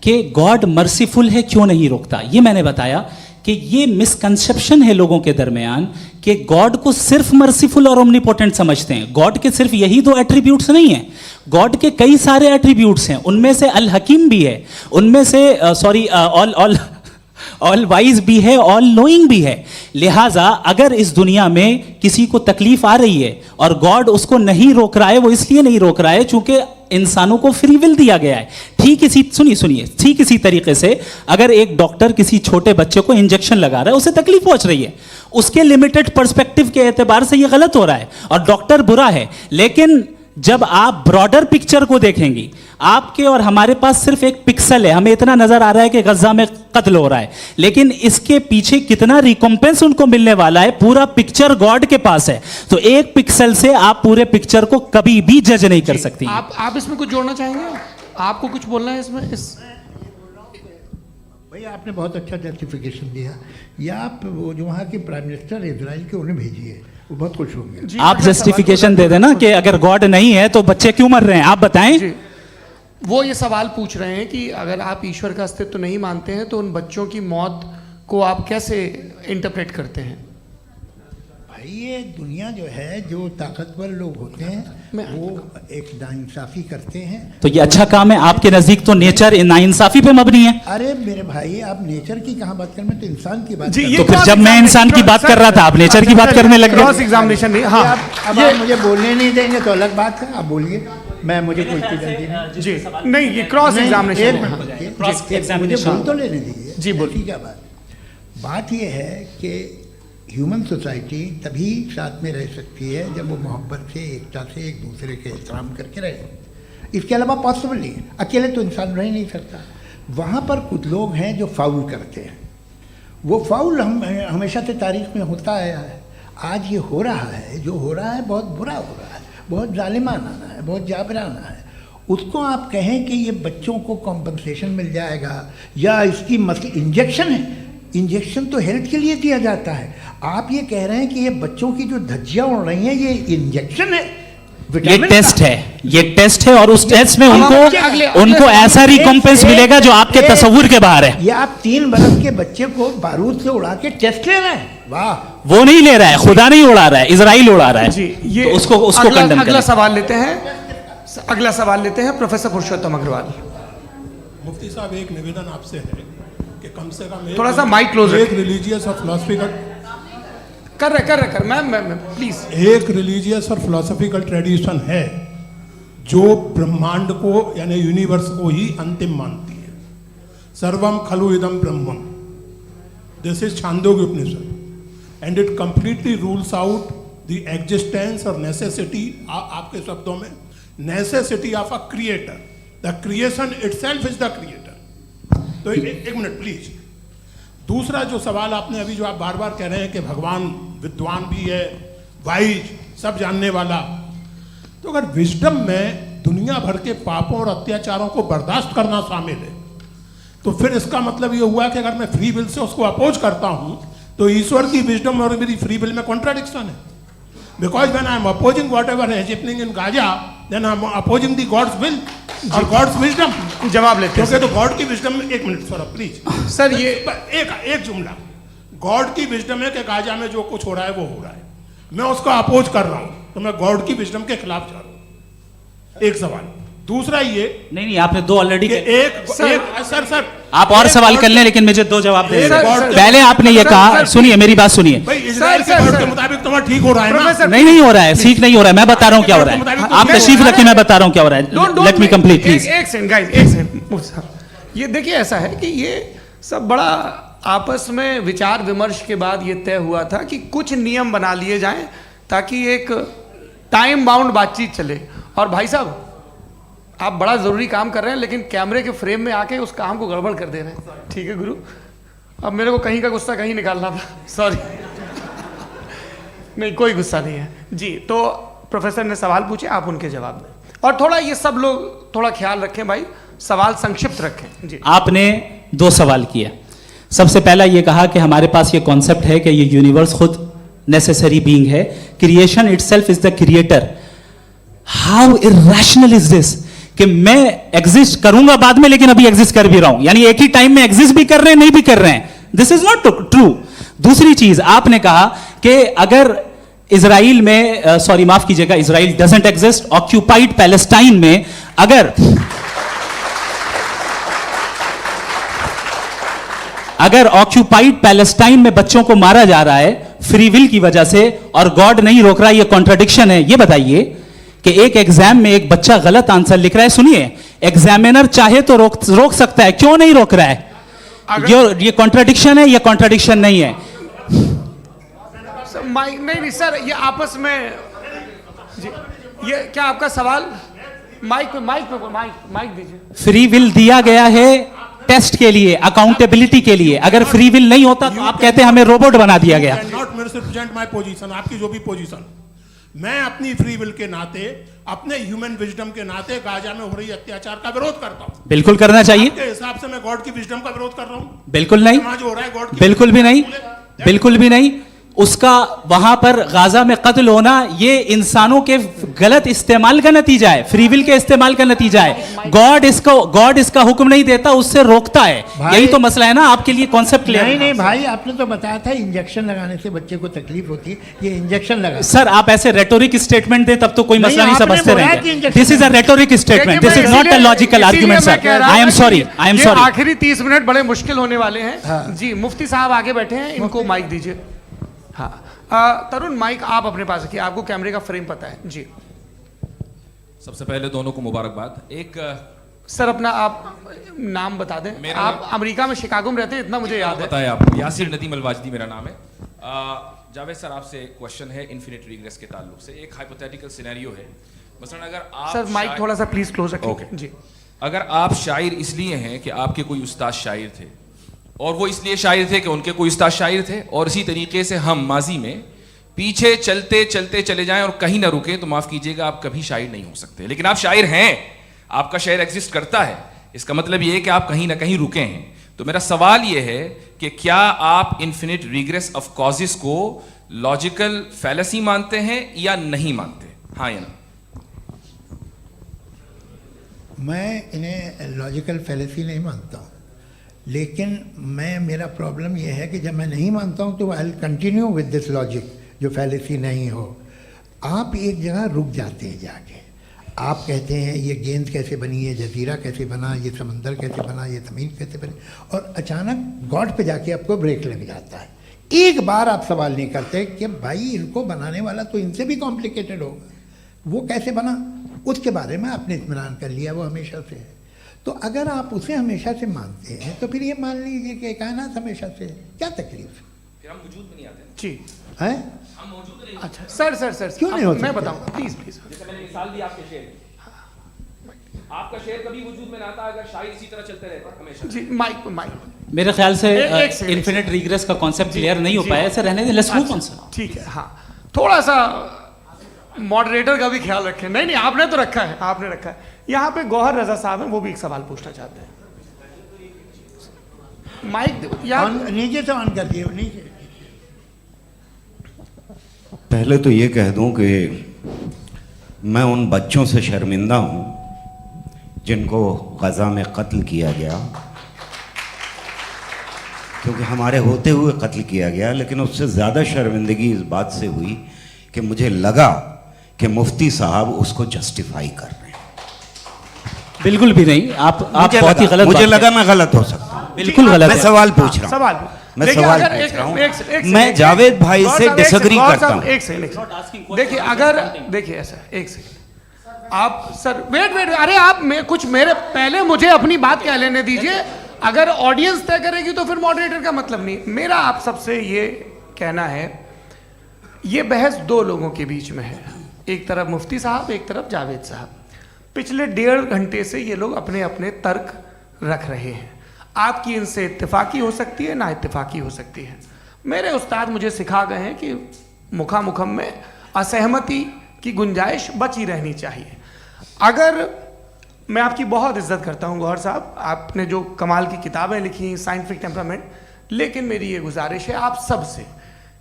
कि गॉड मर्सीफुल है, क्यों नहीं रोकता? ये मैंने बताया कि ये मिसकंसेप्शन है लोगों के दरमियान कि गॉड को सिर्फ मर्सीफुल और ओमनीपोटेंट समझते हैं। गॉड के सिर्फ यही 2 एट्रीब्यूट्स नहीं हैं, गॉड के कई सारे एट्रीब्यूट्स हैं, उनमें से अल हकीम भी है, उनमें से ऑल वाइज भी है, ऑल नोइंग भी है। लिहाजा अगर इस दुनिया में किसी को तकलीफ आ रही है और गॉड उसको नहीं रोक रहा है, वो इसलिए नहीं रोक रहा है चूंकि इंसानों को फ्री विल दिया गया है। ठीक इसी तरीके से अगर एक डॉक्टर किसी छोटे बच्चे को इंजेक्शन लगा रहा है, उसे तकलीफ पहुंच रही है, उसके लिमिटेड पर्सपेक्टिव के एतबार से ये गलत हो रहा है और डॉक्टर बुरा है। लेकिन जब आप ब्रॉडर पिक्चर को देखेंगी, आपके और हमारे पास सिर्फ एक पिक्सल है, हमें इतना नजर आ रहा है कि गजा में कत्ल हो रहा है, लेकिन इसके पीछे कितना रिकॉम्पेंस उनको मिलने वाला है, पूरा पिक्चर गॉड के पास है। तो एक पिक्सल से आप पूरे पिक्चर को कभी भी जज नहीं कर सकती। आप इसमें कुछ जोड़ना चाहेंगे? आपको कुछ बोलना है इसमें? भैया आपने बहुत अच्छा जस्टिफिकेशन दिया। या आप वो जो वहाँ के प्राइम मिनिस्टर इजराइल के उन्हें भेजिए, वो बहुत खुश होंगे। आप जस्टिफिकेशन दे देना कि अगर गॉड नहीं है तो बच्चे क्यों मर रहे हैं, आप बताएं। वो ये सवाल पूछ रहे हैं कि अगर आप ईश्वर का अस्तित्व नहीं मानते हैं तो उन बच्चों की मौत को आप कैसे इंटरप्रेट करते हैं? भाई ये दुनिया जो है, जो ताकतवर लोग होते हैं वो एक नाइंसाफ़ी करते हैं। तो ये अच्छा काम है आपके नजदीक, तो नेचर नाइंसाफ़ी पे मबनी है। अरे मेरे भाई, आप नेचर की कहाँ बात कर, मैं तो इंसान की बात तो फिर जब मैं इंसान की बात कर रहा था आप नेचर की बात करने लग क्रॉस एग्जामिनेशन नहीं। हाँ, अब आप मुझे बोलने नहीं देंगे तो अलग बात है, आप बोलिए, मुझे कोई जल्दी नहीं। जी नहीं, ये क्रॉस एग्जामिनेशन मुझे बोल तो लेने दीजिए। जी बोलिए। क्या बात ये है कि ह्यूमन सोसाइटी तभी साथ में रह सकती है जब वो मोहब्बत से, एकता से, एक दूसरे के एहतराम करके रहे। इसके अलावा पॉसिबल नहीं है, अकेले तो इंसान रह नहीं सकता। वहाँ पर कुछ लोग हैं जो फाउल करते हैं, वो फाउल हमेशा से तारीख में होता आया है। आज ये हो रहा है, जो हो रहा है बहुत बुरा हो रहा है, बहुत जालिमाना है, बहुत जाबराना है। उसको आप कहें कि ये बच्चों को कॉम्पनसेशन मिल जाएगा या इसकी इंजेक्शन है, इंजेक्शन तो हेल्थ के लिए दिया जाता है। आप ये कह रहे हैं कि ये बच्चों की जो धज्जियां उड़ रही हैं ये इंजेक्शन है, ये टेस्ट है, ये टेस्ट है और उस टेस्ट में उनको ऐसा रिकॉम्पेंस मिलेगा जो आपके तसव्वुर के बाहर है। ये आप 3 बरस के बच्चे को बारूद से उड़ा के टेस्ट ले रहे हैं। वाह, वो नहीं ले रहा है, खुदा नहीं उड़ा रहा है, इजराइल उड़ा रहा है। जी, ये तो उसको कंडेम अगला सवाल लेते हैं प्रोफेसर पुरुषोत्तम अग्रवाल। मुफ्ती साहब, एक निवेदन आपसे है कि कम से कम थोड़ा सा mic close एक रखें। रिलीजियस और फिलोसफिकल कर रहे मैम प्लीज। एक रिलीजियस और फिलोसफिकल ट्रेडिशन है जो ब्रह्मांड को यानी यूनिवर्स को ही अंतिम मानती है। सर्वम खलु इदम ब्रह्मम, this is Chandogya Upanishad and it completely rules out the existence और नेसेसिटी, आपके शब्दों में necessity of a creator. The creation itself is the creator. तो एक मिनट प्लीज। दूसरा जो सवाल आपने अभी जो आप बार बार कह रहे हैं कि भगवान विद्वान भी है, वाइज, सब जानने वाला, तो अगर विजडम में दुनिया भर के पापों और अत्याचारों को बर्दाश्त करना शामिल है, तो फिर इसका मतलब ये हुआ कि अगर मैं फ्री विल से उसको अपोज करता हूं तो ईश्वर की विजडम और मेरी फ्री विल में कॉन्ट्राडिक्शन है। Because when I am opposing whatever is happening in Gaza, then I am opposing the God's will और गॉड्स विजडम। जवाब लेते हैं क्योंकि तो गॉड की विजडम में, एक मिनट सर प्लीज सर, ये एक जुमला, गॉड की विजडम है कि गाजा में जो कुछ हो रहा है वो हो रहा है, मैं उसका अपोज कर रहा हूं, तो मैं गॉड की विजडम के खिलाफ जा रहा हूं। एक सवाल। दूसरा ये नहीं आपने दो ऑलरेडी। सर आप और सवाल कर लें, लेकिन मुझे दो जवाब दे सर, दीजिए। सर, पहले आपने ये कहा, सुनिए मेरी बात सुनिए। भाई इजराइल के वर्ड के मुताबिक तुम्हारा ठीक हो रहा है ना? प्रोफेसर, नहीं हो रहा है, ठीक नहीं हो रहा है, मैं बता रहा हूँ क्या हो रहा है। आप तशरीफ रखिए, मैं बता रहा हूँ क्या हो रहा है। Let me complete please. एक सेकंड गाइस, एक सेकंड। ये देखिए ऐसा है कि ये सब बड़ा आपस में विचार विमर्श के बाद ये तय हुआ था कि कुछ नियम बना लिए जाएं ताकि एक टाइम बाउंड बातचीत चले। और भाई साहब, आप बड़ा जरूरी काम कर रहे हैं लेकिन कैमरे के फ्रेम में आके उस काम को गड़बड़ कर दे रहे हैं। ठीक है गुरु, अब मेरे को कहीं का गुस्सा कहीं निकालना था, सॉरी। नहीं, कोई गुस्सा नहीं है जी। तो प्रोफेसर ने सवाल पूछे, आप उनके जवाब दें। और थोड़ा ये सब लोग थोड़ा ख्याल रखें भाई, सवाल संक्षिप्त रखें जी। आपने दो सवाल किया। सबसे पहला ये कहा कि हमारे पास ये कॉन्सेप्ट है कि ये यूनिवर्स खुद नेसेसरी बीइंग है, creation itself is the creator. How irrational is this कि मैं एग्जिस्ट करूंगा बाद में, लेकिन अभी एग्जिस्ट कर भी रहा हूं, यानी एक ही टाइम में एग्जिस्ट भी कर रहे हैं, नहीं भी कर रहे हैं। This is not true. दूसरी चीज आपने कहा कि अगर इजराइल में, सॉरी माफ कीजिएगा, Israel doesn't exist, occupied Palestine में अगर ऑक्यूपाइड पैलेस्टाइन में बच्चों को मारा जा रहा है फ्री विल की वजह से और गॉड नहीं रोक रहा, ये कॉन्ट्रडिक्शन है। ये बताइए कि एक एग्जाम में एक बच्चा गलत आंसर लिख रहा है, सुनिए, एग्जामिनर चाहे तो रोक सकता है, क्यों नहीं रोक रहा है? ये कॉन्ट्रडिक्शन है, ये कॉन्ट्रडिक्शन नहीं है। माइक नहीं सर, ये आपस में जी, ये क्या आपका सवाल? माइक दीजिए। फ्री विल दिया गया है टेस्ट के लिए, अकाउंटेबिलिटी के लिए। अगर फ्री विल नहीं होता तो आप कहते हैं हमें रोबोट बना दिया गया। नॉट मिसरिप्रेजेंट माय पोजीशन, आपकी जो भी पोजीशन, मैं अपनी फ्री विल के नाते, अपने ह्यूमन विजडम के नाते गाजा में हो रही अत्याचार का विरोध करता हूं। बिल्कुल करना चाहिए। के हिसाब से मैं गॉड की विजडम का विरोध कर रहा हूं? बिल्कुल नहीं, जो हो रहा है गॉड, बिल्कुल भी नहीं, बिल्कुल भी नहीं। उसका वहां पर गाजा में कत्ल होना ये इंसानों के गलत इस्तेमाल का नतीजा है, फ्री विल के इस्तेमाल का नतीजा है। गॉड इसका हुक्म नहीं देता, उससे रोकता है। यही तो मसला है ना, आपके लिए कॉन्सेप्ट क्लियर है? नहीं भाई, आपने तो बताया था इंजेक्शन लगाने से बच्चे को तकलीफ होती है, ये इंजेक्शन लगा। सर आप ऐसे रेटोरिक स्टेटमेंट दें तब तो कोई मसला नहीं समझते रहेंगे। This is a rhetoric statement, this is not a logical argument sir. I am sorry, I am sorry. आखिरी 30 मिनट बड़े मुश्किल होने वाले हैं जी। मुफ्ती साहब आगे बैठे हैं, इनको माइक दीजिए। हाँ तरुण, माइक आप अपने पास रखिए, आपको कैमरे का फ्रेम पता है जी। सबसे पहले दोनों को मुबारकबाद। एक सर अपना आप नाम बता दें। आप अमेरिका में शिकागो में रहते हैं, इतना मुझे याद है। बताया आपको, यासिर नदीम अलवाजदी मेरा नाम है। जावेद सर आपसे एक क्वेश्चन है इन्फिनिट रिग्रेस के ताल्लुक से। एक हाइपोथेटिकल सिनेरियो है, मसलन अगर आप सर माइक थोड़ा सा प्लीज क्लोज रखिए। ओके जी। अगर आप शायर इसलिए हैं कि आपके कोई उस्ताद शायर थे, और वो इसलिए शायर थे कि उनके कोई उस्ताद शायर थे, और इसी तरीके से हम माजी में पीछे चलते चलते चले जाएं और कहीं ना रुके, तो माफ कीजिएगा आप कभी शायर नहीं हो सकते। लेकिन आप शायर हैं, आपका शायर एग्जिस्ट करता है, इसका मतलब ये है कि आप कहीं ना कहीं रुके हैं। तो मेरा सवाल ये है कि क्या आप इन्फिनिट रिग्रेस ऑफ कॉजेस को लॉजिकल फैलेसी मानते हैं या नहीं मानते? हाँ या ना? मैं इन्हें लॉजिकल फैलेसी नहीं मानता हूँ, लेकिन मेरा प्रॉब्लम यह है कि जब मैं नहीं मानता हूँ तो I will continue with this logic जो फैलेसी नहीं हो। आप एक जगह रुक जाते हैं जाके, आप कहते हैं ये गेंद कैसे बनी, ये जजीरा कैसे बना, ये समंदर कैसे बना, ये ज़मीन कैसे बनी, और अचानक गॉड पे जाके आपको ब्रेक लग जाता है। एक बार आप सवाल नहीं करते कि भाई इनको बनाने वाला तो इनसे भी कॉम्प्लिकेटेड होगा, वो कैसे बना, उसके बारे में आपने इत्मीनान कर लिया, वो हमेशा से है। तो अगर आप उसे हमेशा से मानते हैं तो फिर ये मान लीजिए कि कायनात हमेशा से है, क्या तकलीफ है? फिर हम वजूद में नहीं आते ना। जी हैं? हम मौजूद नहीं। अच्छा सर क्यों नहीं हो मैं सकते? बताऊं प्लीज प्लीज। जैसे मैंने मिसाल दी आपके शेर की। आपका शेर कभी वजूद में ना आता अगर शायर इसी तरह चलते रहते हमेशा। जी माइक मेरे ख्याल से एक सेकंड। इन्फिनिट रिग्रेस का कॉन्सेप्ट क्लियर नहीं हो जी। पाया, ऐसे रहने दें, लेट्स मूव ऑन सर। ठीक है, हाँ थोड़ा सा मॉडरेटर का भी ख्याल रखें। नहीं नहीं आपने तो रखा है, आपने रखा है। यहाँ पे गौहर रजा साहब हैं, वो भी एक सवाल पूछना चाहते हैं। माइक यार नीचे से ऑन कर दिए, नीचे। पहले तो ये कह दूं कि मैं उन बच्चों से शर्मिंदा हूं जिनको गज़ा में कत्ल किया गया, क्योंकि हमारे होते हुए कत्ल किया गया। लेकिन उससे ज़्यादा शर्मिंदगी इस बात से हुई कि मुझे लगा कि मुफ्ती साहब उसको जस्टिफाई कर रहे हैं। बिल्कुल भी नहीं, आप बहुत ही गलत मुझे बात लगा मैं गलत हो सकता हूं। बिल्कुल गलत मैं है। सवाल पूछ रहा हूं। सवाल मैं देखिए, सवाल अगर पूछ रहा हूं। एक मैं जावेद भाई से डिसएग्री करता हूं। एक सेकंड देखिए, अगर देखिए ऐसा एक सेकंड आप सर वेट अरे आप कुछ मेरे पहले मुझे अपनी बात कह लेने दीजिए। अगर ऑडियंस तय करेगी तो फिर मॉडरेटर का मतलब नहीं। मेरा आप सबसे ये कहना है, ये बहस दो लोगों के बीच में है, एक तरफ मुफ्ती साहब, एक तरफ जावेद साहब। पिछले 1.5 घंटे से ये लोग अपने अपने तर्क रख रहे हैं। आपकी इनसे इत्तेफाकी हो सकती है, ना इत्तेफाकी हो सकती है। मेरे उस्ताद मुझे सिखा गए हैं कि मुखामुखम में असहमति की गुंजाइश बची रहनी चाहिए। अगर मैं आपकी बहुत इज्जत करता हूं गौहर साहब, आपने जो कमाल की किताबें लिखी, साइंटिफिक टेम्परामेंट, लेकिन मेरी ये गुजारिश है आप सबसे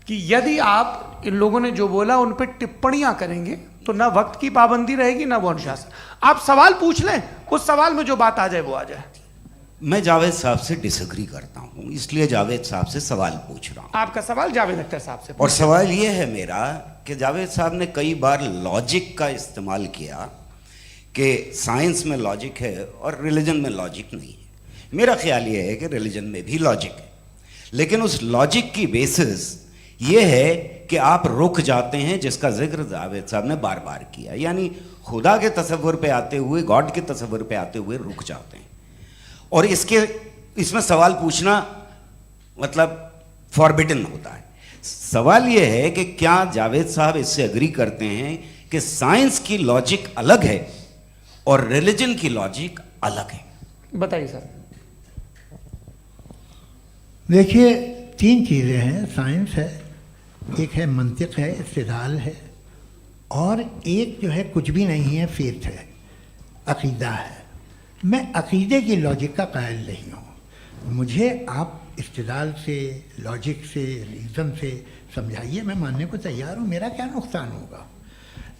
कि यदि आप इन लोगों ने जो बोला उन पर टिप्पणियां करेंगे तो ना वक्त की पाबंदी रहेगी ना वो अनुशासन। आप सवाल पूछ लें, उस सवाल में जो बात आ जाए वो आ जाए। मैं जावेद साहब से डिसएग्री करता हूं, इसलिए जावेद साहब से सवाल पूछ रहा हूं। आपका सवाल जावेद अख्तर साहब से। और सवाल ये है मेरा कि जावेद साहब ने कई बार लॉजिक का इस्तेमाल किया कि साइंस में लॉजिक है और रिलीजन में लॉजिक नहीं है। मेरा ख्याल ये है कि रिलीजन में भी लॉजिक है, लेकिन उस लॉजिक की बेसिस ये है कि आप रुक जाते हैं, जिसका जिक्र जावेद साहब ने बार बार किया, यानी खुदा के तसव्वुर पे आते हुए, गॉड के तसव्वुर पे आते हुए रुक जाते हैं। और इसमें सवाल पूछना मतलब फॉरबिडन होता है। सवाल ये है कि क्या जावेद साहब इससे एग्री करते हैं कि साइंस की लॉजिक अलग है और रिलीजन की लॉजिक अलग है? बताइए सर। देखिए, 3 चीज़ें हैं। साइंस है, एक है मंतिक है, इस्तिदलाल है, और एक जो है कुछ भी नहीं है, फेथ है, अकीदा है। मैं अकीदे की लॉजिक का कायल नहीं हूँ। मुझे आप इस्तिदलाल से, लॉजिक से, रीज़न से समझाइए, मैं मानने को तैयार हूँ, मेरा क्या नुकसान होगा।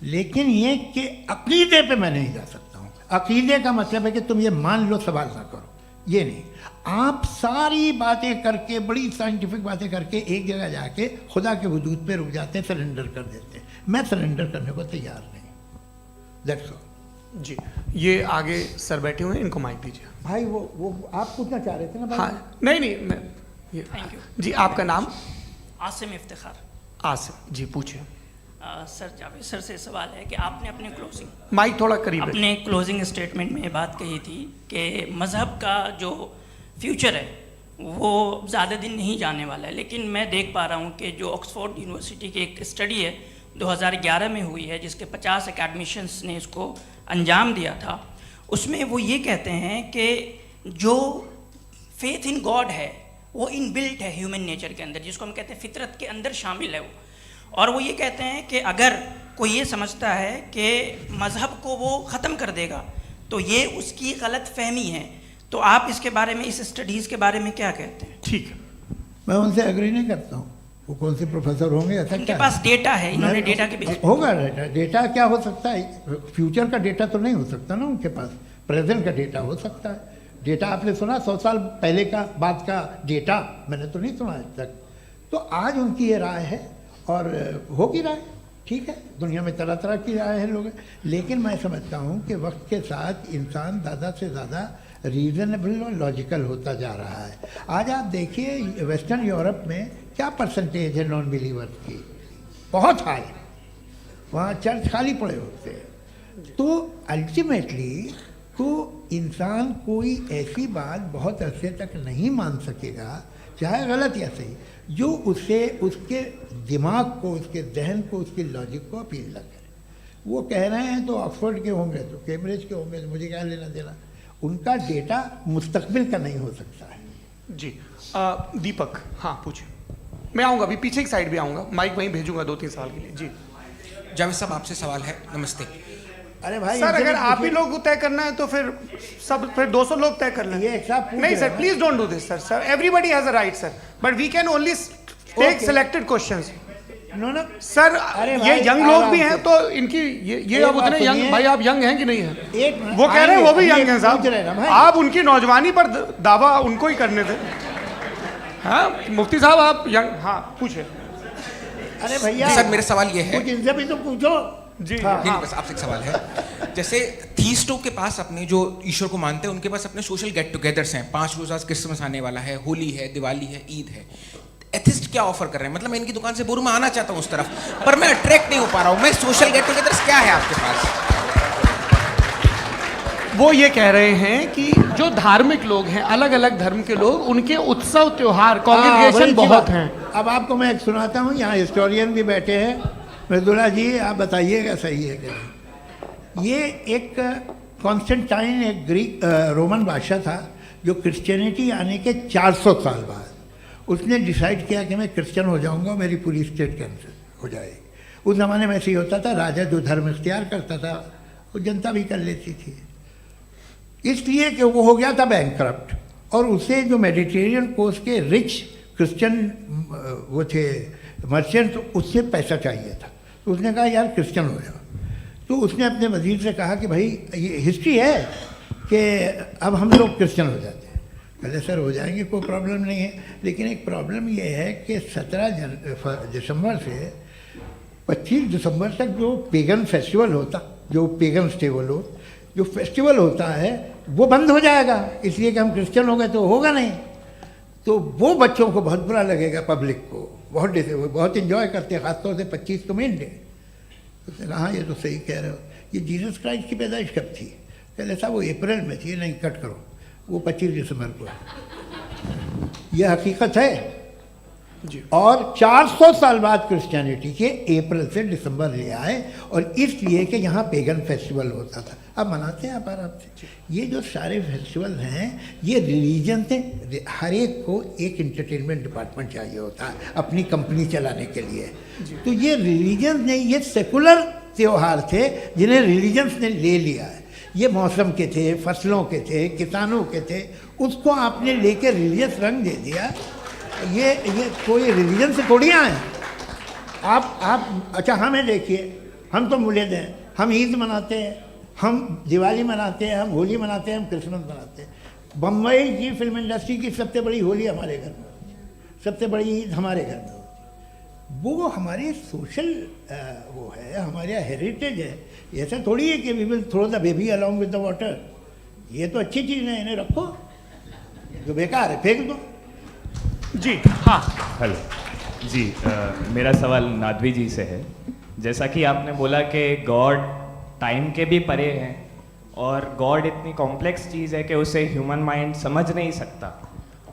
लेकिन ये कि अकीदे पे मैं नहीं जा सकता हूँ। अकीदे का मतलब है कि तुम ये मान लो, सवाल ना करो, ये नहीं। आप सारी बातें करके, बड़ी साइंटिफिक बातें करके एक जगह जाके खुदा के वजूद पे रुक जाते हैं, सरेंडर कर देते हैं। मैं सरेंडर करने को तैयार नहीं। That's all. जी, ये आगे सर बैठे हुए हैं, इनको माइक दीजिए। भाई वो आप पूछना चाह रहे थे ना भाई? हाँ नहीं मैं ये थैंक यू जी, आपका नाम? आसिम इफ्तिखार। आसिफ जी, पूछिए। सर जावेद सर से सवाल है कि आपने अपने माइक थोड़ा करीब रखिए। अपने क्लोजिंग स्टेटमेंट में ये बात कही थी कि मज़हब का जो फ्यूचर है वो ज़्यादा दिन नहीं जाने वाला है। लेकिन मैं देख पा रहा हूँ कि जो ऑक्सफोर्ड यूनिवर्सिटी की एक स्टडी है 2011 में हुई है, जिसके 50 एकेडमिशियंस ने इसको अंजाम दिया था, उसमें वो ये कहते हैं कि जो फेथ इन गॉड है वो इनबिल्ट है ह्यूमन नेचर के अंदर, जिसको हम कहते हैं फितरत के अंदर शामिल है वो। और वो ये कहते हैं कि अगर कोई ये समझता है कि मज़हब को वो ख़त्म कर देगा तो ये उसकी गलत फहमी है। तो आप इसके बारे में, इस स्टडीज़ के बारे में क्या कहते हैं? ठीक है, मैं उनसे एग्री नहीं करता हूँ। वो कौन से प्रोफेसर होंगे? ऐसा उनके क्या पास है? डेटा है, इन्होंने डेटा के बेस होगा डेटा क्या हो सकता है? फ्यूचर का डेटा तो नहीं हो सकता ना उनके पास, प्रेजेंट का डेटा हो सकता है। डेटा आपने सुना 100 साल पहले का बाद का डेटा? मैंने तो नहीं सुना आज तक। तो आज उनकी ये राय है और होगी राय, ठीक है, दुनिया में तरह तरह की राय है लोग, लेकिन मैं समझता हूँ कि वक्त के साथ इंसान ज़्यादा से ज़्यादा रीज़नेबल और लॉजिकल होता जा रहा है। आज आप देखिए वेस्टर्न यूरोप में क्या परसेंटेज है नॉन बिलीवर्स की, बहुत हाई, वहाँ चर्च खाली पड़े होते हैं। तो अल्टीमेटली तो इंसान कोई ऐसी बात बहुत अरसे तक नहीं मान सकेगा, चाहे गलत या सही, जो उससे उसके दिमाग को, उसके जहन को, उसके लॉजिक को अपील न करे। वो कह रहे हैं तो ऑक्सफोर्ड के होंगे तो कैम्ब्रिज के होंगे, तो मुझे क्या लेना देना, उनका डेटा मुस्तकबिल का नहीं हो सकता है। जी दीपक, हाँ पूछिए। मैं आऊँगा, अभी पीछे की साइड भी आऊँगा, माइक वहीं भेजूंगा 2-3 साल के लिए। जी जावेद साहब, आपसे सवाल है। नमस्ते। अरे भाई सर, अगर आप ही लोग को तय करना है तो फिर 200 लोग तय कर लें। ये एक साहब पूछ नहीं रहे सर, हैं। Please don't do this sir, everybody has a right sir, but we can only take Okay. Selected questions. No no sir अरे ये भाई, यंग लोग भी आराम हैं से। तो इनकी ये एक अब बात उतने यंग, सुनिए। भाई आप यंग हैं कि नहीं हैं? एक मिनट, वो कह रहे हैं वो भी आएंगे, यंग हैं पूछ रहे हैं ना साहब, भाई। आप उनकी नौजवानी पर दावा उनको ही करने थे। हाँ मुफ्ती साहब आप यंग, हाँ पूछे। अरे भैया सर, मेरा सवाल ये है। कुछ इनसे भी तो पूछो। जी हाँ। नहीं, बस आपसे एक सवाल है। जैसे थीस्टों के पास अपने जो ईश्वर को मानते हैं, उनके पास अपने सोशल गेट टुगेदर्स हैं। 5 रोज़ आज क्रिसमस आने वाला है, होली है, दिवाली है, ईद है। एथिस्ट क्या ऑफर कर रहे हैं? मतलब मैं इनकी दुकान से बोलूँ, मैं आना चाहता हूँ उस तरफ, पर मैं अट्रैक्ट नहीं हो पा रहा हूँ। मैं सोशल गेट टुगेदर्स क्या है आपके पास? वो ये कह रहे हैं कि जो धार्मिक लोग हैं, अलग अलग धर्म के लोग, उनके उत्सव त्योहार हाँ, कॉन्ग्रीगेशन बड़ी बहुत बात। हैं। अब आपको मैं एक सुनाता हूँ, यहाँ हिस्टोरियन भी बैठे हैं। मृदुला जी आप बताइएगा सही है कि नहीं। ये एक कॉन्स्टेंटाइन, एक ग्रीक रोमन बादशाह था, जो क्रिश्चियनिटी आने के 400 साल बाद उसने डिसाइड किया कि मैं क्रिश्चियन हो जाऊंगा, मेरी पूरी स्टेट कैंसिल हो जाएगी। उस ज़माने में ऐसे ही होता था, राजा जो धर्म इख्तियार करता था वो जनता भी कर लेती थी, इसलिए कि वो हो गया था बैंकरप्ट। और उसे जो मेडिटेरियन कोस्ट के रिच क्रिश्चियन वो थे मर्चेंट, उससे पैसा चाहिए था। तो उसने कहा यार क्रिश्चियन हो जाओ। तो उसने अपने वजीर से कहा कि भाई ये हिस्ट्री है कि अब हम लोग क्रिश्चियन हो जाते हैं। पहले सर हो जाएंगे, कोई प्रॉब्लम नहीं है, लेकिन एक प्रॉब्लम ये है कि 17 दिसंबर से 25 दिसंबर तक जो पेगन फेस्टिवल होता, जो पेगन्स थे वो लोग, जो फेस्टिवल होता है वो बंद हो जाएगा, इसलिए कि हम क्रिश्चियन हो गए तो होगा नहीं। तो वो बच्चों को बहुत बुरा लगेगा, पब्लिक को बहुत इन्जॉय करते हैं, खासतौर से 25 को मेन डे। उसने कहा हाँ ये तो सही कह रहे हो। ये जीसस क्राइस्ट की पैदाइश कब थी? पहले साहब वो अप्रैल में थी। नहीं, कट करो, वो 25 दिसंबर को है। यह हकीकत है जी। और 400 साल बाद क्रिश्चियनिटी के अप्रैल से दिसंबर ले आए, और इसलिए कि यहाँ पेगन फेस्टिवल होता था। अब मनाते हैं आप आराम से। ये जो सारे फेस्टिवल हैं ये रिलीजन से, हर एक को एक इंटरटेनमेंट डिपार्टमेंट चाहिए होता है अपनी कंपनी चलाने के लिए। तो ये रिलीजन ने, ये सेकुलर त्यौहार थे जिन्हें रिलीजन्स ने ले लिया है। ये मौसम के थे, फसलों के थे, किसानों के थे, उसको आपने लेके रिलीजियस रंग दे दिया। ये कोई रिलीजन से थोड़ी आए आप। अच्छा हमें देखिए, हम तो मुल्द हैं, हम ईद मनाते हैं, हम दिवाली मनाते हैं, हम होली मनाते हैं, हम क्रिसमस मनाते हैं। बम्बई की फिल्म इंडस्ट्री की सबसे बड़ी होली हमारे घर में होती है, सबसे बड़ी ईद हमारे घर में होती है। वो हमारे सोशल वो है, हमारे हेरिटेज है। ऐसा थोड़ी है कि we will throw the baby along with the water. ये तो अच्छी चीज़ है, इन्हें रखो, जो बेकार है फेंक दो। जी हाँ। हेलो जी, मेरा सवाल नादवी जी से है। जैसा कि आपने बोला कि गॉड टाइम के भी परे हैं, और गॉड इतनी कॉम्प्लेक्स चीज़ है कि उसे ह्यूमन माइंड समझ नहीं सकता,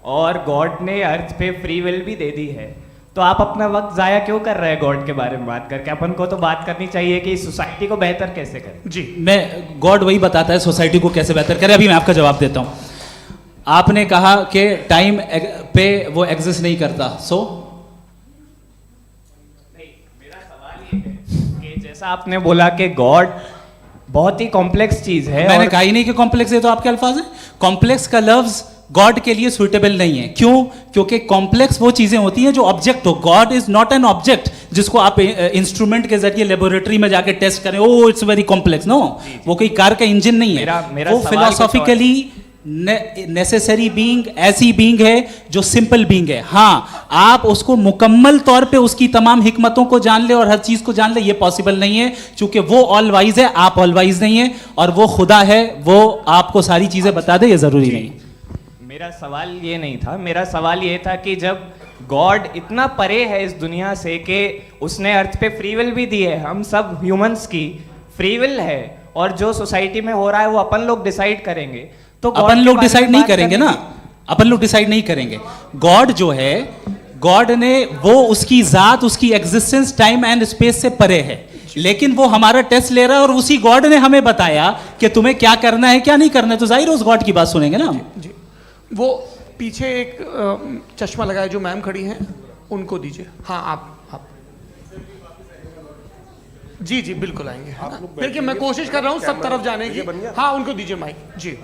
और गॉड ने अर्थ पे फ्री विल भी दे दी है। तो आप अपना वक्त ज़ाया क्यों कर रहे हैं गॉड के बारे में बात करके? अपन को तो बात करनी चाहिए कि सोसाइटी को बेहतर कैसे करें। जी, मैं गॉड वही बताता है सोसाइटी को कैसे बेहतर करे। अभी मैं आपका जवाब देता हूँ। आपने कहा कि टाइम पे वो एग्जिस्ट नहीं करता, मेरा सवाल ये है कि जैसा आपने बोला कि गॉड बहुत ही कॉम्प्लेक्स चीज़ है। मैंने कहा ही नहीं कि कॉम्प्लेक्स है, तो आपके अल्फाज हैं। कॉम्प्लेक्स का लफ्ज गॉड के लिए सुइटेबल नहीं है। क्यों? क्योंकि कॉम्प्लेक्स वो चीजें होती हैं जो ऑब्जेक्ट हो। God is not an object जिसको आप इंस्ट्रूमेंट के जरिए लेबोरेटरी में जाके टेस्ट करें, oh it's very complex. No, वो कोई कार का इंजन नहीं है। मेरा वो सवाल फिलोसॉफिकली नेसेसरी बीइंग ऐसी बीइंग है जो सिंपल बीइंग है। हाँ, आप उसको मुकम्मल तौर पे उसकी तमाम हिकमतों को जान ले और हर चीज को जान ले, ये पॉसिबल नहीं है, क्योंकि वो ऑल वाइज है, आप ऑल वाइज नहीं है, और वो खुदा है, वो आपको सारी चीजें बता दे, ये जरूरी नहीं। मेरा सवाल ये नहीं था, मेरा सवाल ये था कि जब गॉड इतना परे है इस दुनिया से कि उसने अर्थ पे फ्री विल भी दी है, हम सब ह्यूमंस की फ्री विल है, और जो सोसाइटी में हो रहा है वो अपन लोग डिसाइड करेंगे, तो God अपन के लोग बारे में डिसाइड नहीं बात करेंगे करने ना, अपन लोग डिसाइड नहीं करेंगे। गॉड जो है, गॉड ने वो उसकी जात, उसकी एग्जिस्टेंस टाइम एंड स्पेस से परे है, लेकिन वो हमारा टेस्ट ले रहा है और उसी गॉड ने हमें बताया कि तुम्हें क्या करना है क्या नहीं करना है, तो जाहिर है उस गॉड की बात सुनेंगे ना हम। जी, वो पीछे एक चश्मा लगाए जो मैम खड़ी हैं, उनको दीजिए। हाँ, आप जी जी बिल्कुल आएंगे। देखिए मैं कोशिश कर रहा हूँ सब तरफ जाने की। हाँ, उनको दीजिए माइक। जी,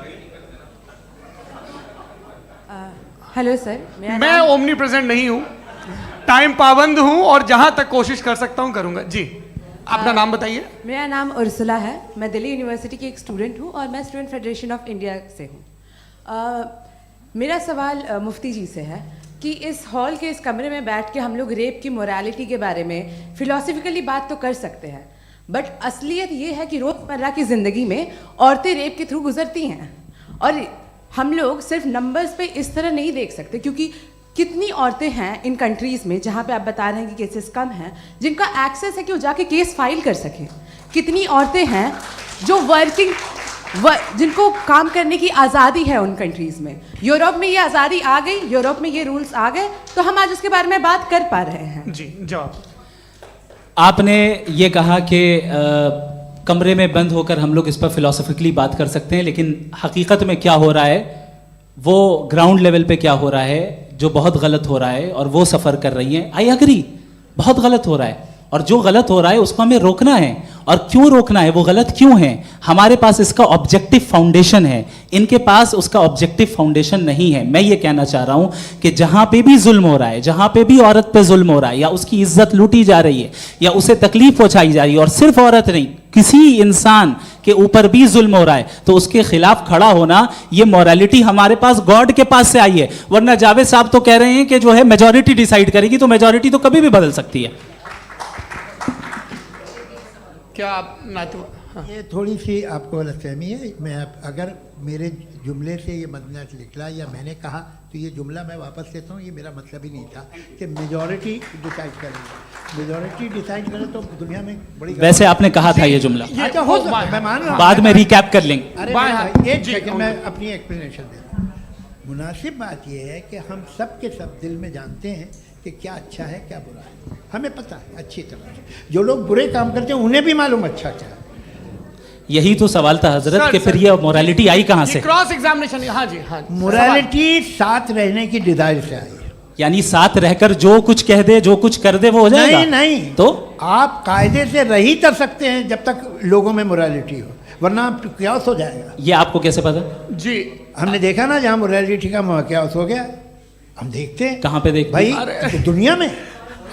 हेलो सर, मैं ओमनी प्रेजेंट नहीं हूँ, टाइम पाबंद हूँ और जहां तक कोशिश कर सकता हूँ करूंगा। जी, अपना नाम बताइए। मेरा नाम उर्सुला है, मैं दिल्ली यूनिवर्सिटी की एक स्टूडेंट हूँ और मैं स्टूडेंट फेडरेशन ऑफ इंडिया से हूँ। मेरा सवाल मुफ्ती जी से है कि इस हॉल के इस कमरे में बैठ के हम लोग रेप की मोरालिटी के बारे में फिलोसफिकली बात तो कर सकते हैं, बट असलियत ये है कि रोज़मर्रा की ज़िंदगी में औरतें रेप के थ्रू गुजरती हैं, और हम लोग सिर्फ नंबर्स पे इस तरह नहीं देख सकते, क्योंकि कितनी औरतें हैं इन कंट्रीज़ में जहाँ पे आप बता रहे हैं कि केसेस कम हैं, जिनका एक्सेस है कि वो जाके केस फाइल कर सकें। कितनी औरतें हैं जो जिनको काम करने की आज़ादी है उन कंट्रीज़ में। यूरोप में ये आज़ादी आ गई, यूरोप में ये रूल्स आ गए, तो हम आज उसके बारे में बात कर पा रहे हैं। जी, जवाब। आपने ये कहा कि कमरे में बंद होकर हम लोग इस पर फिलोसफिकली बात कर सकते हैं, लेकिन हकीकत में क्या हो रहा है, वो ग्राउंड लेवल पे क्या हो रहा है जो बहुत गलत हो रहा है, और वो सफ़र कर रही हैं। आई एग्री, बहुत गलत हो रहा है, और जो गलत हो रहा है उसको हमें रोकना है। और क्यों रोकना है, वो गलत क्यों है, हमारे पास इसका ऑब्जेक्टिव फाउंडेशन है, इनके पास उसका ऑब्जेक्टिव फाउंडेशन नहीं है। मैं ये कहना चाह रहा हूं कि जहां पे भी जुल्म हो रहा है, जहां पे भी औरत पे जुल्म हो रहा है, या उसकी इज्जत लूटी जा रही है, या उसे तकलीफ पहुंचाई जा रही है, और सिर्फ औरत नहीं, किसी इंसान के ऊपर भी जुल्म हो रहा है, तो उसके खिलाफ खड़ा होना, ये मॉरलिटी हमारे पास गॉड के पास से आई है। वरना जावेद साहब तो कह रहे हैं कि जो है मेजॉरिटी डिसाइड करेगी, तो मेजॉरिटी तो कभी भी बदल सकती है। क्या आप ये थोड़ी सी आपको गलतफहमी है। मैं अगर मेरे जुमले से ये मदनत निकला या मैंने कहा, तो ये जुमला मैं वापस लेता हूँ, ये मेरा मतलब ही नहीं था कि मेजॉरिटी डिसाइड करेंगे। मेजॉरिटी डिसाइड करे तो दुनिया में बड़ी, वैसे आपने कहा था ये जुमला। अच्छा, हो सकता है, मैं मान रहा हूँ, बाद में रिकैप कर लेंगे। अरे एक सेकंड, मैं अपनी एक्सप्लेनेशन देता हूँ। मुनासिब बात यह है कि हम सब के सब दिल में जानते हैं कि क्या अच्छा है क्या बुरा है, हमें पता है अच्छी तरह से। जो लोग बुरे काम करते हैं उन्हें भी मालूम अच्छा क्या है। यही तो सवाल था हजरत कि फिर ये मोरालिटी आई कहां से? Cross examination. हाँ जी, हाँ। मोरालिटी साथ रहने की डिजायर से आई है, यानी साथ रहकर जो कुछ कह दे, जो कुछ कर दे, वो हो जाएगा? नहीं नहीं, तो आप कायदे से रह ही कर सकते हैं जब तक लोगों में मोरालिटी हो, वरना क्यास हो जाएगा। ये आपको कैसे पता? जी, हमने देखा ना, जहाँ मोरालिटी का क्यास हो गया, हम देखते हैं। कहाँ पे देखते भाई? तो दुनिया में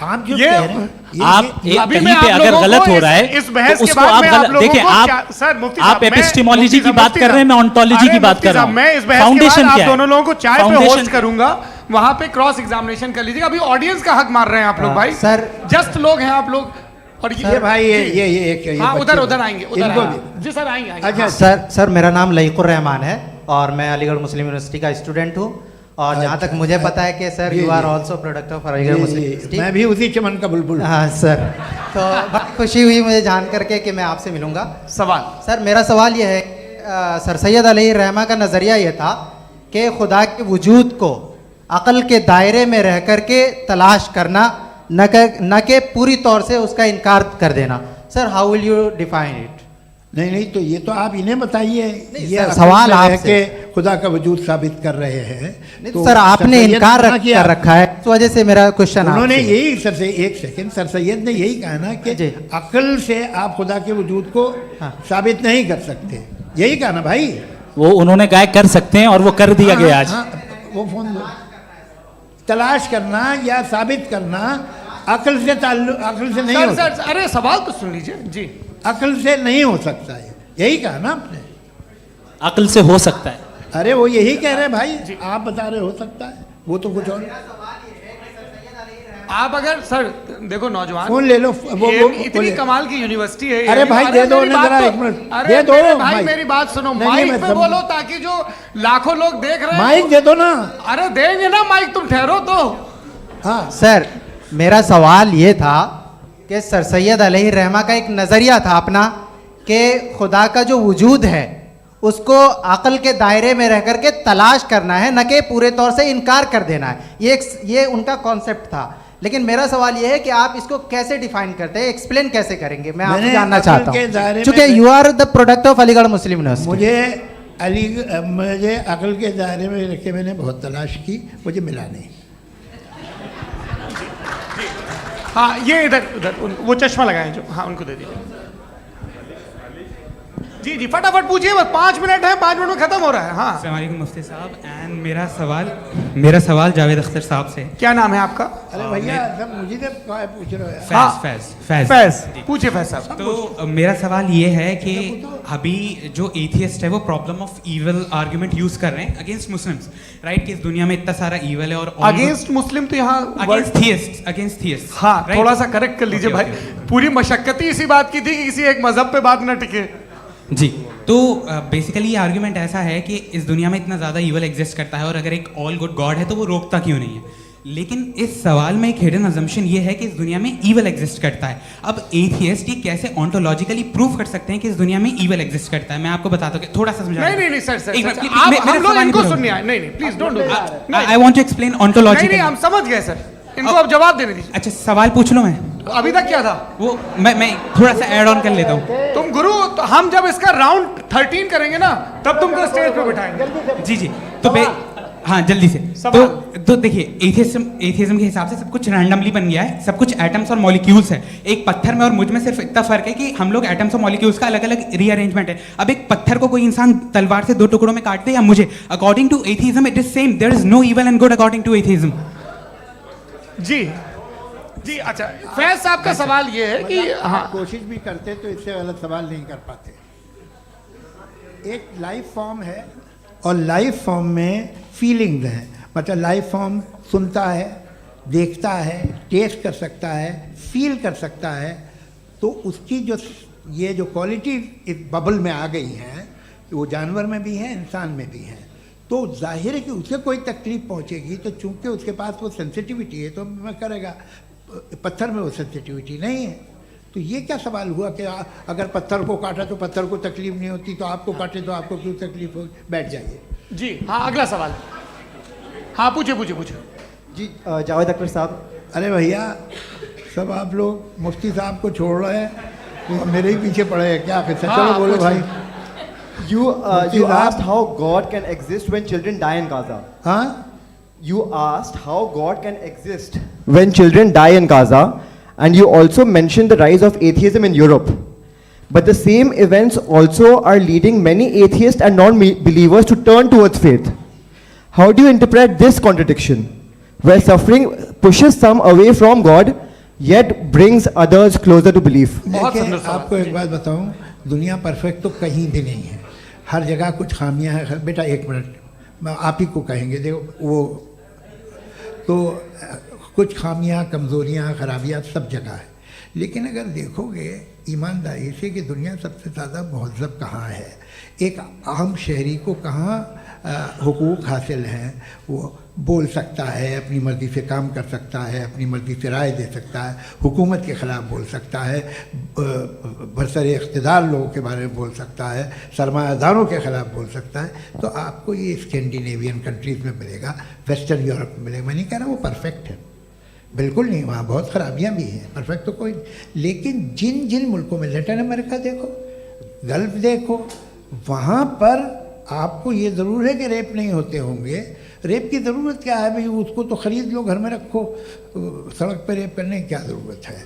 आप जो कह रहे हैं, आप कहीं पे अगर गलत हो रहा है इस बहस तो के उसको बाद आप में गलत देखिए। आप एपिस्टेमोलॉजी की बात कर रहे हैं, मैं ऑन्टोलॉजी की बात कर रहा हूं। मैं इस बहस के बाद आप दोनों लोगों को चाय पे होस्ट करूंगा, वहां पे क्रॉस एग्जामिनेशन कर लीजिएगा। अभी ऑडियंस का हक मार रहे हैं आप लोग भाई, सर जस्ट लोग हैं आप लोग। और ये भाई ये हाँ, उधर आएंगे, जी सर आएंगे। अच्छा सर मेरा नाम लईकुर रहमान है और मैं अलीगढ़ मुस्लिम यूनिवर्सिटी का स्टूडेंट हूँ, और जहाँ तक मुझे पता है कि sir you are also product of Aligarh Muslim University. मैं भी उसी चमन का बुलबुल। हाँ सर, तो बहुत खुशी हुई मुझे जान करके कि मैं आपसे मिलूंगा। सवाल सर, मेरा सवाल ये है, सर सैयद अलैहिर्रहमा का नज़रिया ये था कि खुदा के वजूद को अक़ल के दायरे में रह कर के तलाश करना, न कि पूरी तौर से उसका इनकार कर देना। Sir, how will you define it? नहीं, तो ये तो आप इन्हें बताइए। ये सवाल है कि खुदा का वजूद साबित कर रहे हैं, तो सर आपने इनकार कर रखा है, इस वजह से मेरा क्वेश्चन उन्होंने यही सर से एक सेकंड, सर सैयद ने यही कहा ना कि अक्ल से आप खुदा के वजूद को साबित नहीं कर सकते, यही कहा ना भाई। वो उन्होंने कहा कर सकते हैं और वो कर दिया गया आज। वो फोन तलाश करना या साबित करना अक्ल से अक्ल से नहीं हो सकता। अरे सवाल तो सुन लीजिए जी। अक्ल से नहीं हो सकता है, यही कहा ना आपने। अक्ल से हो सकता है, अरे वो यही कह रहे हैं भाई, आप बता रहे हो सकता है, वो तो कुछ और। आप अगर सर देखो नौजवान फोन ले लो, वो इतनी कमाल की यूनिवर्सिटी है। अरे भाई दे दो उन्हें जरा, एक मिनट दे दो भाई, मेरी बात सुनो, नहीं, माइक मैं पे समझ- बोलो ताकि जो लाखों लोग देख रहे हैं माइक दे दो ना। अरे देंगे ना माइक, तुम ठहरो तो। हाँ सर, मेरा सवाल ये था कि सर सैयद अलैहिर्रहमा का एक नज़रिया था अपना कि खुदा का जो वजूद है उसको अक़ल के दायरे में रह करके तलाश करना है, न कि पूरे तौर से इनकार कर देना है। ये उनका कॉन्सेप्ट था। लेकिन मेरा सवाल ये है कि आप इसको कैसे डिफाइन करते हैं, एक्सप्लेन कैसे करेंगे, मैं आपसे जानना चाहता हूँ, क्योंकि you are the product of Aligarh Muslim University. मुझे अकल के दायरे में रख के मैंने बहुत तलाश की, मुझे मिला नहीं। हाँ ये इधर उधर वो चश्मा लगाए जो, हाँ उनको दे दीजिए। जी जी फटाफट पूछिए, बस 5 मिनट है, 5 मिनट में खत्म हो रहा है। हाँ अस्सलाम वालेकुम मुफ्ती साहब। एंड मेरा सवाल जावेद अख्तर साहब से। क्या नाम है आपका? अरे भैया सब मुझे तो पूछ रहे हो। हाँ, फैज पूछिए फैज साहब। तो मेरा सवाल ये है कि अभी जो एथियस्ट है वो problem of evil argument use कर रहे हैं अगेंस्ट मुस्लिम्स, राइट? कि इस दुनिया में इतना सारा ईविल है और अगेंस्ट मुस्लिम तो यहाँ अगेंस्ट थियस्ट। हाँ थोड़ा सा करेक्ट कर लीजिए भाई, पूरी मशक्कत ही इसी बात की थी कि किसी एक मजहब पे बात ना टिके। जी, तो बेसिकली ये आर्गुमेंट ऐसा है कि इस दुनिया में इतना ज़्यादा ईवल एग्जिस्ट करता है और अगर एक ऑल गुड गॉड है तो वो रोकता क्यों नहीं है? लेकिन इस सवाल में एक हिडन अजम्पशन ये है कि इस दुनिया में ईवल एग्जिस्ट करता है। अब एथियस्ट ये कैसे ऑन्टोलॉजिकली प्रूव कर सकते हैं कि इस दुनिया में ईवल एग्जिस्ट करता है? मैं आपको बताता हूँ, थोड़ा सा समझा। नहीं सर, आप हम लोग इनको सुनने आए। नहीं please don't do that. I want to explain ontologically. नहीं हम समझ गए सर, इनको अब जवाब देने दीजिए। अच्छा सवाल पूछ लो मैं। अभी तक क्या था वो मैं थोड़ा सा ऐड ऑन कर लेता हूँ। तुम गुरु, तो हम जब इसका राउंड 13 करेंगे ना तब तुमको स्टेज पे बिठाएंगे। जी तो हाँ जल्दी से। तो देखिए एथियज्म के हिसाब से सब कुछ रैंडमली बन गया है, सब कुछ एटम्स और मॉलिक्यूल्स है। एक पत्थर में और मुझ में सिर्फ इतना फर्क है कि हम लोग एटम्स और मॉलिक्यूल्स का अलग अलग रीअरेंजमेंट है। अब एक पत्थर को कोई इंसान तलवार से 2 टुकड़ों में काट दे या मुझे, according to atheism it is same, there is no evil and good according to atheism. जी अच्छा, फैज साहब का सवाल ये है कि हाँ कोशिश भी करते तो इससे गलत सवाल नहीं कर पाते। एक लाइफ फॉर्म है और लाइफ फॉर्म में फीलिंग्स हैं, मतलब लाइफ फॉर्म सुनता है, देखता है, टेस्ट कर सकता है, फील कर सकता है, तो उसकी जो ये जो क्वालिटी इस बबल में आ गई हैं वो जानवर में भी है, इंसान में भी है। तो जाहिर है कि उसे कोई तकलीफ पहुंचेगी, तो चूंकि उसके पास वो सेंसिटिविटी है तो मैं करेगा, पत्थर में वो सेंसिटिविटी नहीं है। तो ये क्या सवाल हुआ कि अगर पत्थर को काटा तो पत्थर को तकलीफ नहीं होती, तो आपको काटे तो आपको क्यों तकलीफ हो? बैठ जाइए। जी हाँ अगला सवाल। हाँ पूछे जी जावेद अख्तर साहब। अरे भैया सब आप लोग मुफ्ती साहब को छोड़ रहे हैं, तो मेरे ही पीछे पड़े हैं क्या? फिर चलो बोलो भाई। You asked how God can exist when children die in Gaza. हाँ? You asked how God can exist when children die in Gaza, and you also mentioned the rise of atheism in Europe. But the same events also are leading many atheists and non-believers to turn towards faith. How do you interpret this contradiction, where suffering pushes some away from God, yet brings others closer to belief? देखिए आपको एक बात बताऊं, दुनिया perfect तो कहीं भी नहीं है, हर जगह कुछ खामियां हैं। बेटा एक मिनट, मैं आप ही को कहेंगे, देखो वो तो कुछ खामियां, कमज़ोरियां, खराबियां सब जगह है। लेकिन अगर देखोगे ईमानदारी से कि दुनिया सबसे ज़्यादा महज़ब कहाँ है, एक आम शहरी को कहाँ हुकूक हासिल हैं, वो बोल सकता है, अपनी मर्ज़ी से काम कर सकता है, अपनी मर्ज़ी से राय दे सकता है, हुकूमत के ख़िलाफ़ बोल सकता है, बरसरे इक़्तिदार लोगों के बारे में बोल सकता है, सरमायादारों के ख़िलाफ़ बोल सकता है। तो आपको ये स्कैंडिनेवियन कंट्रीज़ में मिलेगा, वेस्टर्न यूरोप में मिलेगा। मैं नहीं कह रहा वो परफेक्ट है, बिल्कुल नहीं, वहाँ बहुत ख़राबियाँ भी हैं, परफेक्ट तो कोई। लेकिन जिन जिन मुल्कों में, लैटिन अमेरिका देखो, गल्फ़ देखो, वहाँ पर आपको ये ज़रूर है कि रेप नहीं होते होंगे। रेप की ज़रूरत क्या है भाई? उसको तो ख़रीद लो, घर में रखो, सड़क पर रेप करने की क्या ज़रूरत है?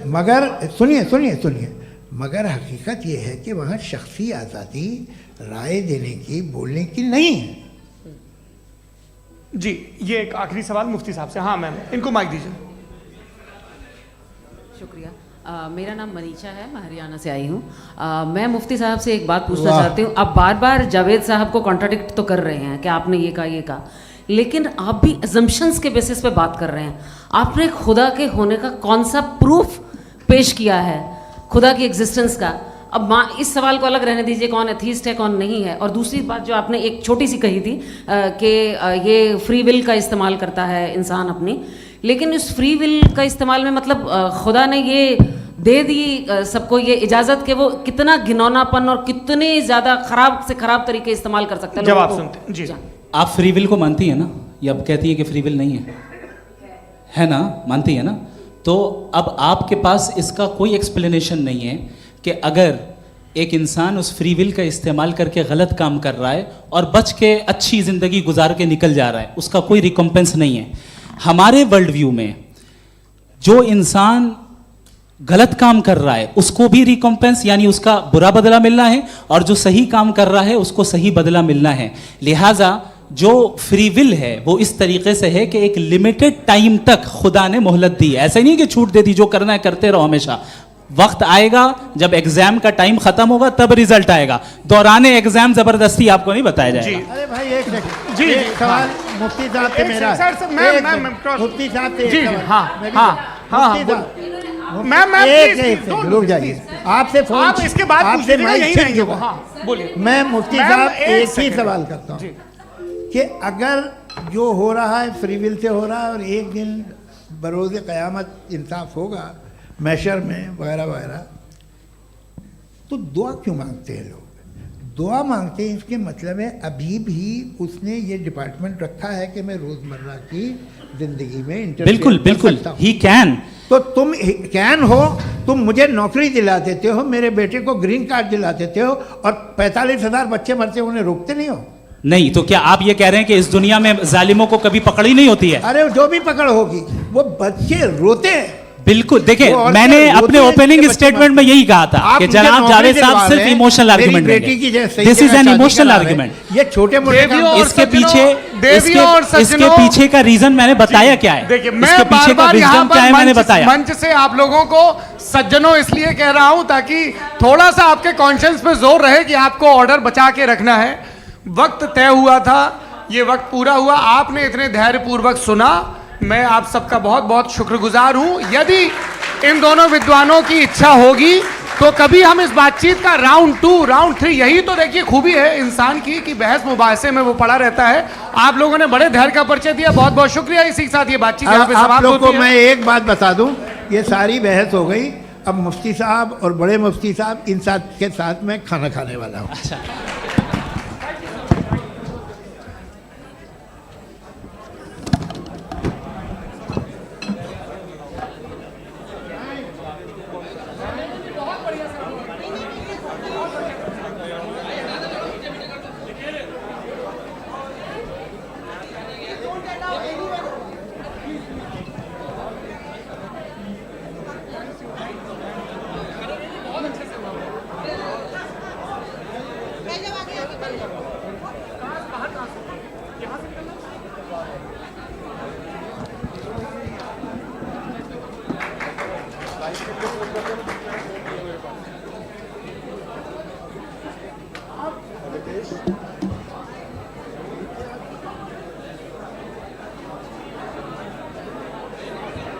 मगर सुनिए, मगर हकीकत ये है कि वहाँ शख्सी आज़ादी राय देने की, बोलने की नहीं है। जी ये एक आखिरी सवाल मुफ्ती साहब से। हाँ मैम, इनको माइक दीजिए। शुक्रिया। मेरा नाम मनीषा है, मैं हरियाणा से आई हूँ। मैं मुफ्ती साहब से एक बात पूछना चाहती हूँ। आप बार बार जावेद साहब को कॉन्ट्राडिक्ट तो कर रहे हैं कि आपने ये कहा, लेकिन आप भी अजम्पशंस के बेसिस पे बात कर रहे हैं। आपने खुदा के होने का कौन सा प्रूफ पेश किया है खुदा की एग्जिस्टेंस का? अब इस सवाल को अलग रहने दीजिए, कौन एथीस्ट है कौन नहीं है। और दूसरी बात जो आपने एक छोटी सी कही थी कि ये फ्री विल का इस्तेमाल करता है इंसान अपनी, लेकिन इस फ्री विल का इस्तेमाल में मतलब खुदा ने ये दे दी सबको ये इजाज़त कि वो कितना घिनौनापन और कितने ज़्यादा ख़राब से ख़राब तरीके इस्तेमाल कर सकते हैं। जवाब सुनते जी। आप फ्री विल को मानती है ना, या अब कहती है कि फ्री विल नहीं है ना, मानती है ना? तो अब आपके पास इसका कोई एक्सप्लेनेशन नहीं है कि अगर एक इंसान उस फ्री विल का इस्तेमाल करके गलत काम कर रहा है और बच के अच्छी ज़िंदगी गुजार के निकल जा रहा है, उसका कोई रिकम्पेंस नहीं है। हमारे वर्ल्ड व्यू में जो इंसान गलत काम कर रहा है उसको भी रिकम्पेंस यानी उसका बुरा बदला मिलना है, और जो सही काम कर रहा है उसको सही बदला मिलना है। लिहाजा जो फ्री विल है वो इस तरीके से है कि एक लिमिटेड टाइम तक खुदा ने मोहलत दी है। ऐसा नहीं कि छूट दे दी, जो करना है करते रहो हमेशा। वक्त आएगा जब एग्जाम का टाइम खत्म होगा तब रिजल्ट आएगा। दौराने एग्जाम जबरदस्ती आपको नहीं बताया जाएगा। अरे भाई एक सेकंड, जी, एक सवाल मुफ्ती साहब से मेरा, मुफ्ती साहब से एक सवाल। रुक जाइए, आपसे फोन, आप इसके बाद आपसे यही रहेंगे वो। हाँ, बोलिए। मैं मुफ्ती साहब एक ही सवाल करता हूँ कि अगर जो हो रहा है फ्री विल से हो रहा है और एक दिन बरोज़ क़यामत इंसाफ होगा मैशर में वगैरह वगैरह, तो दुआ क्यों मांगते हैं लोग? दुआ मांगते हैं इसके मतलब है अभी भी उसने ये डिपार्टमेंट रखा है कि मैं रोज़मर्रा की ज़िंदगी में बिल्कुल बिल्कुल ही कैन। तो तुम कैन हो, तुम मुझे नौकरी दिला देते हो, मेरे बेटे को ग्रीन कार्ड दिला देते हो, और 45,000 बच्चे मरते हो उन्हें रोकते नहीं हो। नहीं तो क्या आप ये कह रहे हैं कि इस दुनिया में जालिमों को कभी पकड़ ही नहीं होती है? अरे जो भी पकड़ होगी वो बच्चे रोते हैं। बिल्कुल, देखिए मैंने अपने ओपनिंग स्टेटमेंट में यही कहा था कि जनाब जावेद साहब सिर्फ इमोशनल आर्गुमेंट देंगे। This is an emotional argument. ये छोटे मोटे इसके पीछे का रीजन मैंने बताया क्या है। देखिए मैं इसके पीछे का रीजन क्या है मैंने बताया। मंच से आप लोगों को सज्जनों इसलिए कह रहा हूं ताकि थोड़ा सा आपके कॉन्शियंस पे जोर रहे कि आपको ऑर्डर बचा के रखना है। वक्त तय हुआ था, ये वक्त पूरा हुआ, आपने इतने धैर्यपूर्वक सुना, मैं आप सबका बहुत बहुत शुक्रगुजार हूं। यदि इन दोनों विद्वानों की इच्छा होगी तो कभी हम इस बातचीत का राउंड 2 राउंड 3, यही तो देखिए खूबी है इंसान की कि बहस मुबाहसे में वो पड़ा रहता है। आप लोगों ने बड़े धैर्य का परिचय दिया, बहुत बहुत शुक्रिया। इसी के साथ ये बातचीत यहाँ पे समाप्त होती है। को मैं एक बात बता दूं, ये सारी बहस हो गई, अब मुफ्ती साहब और बड़े मुफ्ती साहब इन साथ के साथ मैं खाना खाने वाला हूँ। अच्छा।